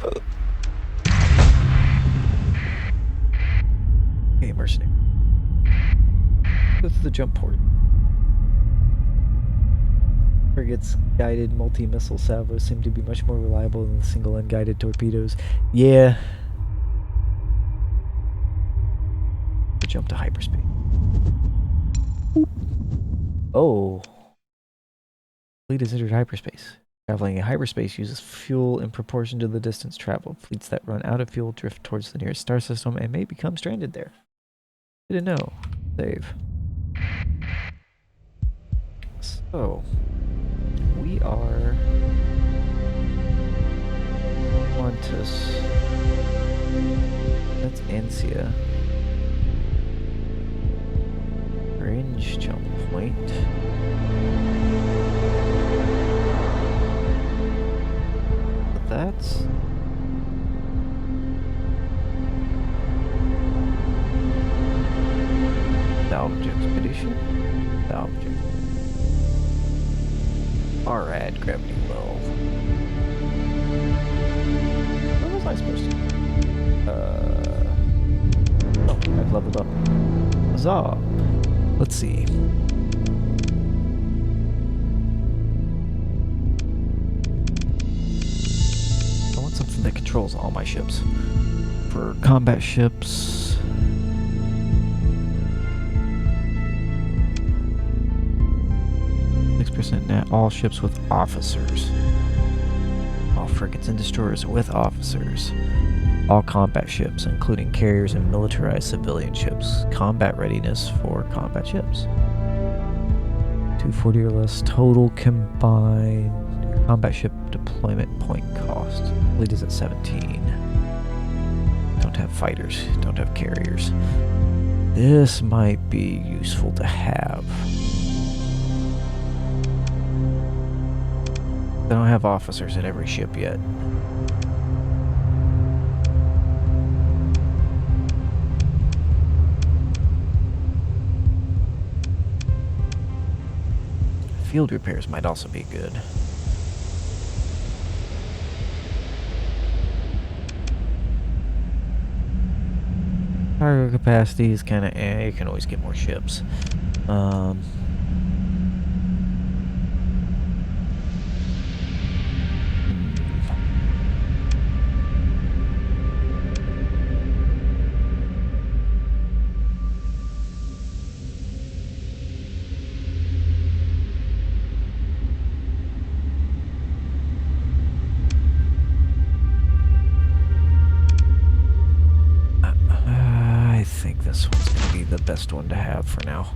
Okay, mercenary. Go through the jump port. Frigates' guided multi-missile salvos seem to be much more reliable than the single unguided torpedoes. Yeah. Jump to hyperspace. Oh. Fleet has entered hyperspace. Traveling in hyperspace uses fuel in proportion to the distance traveled. Fleets that run out of fuel drift towards the nearest star system and may become stranded there. Didn't know. Save. So, we are Qantas. That's Ansia. Range jump point. But that's Repatriation? Salvaging. RAD gravity well. What was I supposed to? Oh, I've leveled up. Huzzah! Let's see. I want something that controls all my ships. For combat ships. 6% net. All ships with officers. All frigates and destroyers with officers. All combat ships, including carriers and militarized civilian ships. Combat readiness for combat ships. 240 or less total combined combat ship deployment point cost. Fleet is at 17. Don't have fighters. Don't have carriers. This might be useful to have. I don't have officers at every ship yet. Field repairs might also be good. Cargo capacity is kind of you can always get more ships. I think this one's going to be the best one to have for now.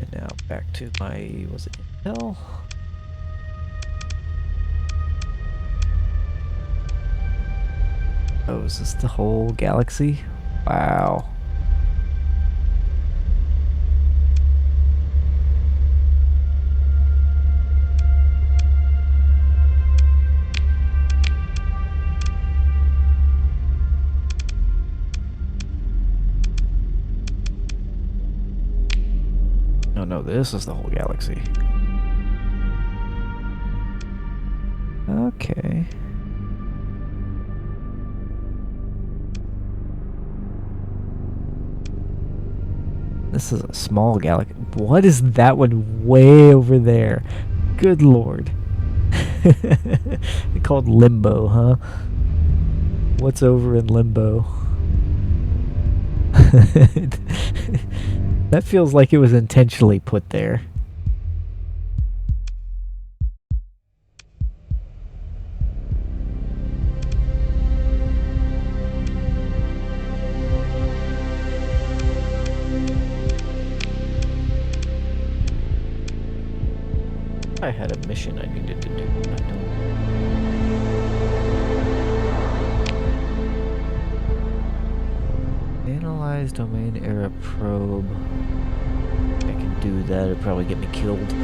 And now back to my, was it Intel? Oh, is this the whole galaxy? Wow. Oh no, this is the whole galaxy. Okay. This is a small galaxy. What is that one way over there? Good lord. They called Limbo, huh? What's over in Limbo? That feels like it was intentionally put there. I had a mission I needed to do. I don't. Analyze domain era probe. I can do that. It'll probably get me killed.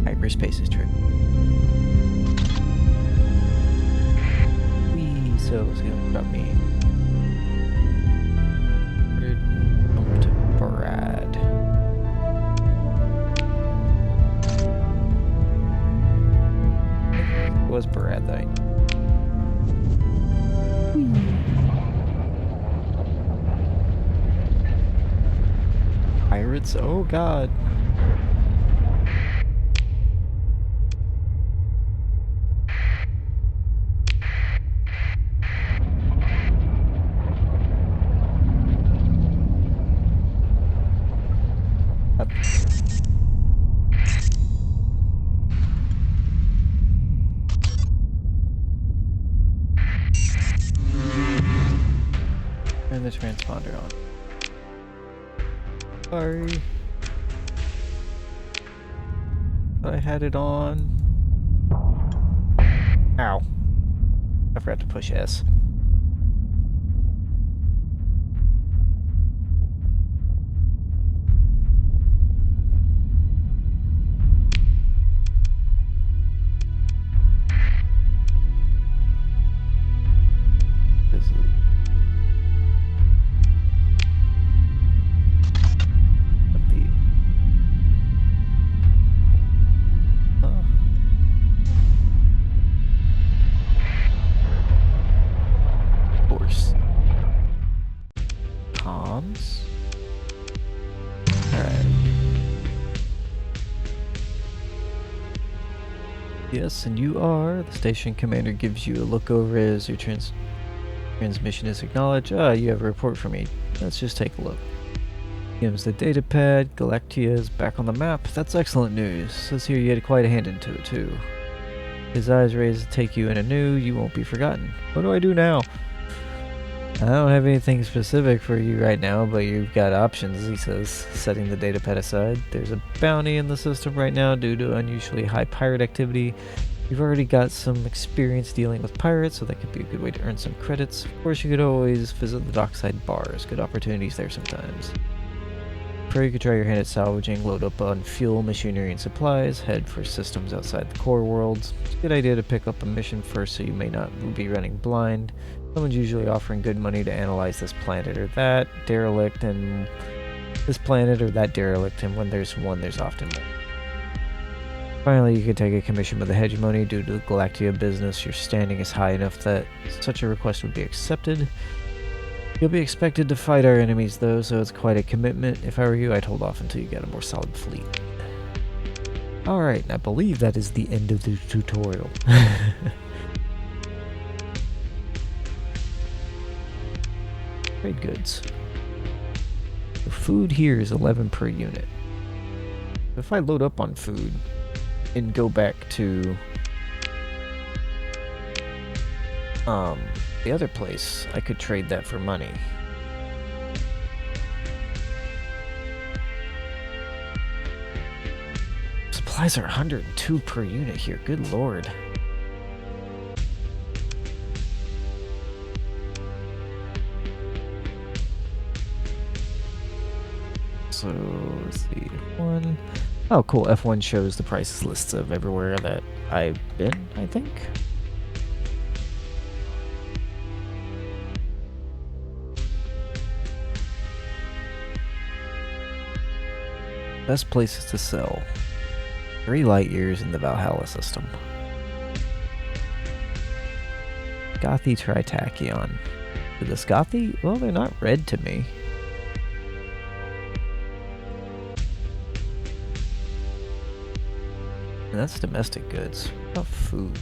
Hyperspace is true. Wee, so it's gonna about me. Over to Brad. It was Brad though. Pirates? Oh god. And the transponder on. Sorry. I had it on. Ow. I forgot to push S. Comms. Alright. Yes, and you are. The station commander gives you a look over as your transmission is acknowledged. Ah, you have a report for me. Let's just take a look. Gives the data pad. Galactia is back on the map. That's excellent news. Says here you had quite a hand into it too. His eyes raised to take you in anew. You won't be forgotten. What do I do now? I don't have anything specific for you right now, but you've got options, he says, setting the datapad aside. There's a bounty in the system right now due to unusually high pirate activity. You've already got some experience dealing with pirates, so that could be a good way to earn some credits. Of course, you could always visit the dockside bars. Good opportunities there sometimes. Or you could try your hand at salvaging, load up on fuel, machinery, and supplies, head for systems outside the core worlds. It's a good idea to pick up a mission first so you may not be running blind. Someone's usually offering good money to analyze this planet or that derelict, and this planet or that derelict, and when there's one, there's often more. Finally, you could take a commission with the hegemony. Due to the Galactia business, your standing is high enough that such a request would be accepted. You'll be expected to fight our enemies though, so it's quite a commitment. If I were you, I'd hold off until you get a more solid fleet. Alright, I believe that is the end of the tutorial. Trade goods. The food here is 11 per unit. If I load up on food and go back to the other place, I could trade that for money. Supplies are 102 per unit here, good lord. So, let's see, F1. Oh, cool, F1 shows the prices lists of everywhere that I've been, I think. Best places to sell. 3 light years in the Valhalla system. Gothy Tritachyon. The Gothy? Well, they're not red to me. And that's domestic goods. What about food?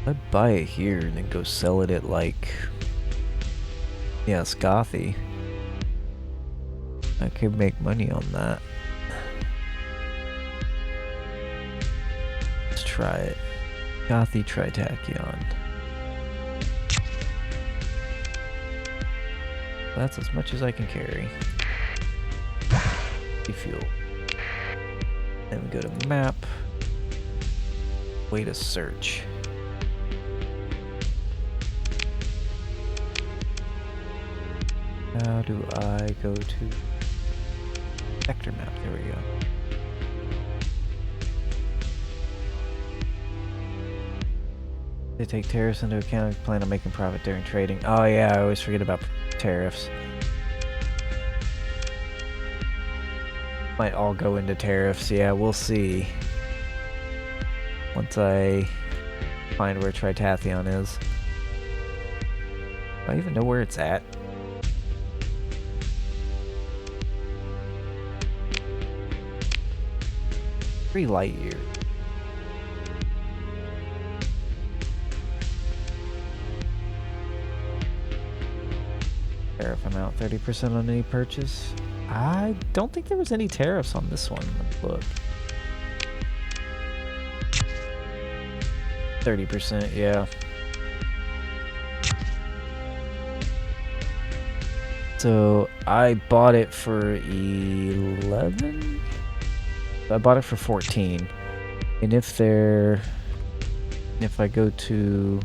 I'd buy it here and then go sell it at like... yeah, Scothy. I could make money on that. Let's try it. Gothy Tritachyon. That's as much as I can carry. Refuel. Then we go to map. Way to search. How do I go to sector map? There we go. They take tariffs into account. Plan on making profit during trading. Oh yeah, I always forget about tariffs. Might all go into tariffs. Yeah, we'll see. Once I find where Tritathion is. Do I even know where it's at? 3 light years. Tariff amount 30% on any purchase. I don't think there was any tariffs on this one. Let's look. 30%, yeah. So I bought it for 11? I bought it for 14. And if I go to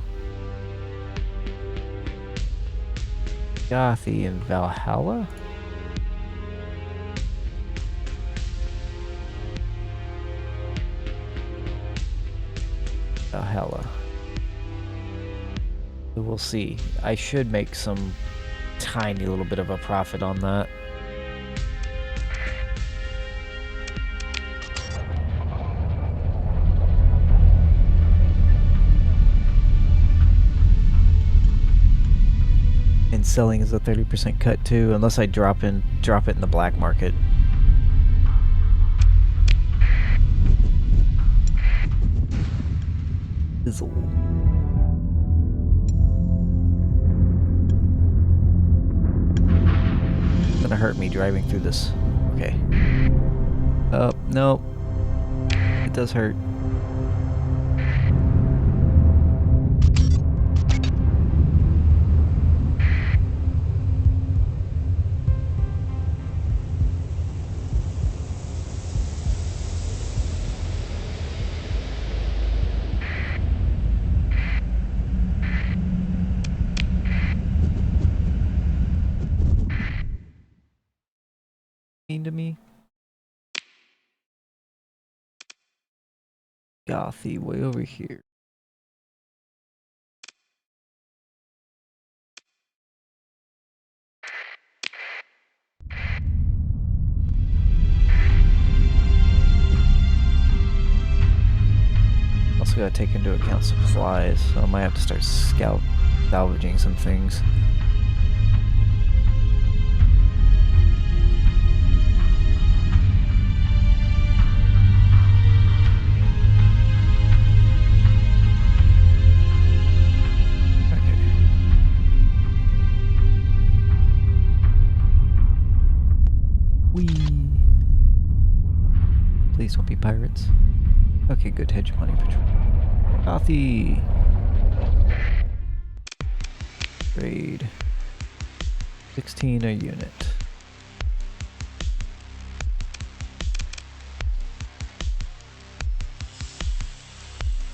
Gothy and Valhalla? Valhalla. So we'll see. I should make some tiny little bit of a profit on that. And selling is a 30% cut too, unless I drop it in the black market. Fizzle. It's gonna hurt me driving through this. Okay. Oh, no. It does hurt. Mean to me. Gothy way over here. Also gotta take into account supplies, so I might have to start salvaging some things. Whee! Please don't be pirates. Okay, good. Hegemony patrol. Gothy! Trade. 16 a unit.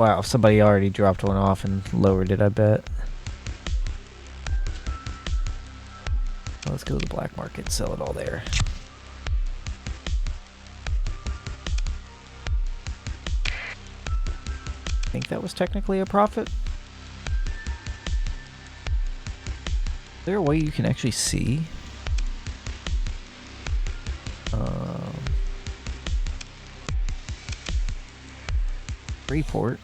Wow, somebody already dropped one off and lowered it, I bet. Let's go to the black market and sell it all there. I think that was technically a profit. Is there a way you can actually see? Report.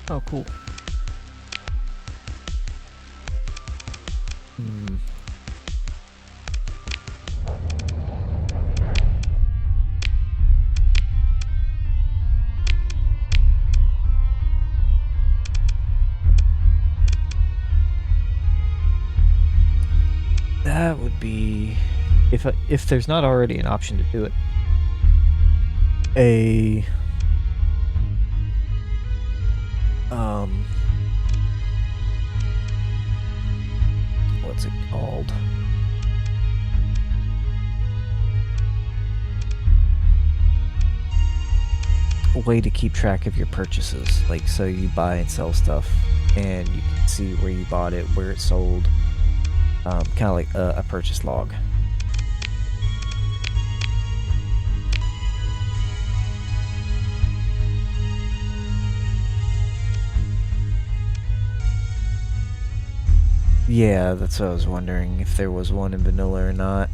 Oh, cool. That would be, if there's not already an option to do it, what's it called? A way to keep track of your purchases, like so you buy and sell stuff, and you can see where you bought it, where it sold. Kind of like a purchase log. Yeah, that's what I was wondering, if there was one in vanilla or not.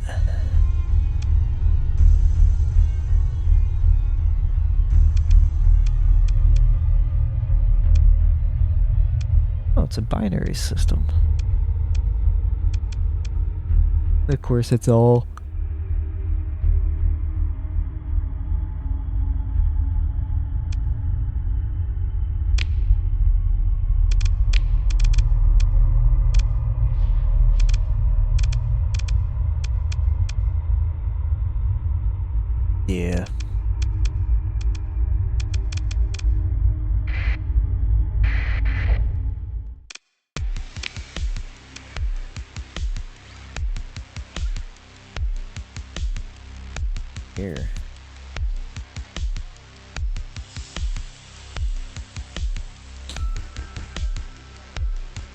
Oh, it's a binary system. Of course, it's all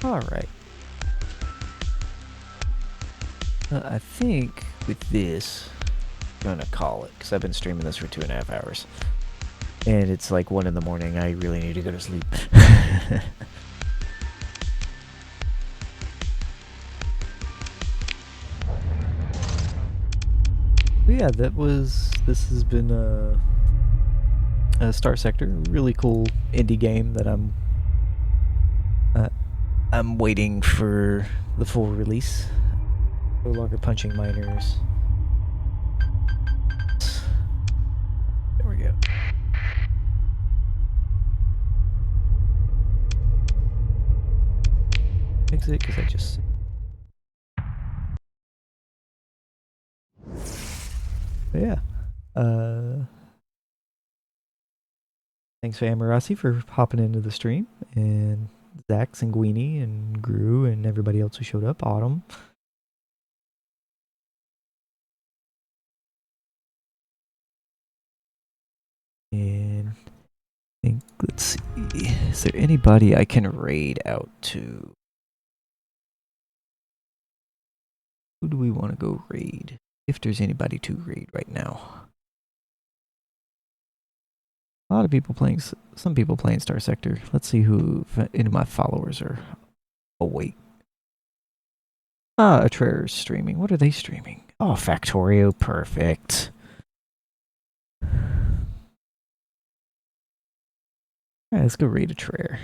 Alright. I think with this, I'm gonna call it, because I've been streaming this for 2.5 hours. And it's like 1 in the morning. I really need to go to sleep. But yeah, this has been a Starsector, really cool indie game that I'm waiting for the full release. No longer punching miners. There we go. Exit, because I just... But yeah. Thanks to Amarasi for hopping into the stream, and Zach, Sanguini, and Gru, and everybody else who showed up. Autumn. And I think, let's see, is there anybody I can raid out to? Who do we want to go raid? If there's anybody to raid right now. A lot of people playing, some people playing Starsector. Let's see who any of my followers are awake. Ah, Atrer's streaming. What are they streaming? Oh, Factorio, perfect. Alright, let's go raid Atrer.